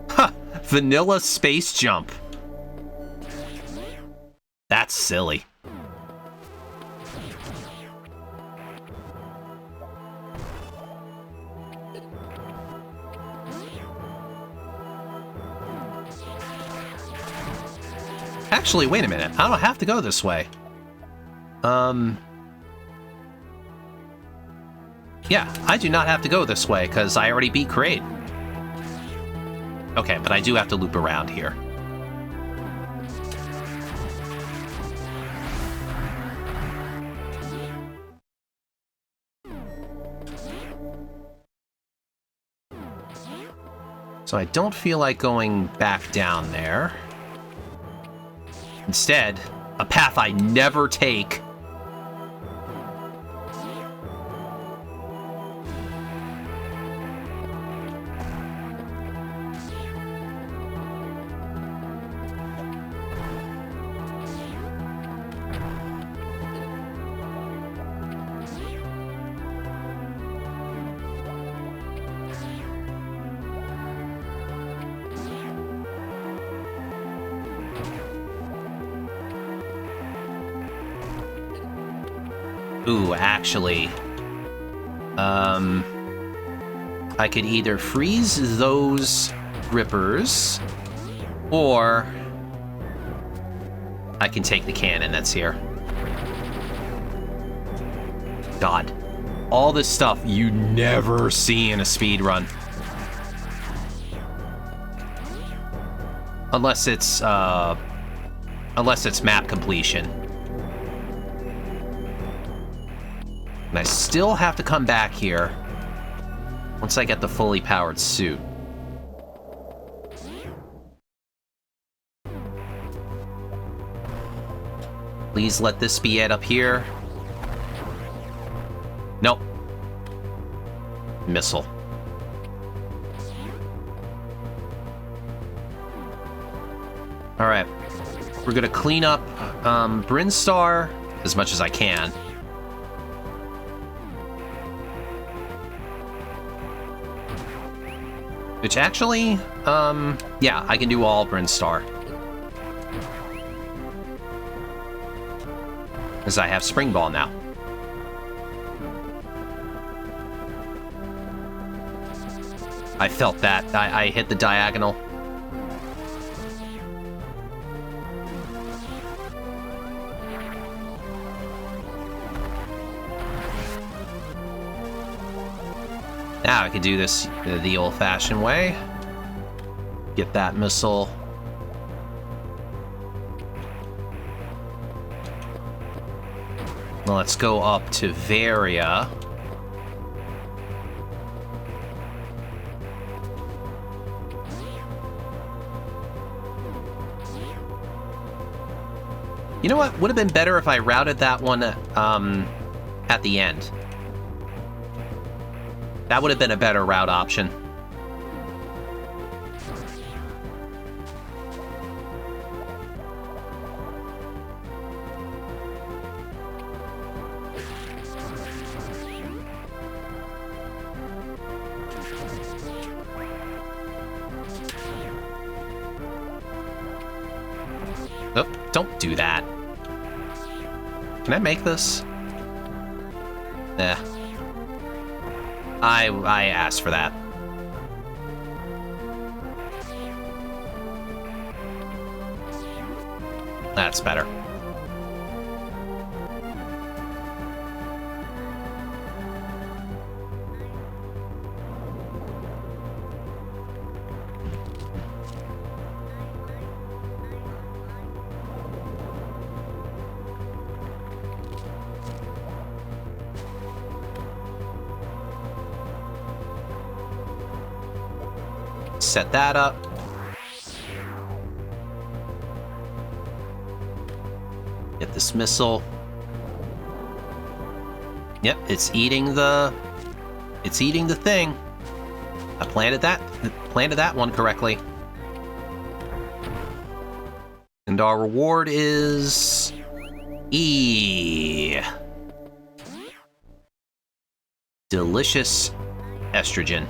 Speaker 1: Ha! Vanilla space jump. That's silly. Actually, wait a minute. I don't have to go this way. Yeah, I do not have to go this way, because I already beat Kraid. Okay, but I do have to loop around here. So I don't feel like going back down there. Instead, a path I never take. Ooh, actually, I could either freeze those rippers, or I can take the cannon that's here. God, all this stuff you never see in a speedrun. Unless it's map completion. And I still have to come back here once I get the fully powered suit. Please let this be it up here. Nope. Missile. Alright. We're gonna clean up Brinstar as much as I can. Which actually, yeah, I can do all Brinstar. Because I have Spring Ball now. I felt that. I hit the diagonal. Now I can do this the old-fashioned way. Get that missile. Well, let's go up to Varia. You know what? Would have been better if I routed that one at the end. That would have been a better route option. Oh, don't do that. Can I make this? Nah. I asked for that. That's better. Set that up. Get this missile. Yep, it's eating the thing. I planted that one correctly. And our reward is E. Delicious estrogen.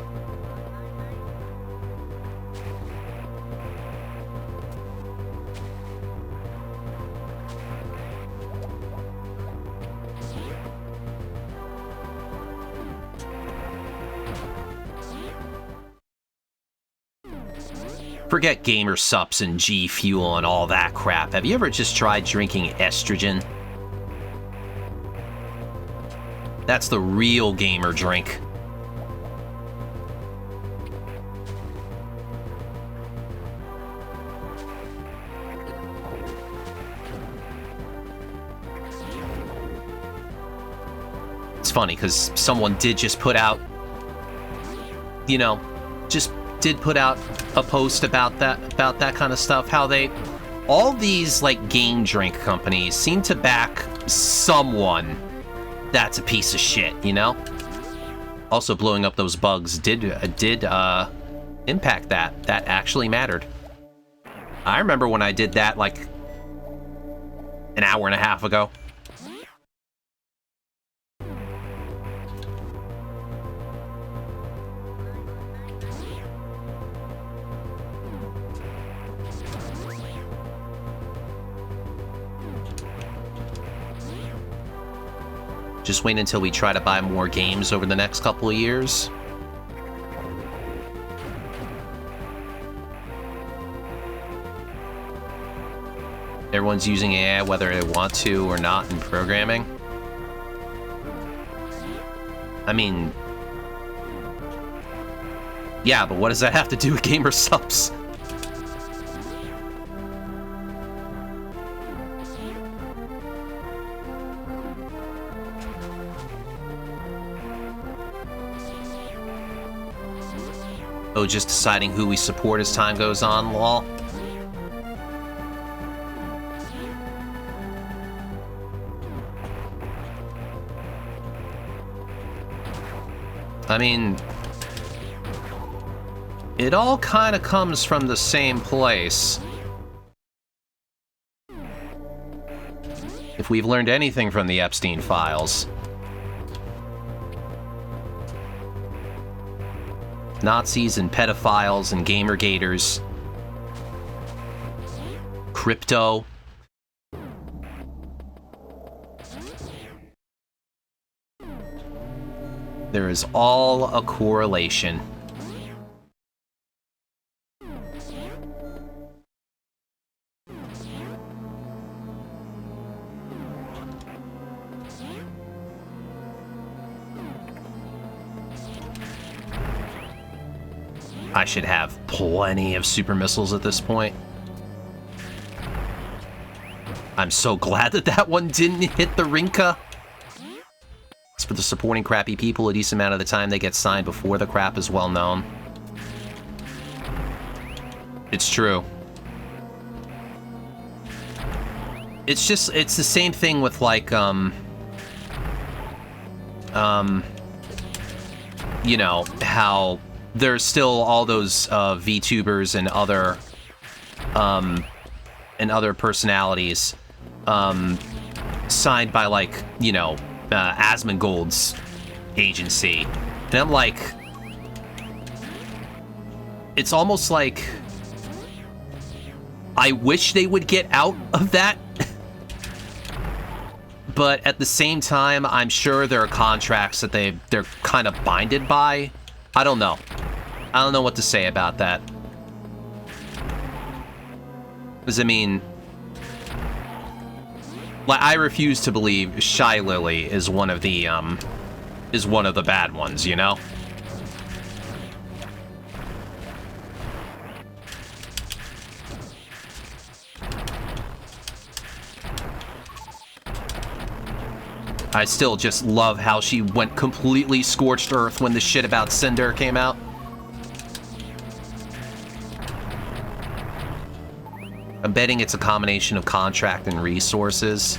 Speaker 1: Forget gamer sups and G Fuel and all that crap. Have you ever just tried drinking estrogen? That's the real gamer drink. It's funny because someone did just put out, you know, just did put out a post about that kind of stuff. How all these like game drink companies seem to back someone that's a piece of shit, you know. Also, blowing up those bugs did impact that. That actually mattered. I remember when I did that like an hour and a half ago. Just wait until we try to buy more games over the next couple of years. Everyone's using AI whether they want to or not in programming. I mean, yeah, but what does that have to do with gamer subs? Oh, just deciding who we support as time goes on, lol. I mean, it all kind of comes from the same place. If we've learned anything from the Epstein files. Nazis and pedophiles and gamergaters. Crypto. There is all a correlation. I should have plenty of super missiles at this point. I'm so glad that that one didn't hit the Rinka. It's for the supporting crappy people. A decent amount of the time they get signed before the crap is well known. It's true. It's the same thing with like, you know, how there's still all those VTubers and other personalities signed by, like, you know, Asmongold's agency. And I'm like, it's almost like I wish they would get out of that. But at the same time, I'm sure there are contracts that they're kind of binded by. I don't know. I don't know what to say about that. Because, I mean, like, I refuse to believe Shy Lily is one of the bad ones, you know? I still just love how she went completely scorched earth when the shit about Cinder came out. I'm betting it's a combination of contract and resources.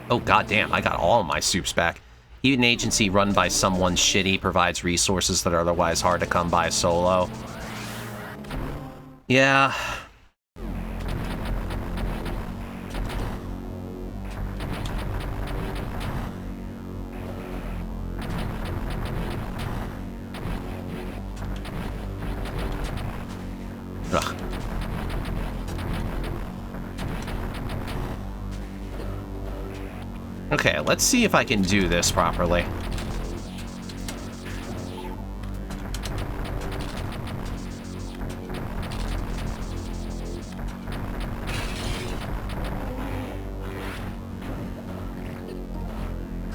Speaker 1: Oh, goddamn, I got all my soups back. Even an agency run by someone shitty provides resources that are otherwise hard to come by solo. Yeah. Ugh. Okay, let's see if I can do this properly.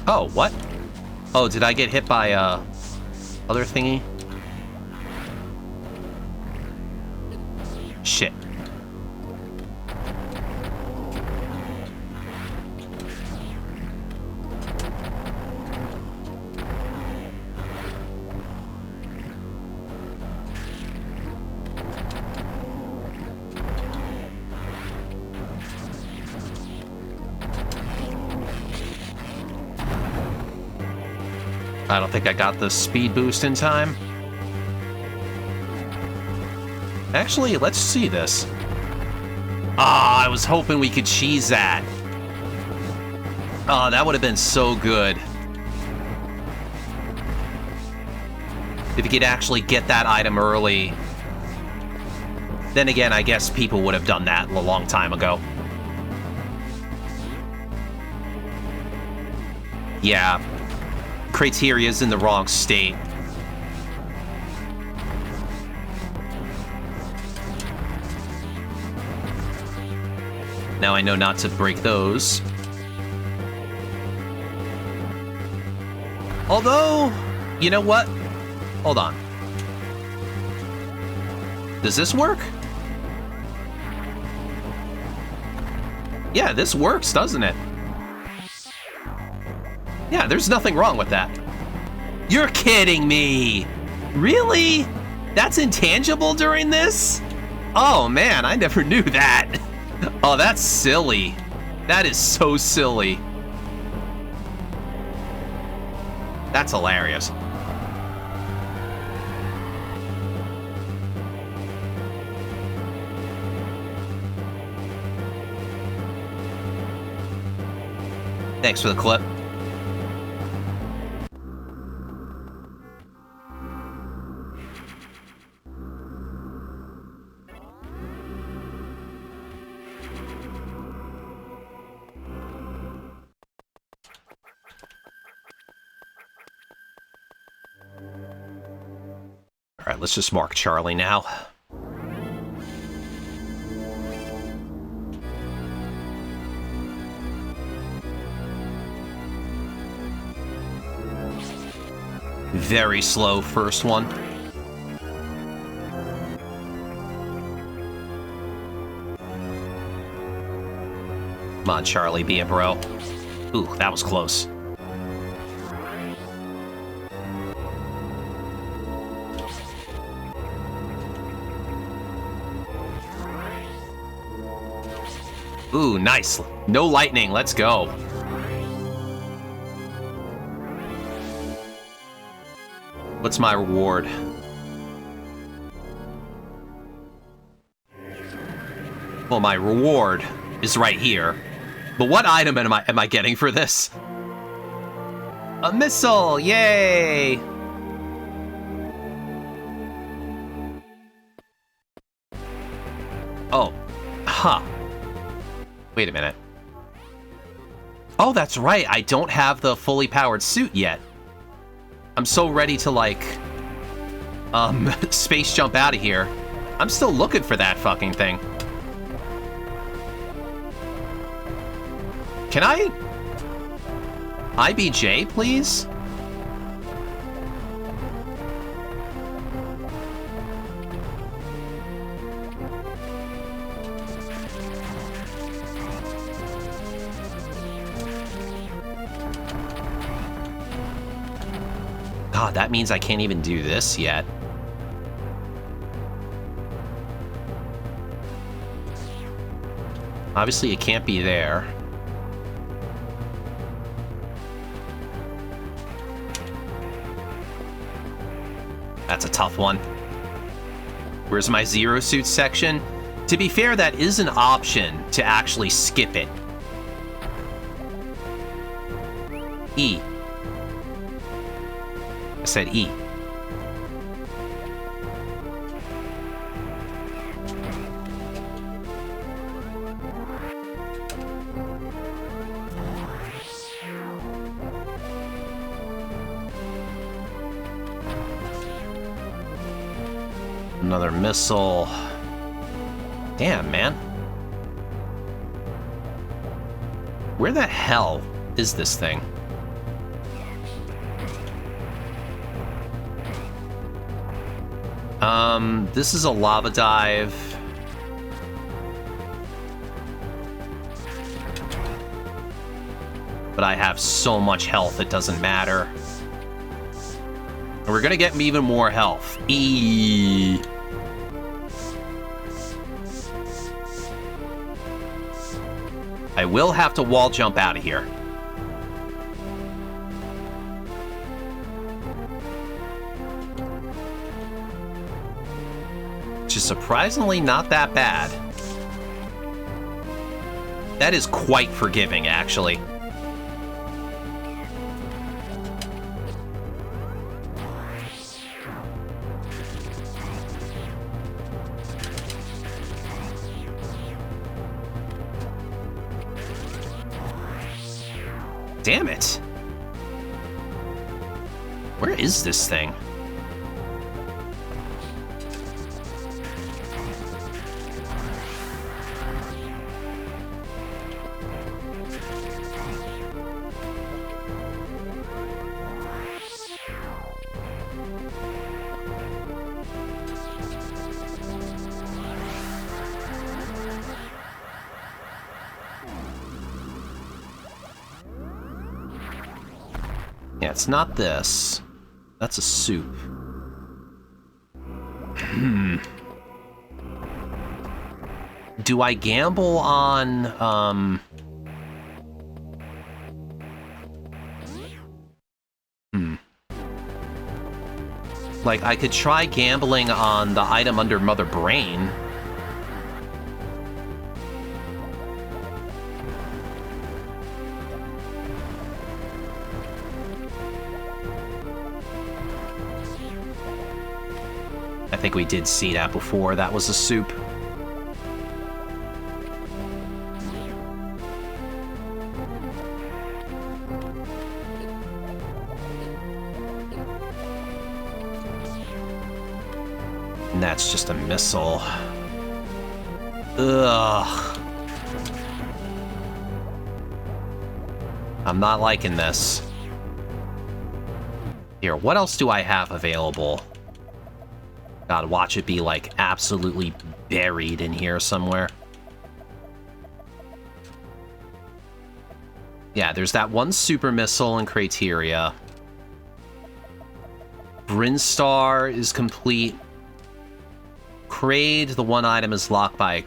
Speaker 1: Oh, what? Oh, did I get hit by, other thingy? Shit. I don't think I got the speed boost in time. Actually, let's see this. Ah, I was hoping we could cheese that. Oh, that would have been so good. If you could actually get that item early. Then again, I guess people would have done that a long time ago. Yeah. Criteria's in the wrong state. Now I know not to break those. Although, you know what? Hold on. Does this work? Yeah, this works, doesn't it? Yeah, there's nothing wrong with that. You're kidding me! Really? That's intangible during this? Oh man, I never knew that. Oh, that's silly. That is so silly. That's hilarious. Thanks for the clip. All right, let's just mark Charlie now. Very slow first one. Come on, Charlie, be a bro. Ooh, that was close. Ooh, nice. No lightning. Let's go. What's my reward? Well, my reward is right here. But what item am I getting for this? A missile! Yay! Oh. Huh. Wait a minute. Oh, that's right. I don't have the fully powered suit yet. I'm so ready to, like, space jump out of here. I'm still looking for that fucking thing. Can I... IBJ, please? God, that means I can't even do this yet. Obviously, it can't be there. That's a tough one. Where's my Zero Suit section? To be fair, that is an option to actually skip it. E. I said E. Another missile. Damn, man. Where the hell is this thing? This is a lava dive. But I have so much health, it doesn't matter. And we're gonna get even more health. E. I will have to wall jump out of here. Which is surprisingly not that bad. That is quite forgiving, actually. Damn it. Where is this thing? Yeah, it's not this. That's a soup. Do I gamble on, Like, I could try gambling on the item under Mother Brain. I think we did see that before. That was a soup. And that's just a missile. Ugh. I'm not liking this. Here, what else do I have available? God, watch it be, like, absolutely buried in here somewhere. Yeah, there's that one super missile in Crateria. Brinstar is complete. Kraid, the one item is locked by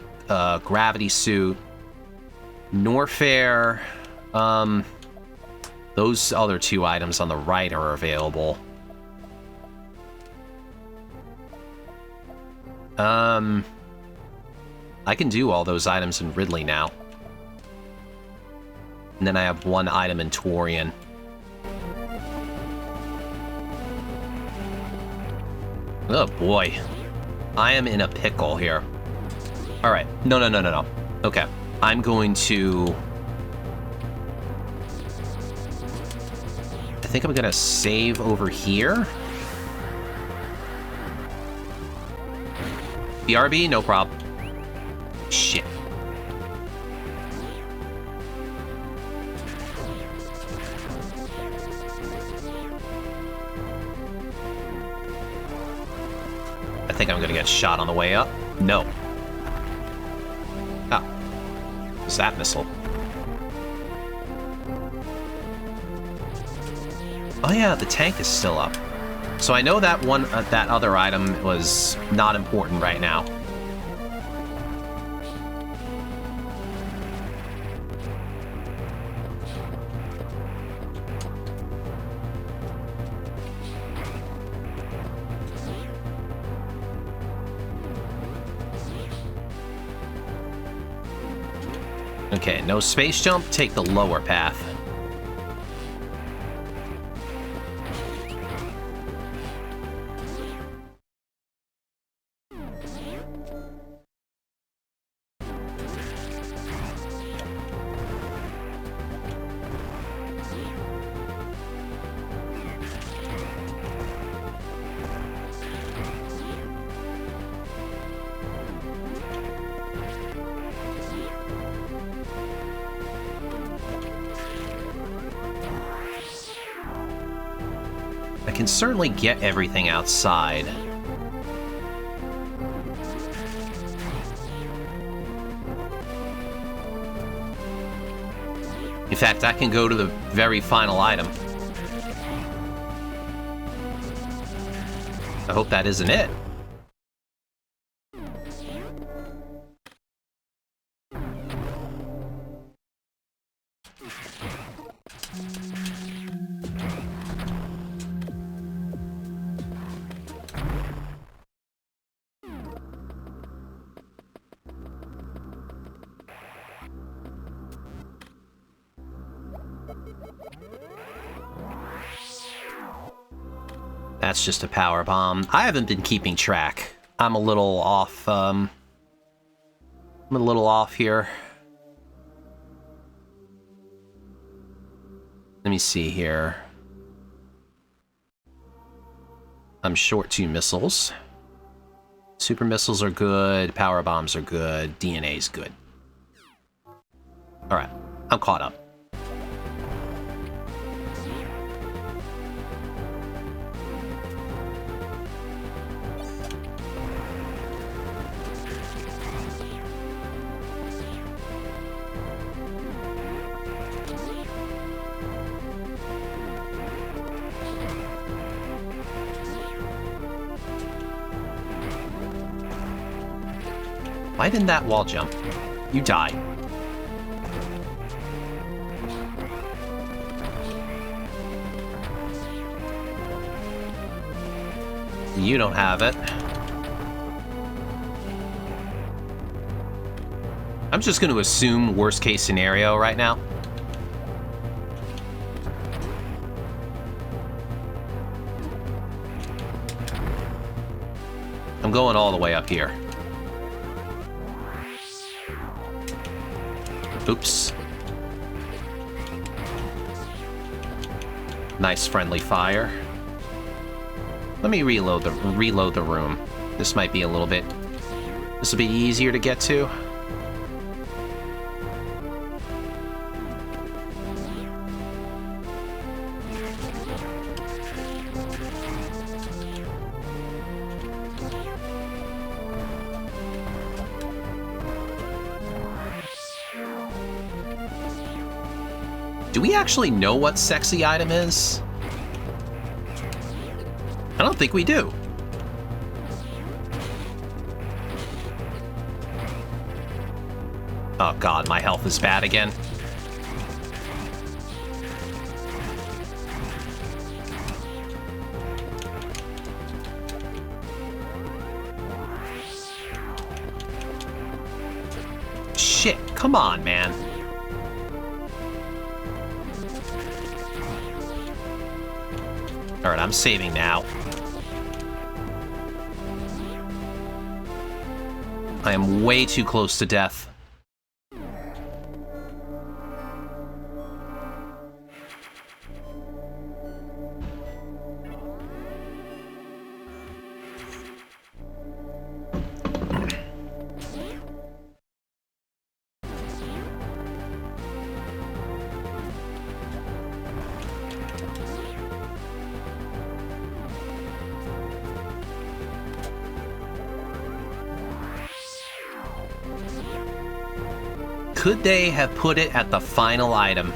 Speaker 1: gravity suit. Norfair. Those other two items on the right are available. I can do all those items in Ridley now. And then I have one item in Torian. Oh boy. I am in a pickle here. Alright. No. Okay. I'm going to... I think I'm gonna save over here. BRB, no problem. Shit. I think I'm gonna get shot on the way up. No. Ah. What's that missile? Oh yeah, the tank is still up. So I know that one, that other item was not important right now. Okay, no space jump, take the lower path. I can certainly get everything outside. In fact, I can go to the very final item. I hope that isn't it. That's just a power bomb. I haven't been keeping track. I'm a little off, I'm a little off here. Let me see here. I'm short 2 missiles. Super missiles are good, power bombs are good, DNA's good. Alright, I'm caught up. Why didn't that wall jump? You die. You don't have it. I'm just going to assume worst case scenario right now. I'm going all the way up here. Oops. Nice friendly fire. Let me reload the room. This might be a little bit... This will be easier to get to. Do we actually know what sexy item is? I don't think we do. Oh god, my health is bad again. Shit, come on, man. Alright, I'm saving now. I am way too close to death. Could they have put it at the final item?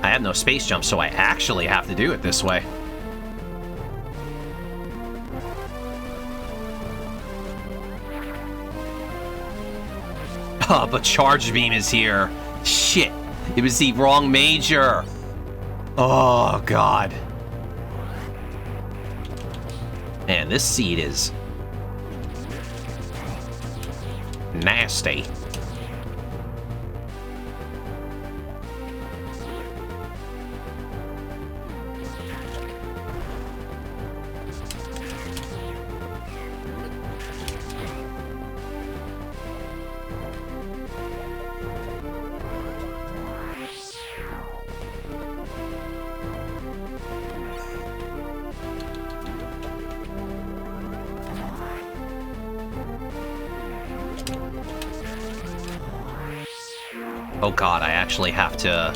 Speaker 1: I have no space jump, so I actually have to do it this way. Oh, but Charge Beam is here. Shit. It was the wrong major. Oh, God. Man, this seed is nasty. Oh god, I actually have to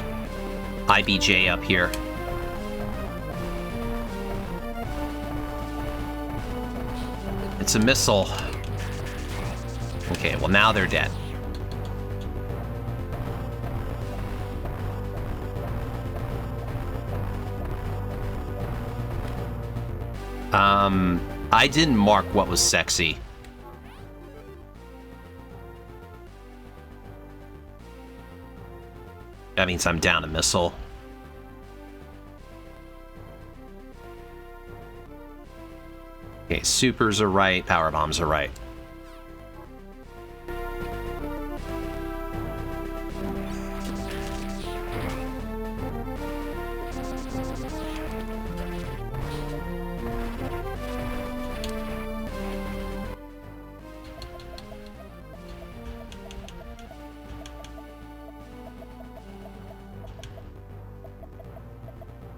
Speaker 1: IBJ up here. It's a missile. Okay, well now they're dead. I didn't mark what was sexy. That means I'm down a missile. Okay, supers are right, power bombs are right.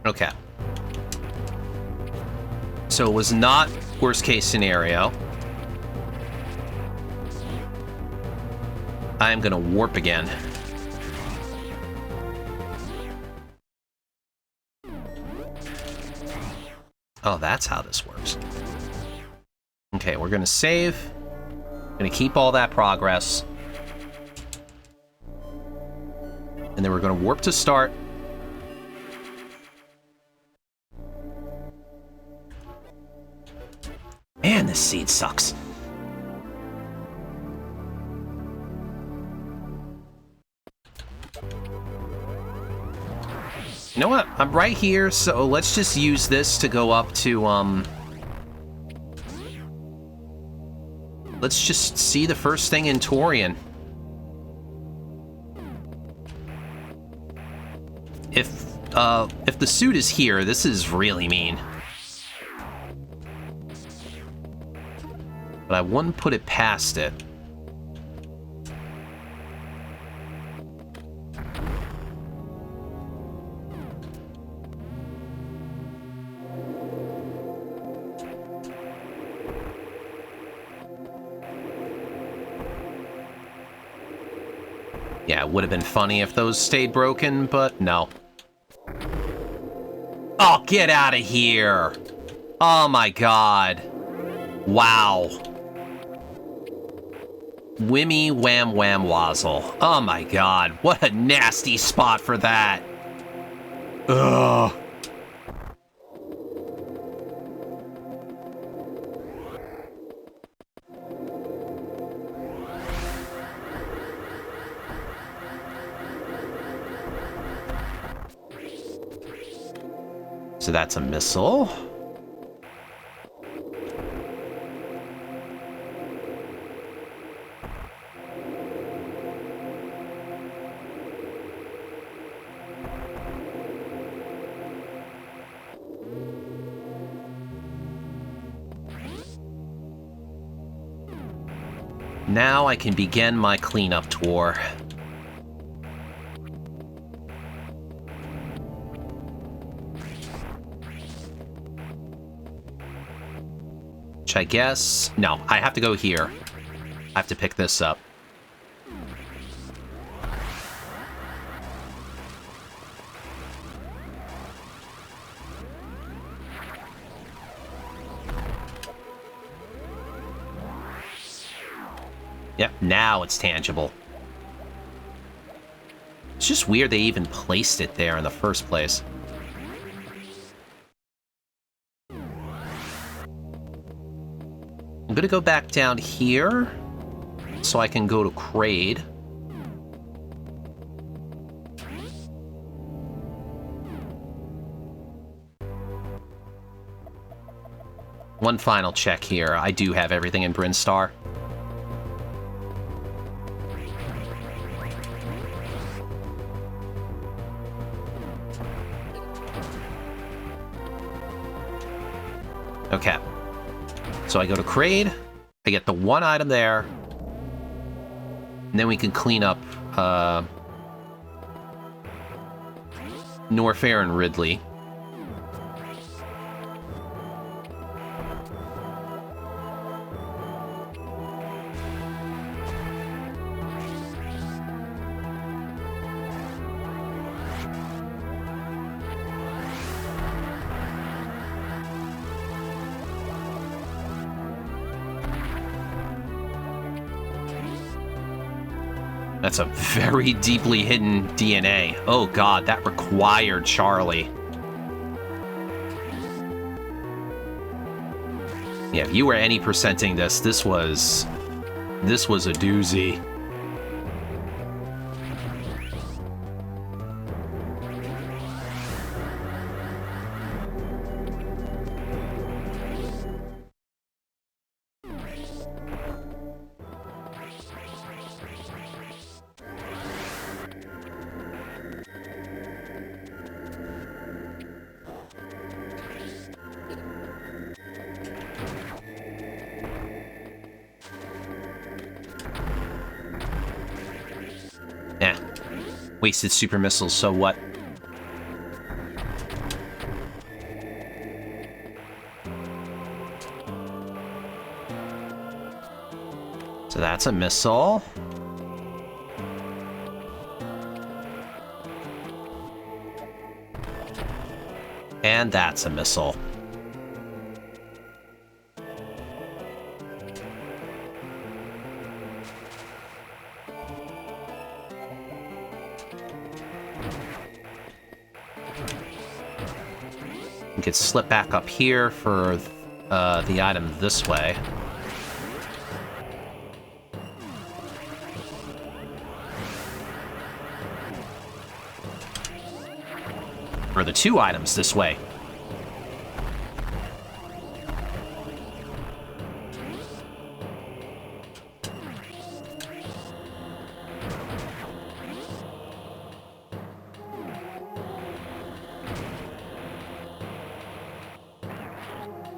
Speaker 1: Okay. So it was not worst case scenario. I'm gonna warp again. Oh, that's how this works. Okay, we're gonna save. Gonna keep all that progress. And then we're gonna warp to start. Man, this seed sucks. You know what? I'm right here, so let's just use this to go up to, let's just see the first thing in Torian. If the suit is here, this is really mean. But I wouldn't put it past it. Yeah, it would have been funny if those stayed broken, but no. Oh, get out of here! Oh my god. Wow. Wimmy wham wham wazzle. Oh my god, what a nasty spot for that. Ugh. So that's a missile. Now I can begin my cleanup tour. Which I guess... No, I have to go here. I have to pick this up. Yep, now it's tangible. It's just weird they even placed it there in the first place. I'm gonna go back down here so I can go to Kraid. One final check here. I do have everything in Brinstar. Okay. So I go to Kraid, I get the one item there, and then we can clean up Norfair and Ridley. That's a very deeply hidden DNA. Oh god, that required Charlie. Yeah, if you were any percenting this, this was a doozy. Wasted super missiles, so what? So that's a missile. And that's a missile. We could slip back up here for the item this way. Or the two items this way.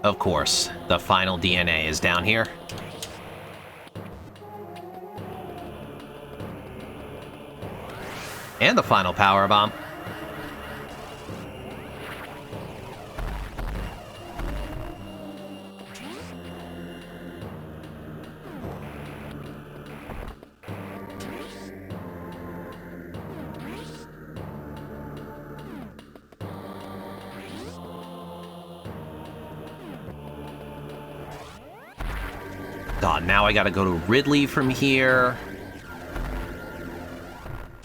Speaker 1: Of course, the final DNA is down here. And the final power bomb. God, now I gotta go to Ridley from here.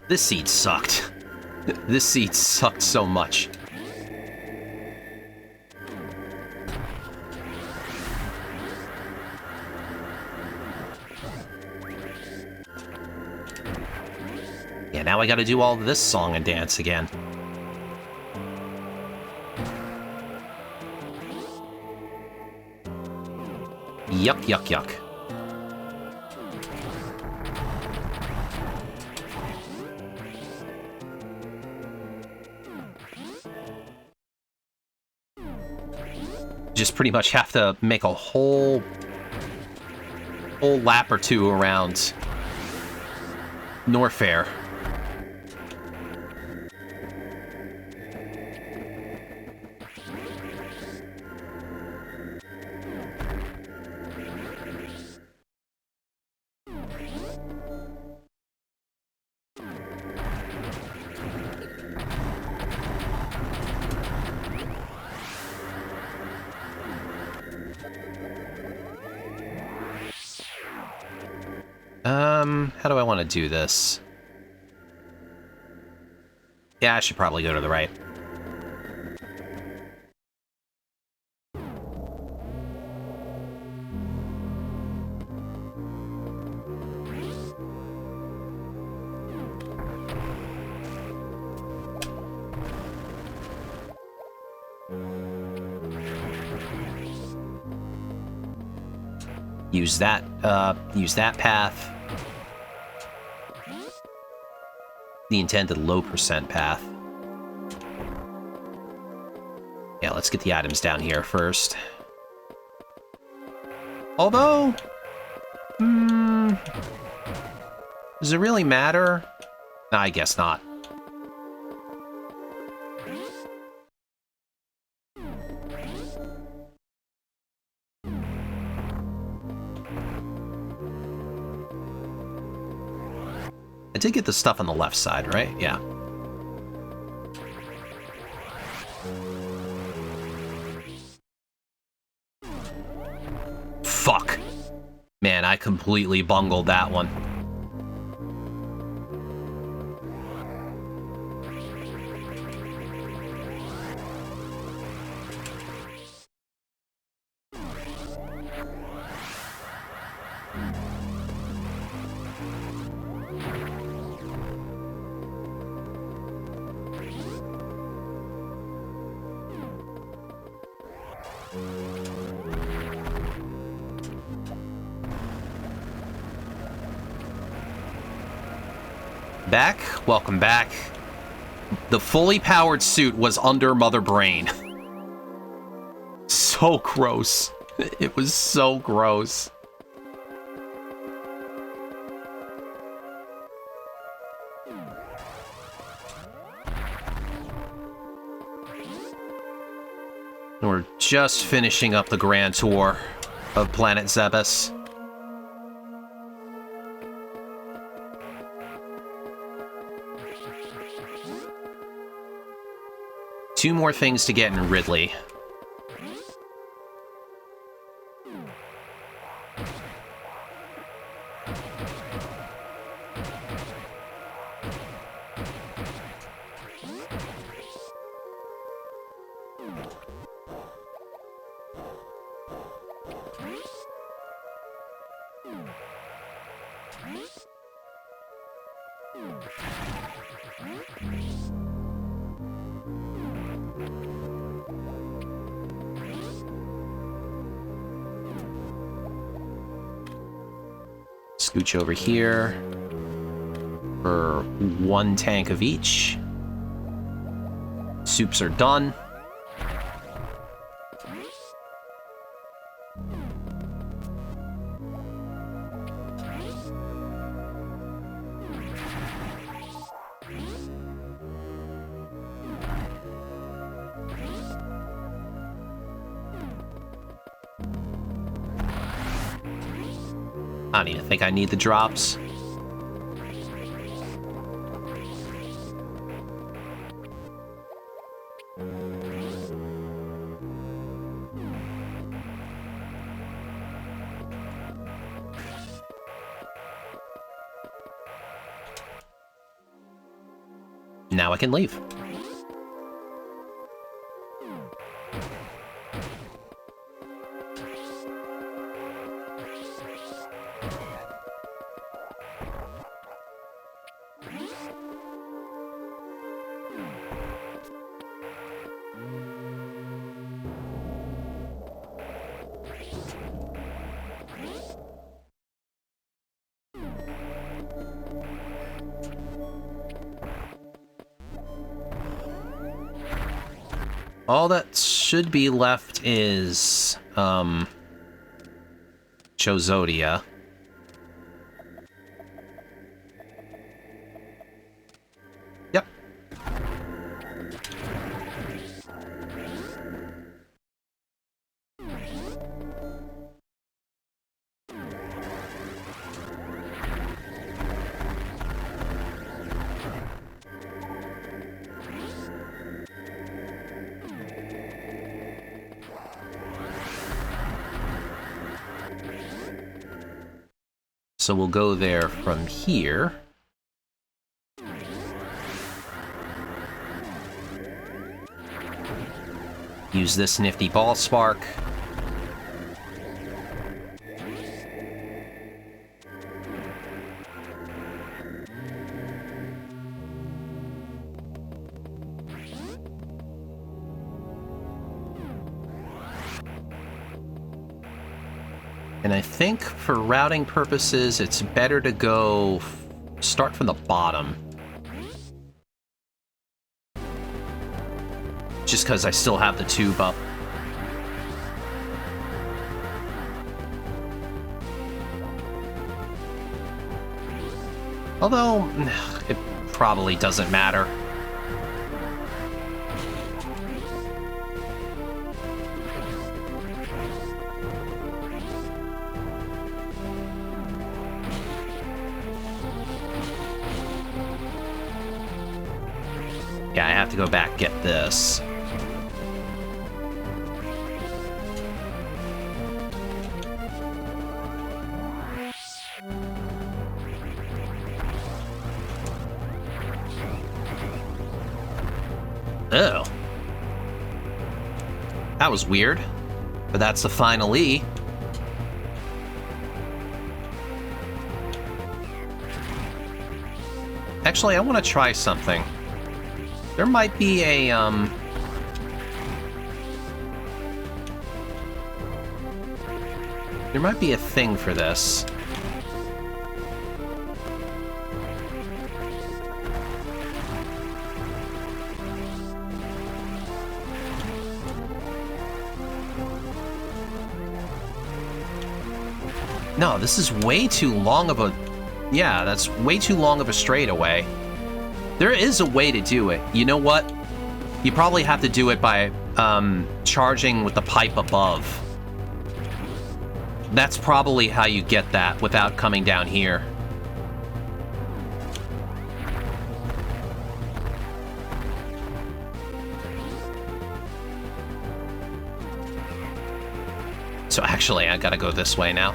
Speaker 1: This seed sucked. This seed sucked so much. Yeah, now I gotta do all this song and dance again. Yuck, yuck, yuck. Just pretty much have to make a whole lap or two around Norfair. How do I want to do this? Yeah, I should probably go to the right. Use that path. The intended low percent path. Yeah, let's get the items down here first. Although, does it really matter? Nah, I guess not. I did get the stuff on the left side, right? Yeah. Fuck. Man, I completely bungled that one. Back? Welcome back. The fully powered suit was under Mother Brain. So gross. It was so gross. We're just finishing up the grand tour of Planet Zebes. Two more things to get in Ridley. Scooch over here for one tank of each. Soups are done. I don't even think I need the drops. Now I can leave. all that should be left is, Chozodia. Yep. So we'll go there from here. Use this nifty ball spark. And I think for routing purposes, it's better to go start from the bottom. Just because I still have the tube up. Although, it probably doesn't matter. Yeah, I have to go back get this. Oh. That was weird. But that's the final E. Actually, I want to try something. There might be a, there might be a thing for this. No, this is way too long of a... Yeah, that's way too long of a straightaway. There is a way to do it. You know what? You probably have to do it by charging with the pipe above. That's probably how you get that without coming down here. So actually, I gotta go this way now.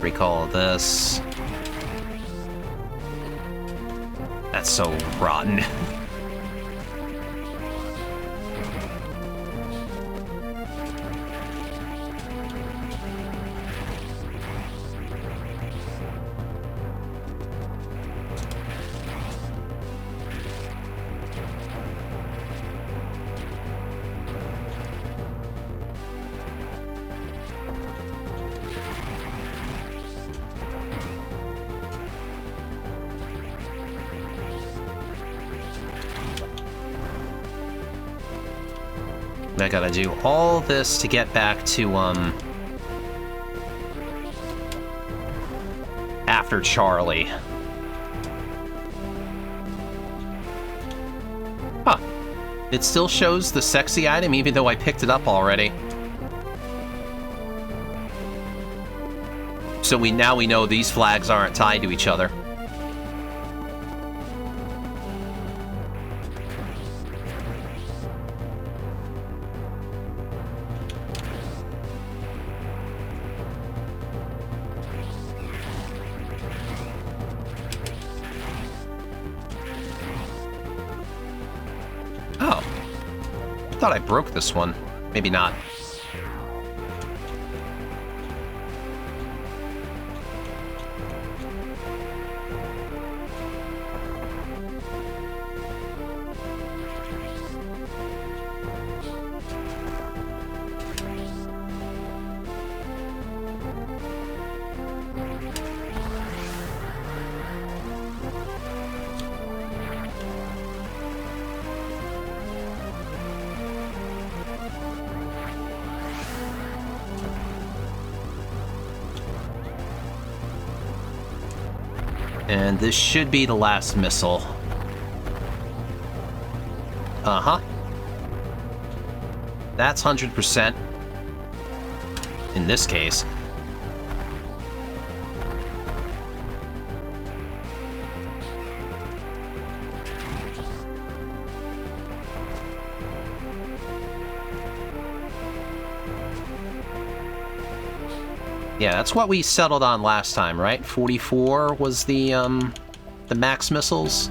Speaker 1: Recall this. That's so rotten. I gotta do all this to get back to, after Charlie. Huh. It still shows the sexy item even though I picked it up already. So now we know these flags aren't tied to each other. I thought I broke this one. Maybe not. And this should be the last missile. Uh-huh. That's 100%. In this case. Yeah, that's what we settled on last time, right? 44 was the max missiles.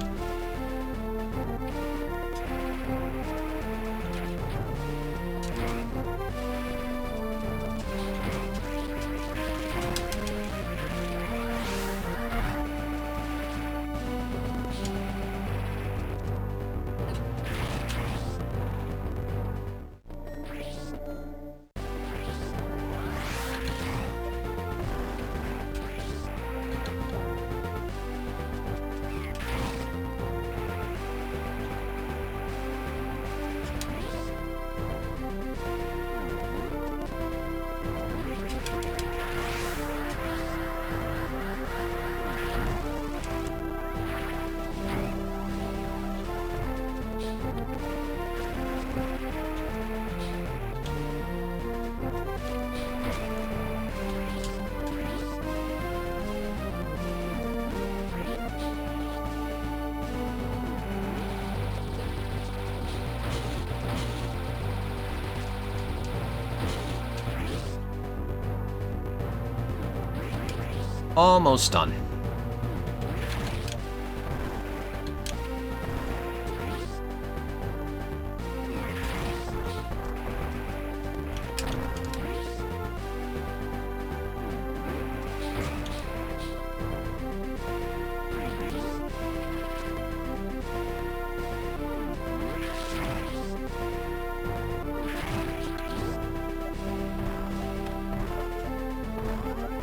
Speaker 1: Almost done.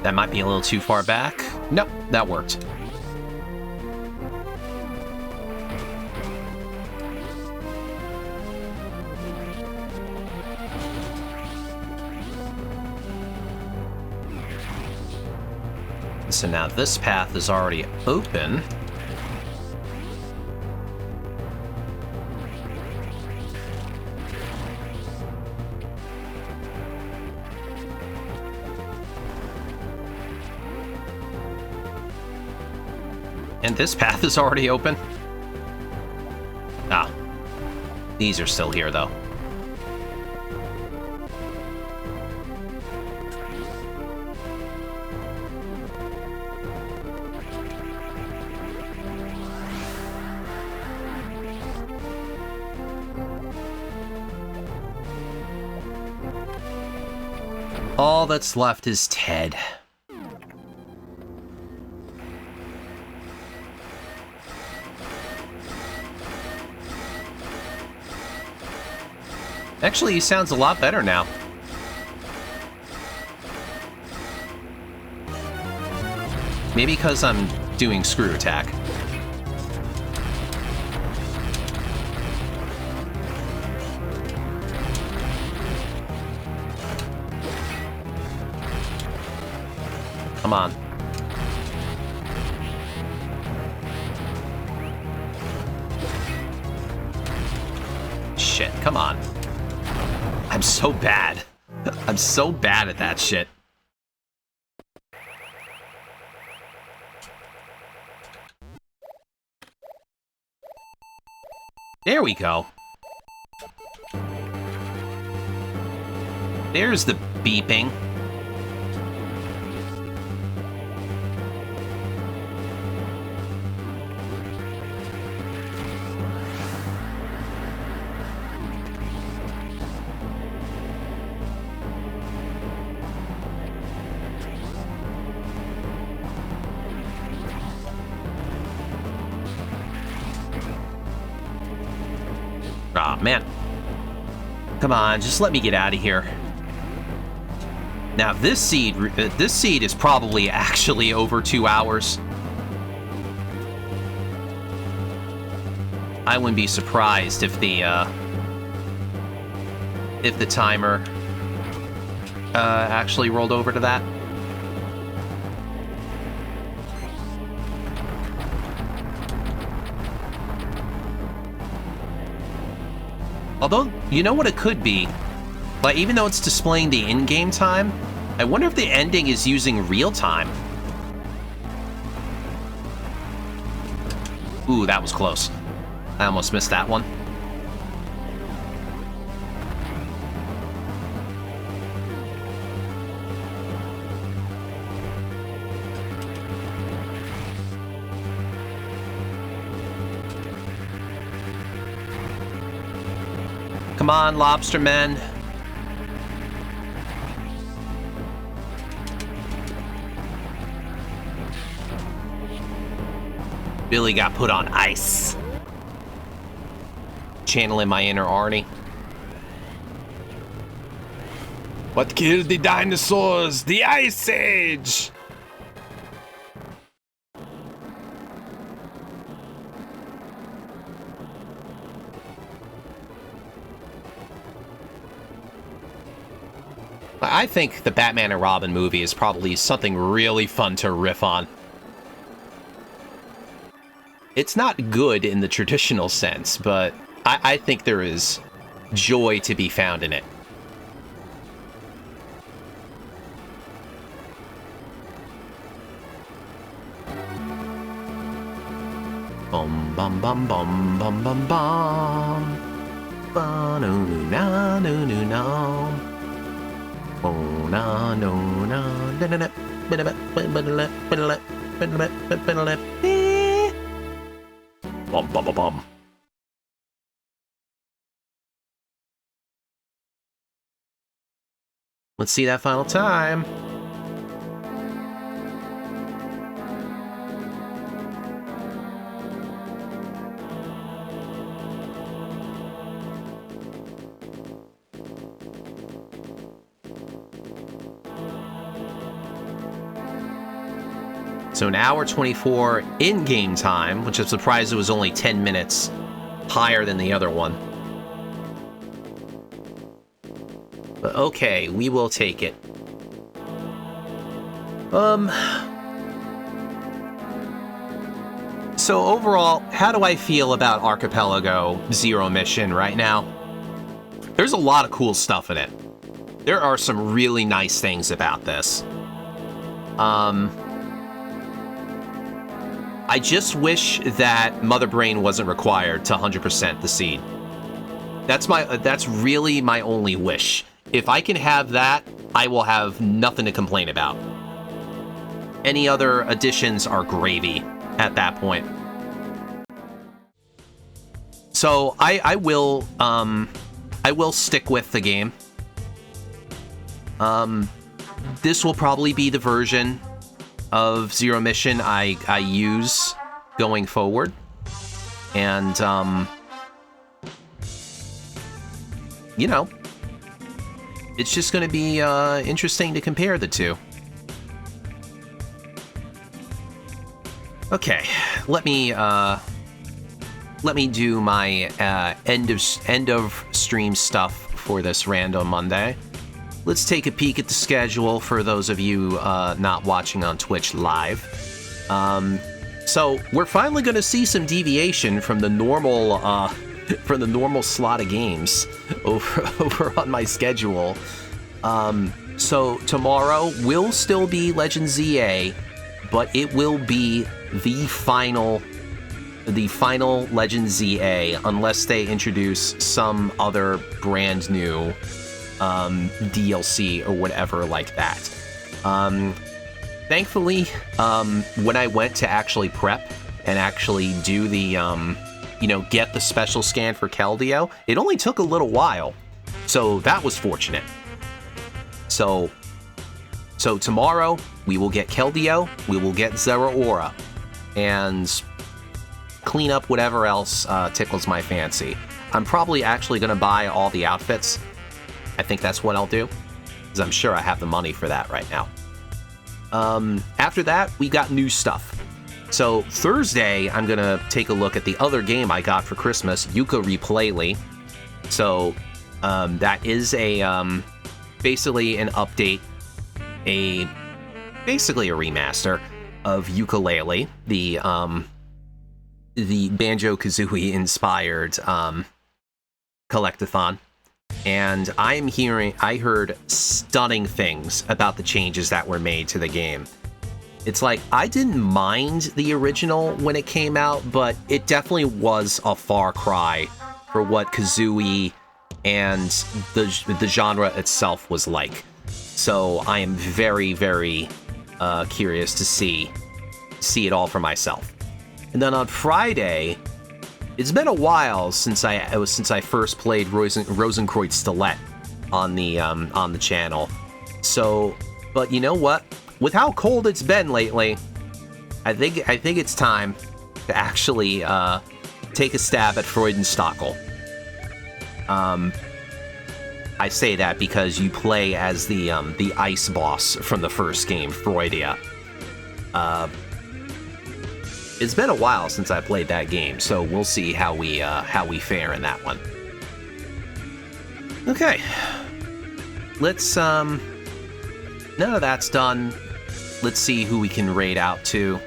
Speaker 1: That might be a little too far back. Nope, that worked. So now this path is already open. And this path is already open. Ah. These are still here, though. All that's left is Ted. Actually, he sounds a lot better now. Maybe because I'm doing screw attack. Come on. Shit, come on. I'm so bad. I'm so bad at that shit. There we go. There's the beeping. Aw, man. Come on, just let me get out of here. Now, this seed is probably actually over 2 hours. I wouldn't be surprised if the timer actually rolled over to that. Although, you know what it could be? Like, even though it's displaying the in-game time, I wonder if the ending is using real time. Ooh, that was close. I almost missed that one. Come on, lobster men. Billy got put on ice. Channeling my inner Arnie. What killed the dinosaurs? The Ice Age! I think the Batman and Robin movie is probably something really fun to riff on. It's not good in the traditional sense, but I think there is joy to be found in it. Bum bum bum bum bum bum bum. Ba no no no no no. Oh no no no. Bum bum bum bum. Let's see that final time. So an hour 24 in-game time, which I'm surprised it was only 10 minutes higher than the other one. But okay, we will take it. So overall, how do I feel about Archipelago Zero Mission right now? There's a lot of cool stuff in it. There are some really nice things about this. I just wish that Mother Brain wasn't required to 100% the seed. That's really my only wish. If I can have that, I will have nothing to complain about. Any other additions are gravy at that point. So I will stick with the game. This will probably be the version of Zero Mission I use going forward. And, you know, it's just going to be interesting to compare the two. Okay, let me do my end of stream stuff for this Random Monday. Let's take a peek at the schedule for those of you not watching on Twitch live. So we're finally going to see some deviation from the normal slot of games over on my schedule. So tomorrow will still be Legend ZA, but it will be the final Legend ZA unless they introduce some other brand new DLC or whatever like that. Thankfully, when I went to actually prep and actually do the, get the special scan for Keldeo, it only took a little while. So that was fortunate. So tomorrow, we will get Keldeo, we will get Zeraora, and clean up whatever else tickles my fancy. I'm probably actually going to buy all the outfits. I think that's what I'll do, because I'm sure I have the money for that right now. After that, we got new stuff. So Thursday, I'm going to take a look at the other game I got for Christmas, Yooka-Laylee. So that is a basically an update, basically a remaster of Yooka-Laylee, the Banjo-Kazooie inspired collectathon, and I heard stunning things about the changes that were made to the game. It's like, I didn't mind the original when it came out, but it definitely was a far cry for what Kazooie and the genre itself was like. So I am very, very curious to see it all for myself. And then on Friday, it's been a while since I first played Rosenkreuz Stilett on the channel. So, but you know what? With how cold it's been lately, I think it's time to actually take a stab at Freudenstachel. I say that because you play as the ice boss from the first game, Freudia. It's been a while since I played that game, so we'll see how we fare in that one. Okay, let's none of that's done. Let's see who we can raid out to.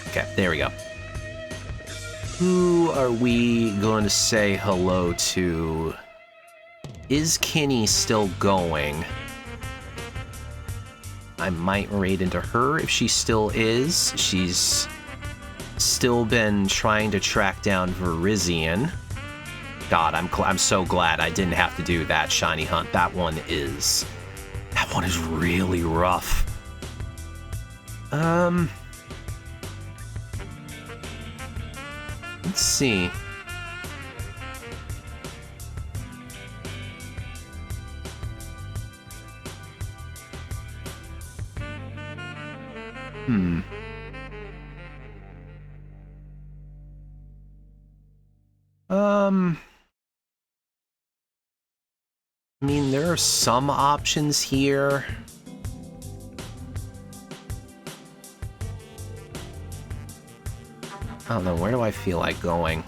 Speaker 1: Okay, there we go. Who are we going to say hello to? Is Kinney still going? I might raid into her if she still is. She's still been trying to track down Verizian. God, I'm so glad I didn't have to do that shiny hunt. That one is really rough. Let's see. I mean, there are some options here. I don't know, where do I feel like going?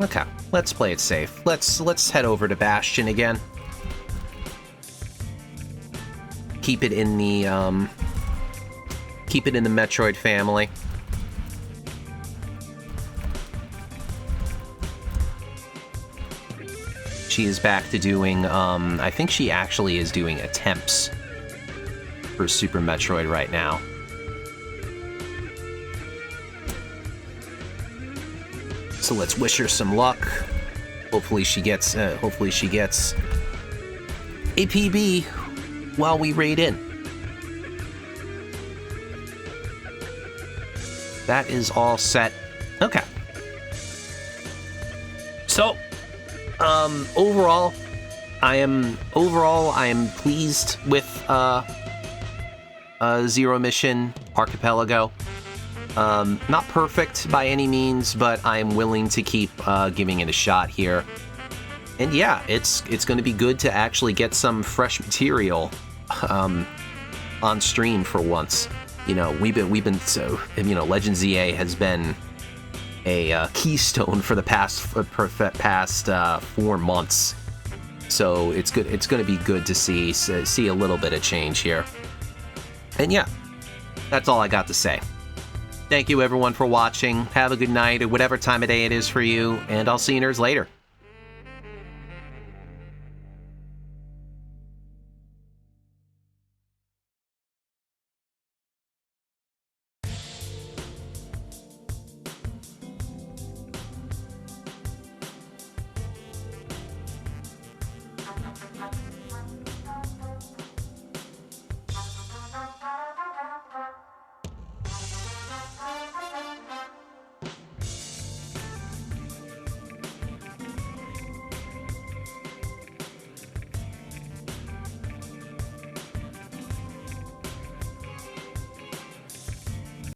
Speaker 1: Okay, let's play it safe. Let's head over to Bastion again. Keep it in the Metroid family. She is back to doing, I think she actually is doing attempts for Super Metroid right now. So let's wish her some luck. Hopefully she gets a PB while we raid in. That is all set. Okay. So, overall, I am pleased with Zero Mission Archipelago. Not perfect by any means, but I'm willing to keep giving it a shot here. And yeah, it's going to be good to actually get some fresh material on stream for once. You know, we've been so, you know, Legend ZA has been a keystone for the past 4 months. So it's good. It's going to be good to see a little bit of change here. And yeah, that's all I got to say. Thank you everyone for watching. Have a good night at whatever time of day it is for you, and I'll see you nerds later.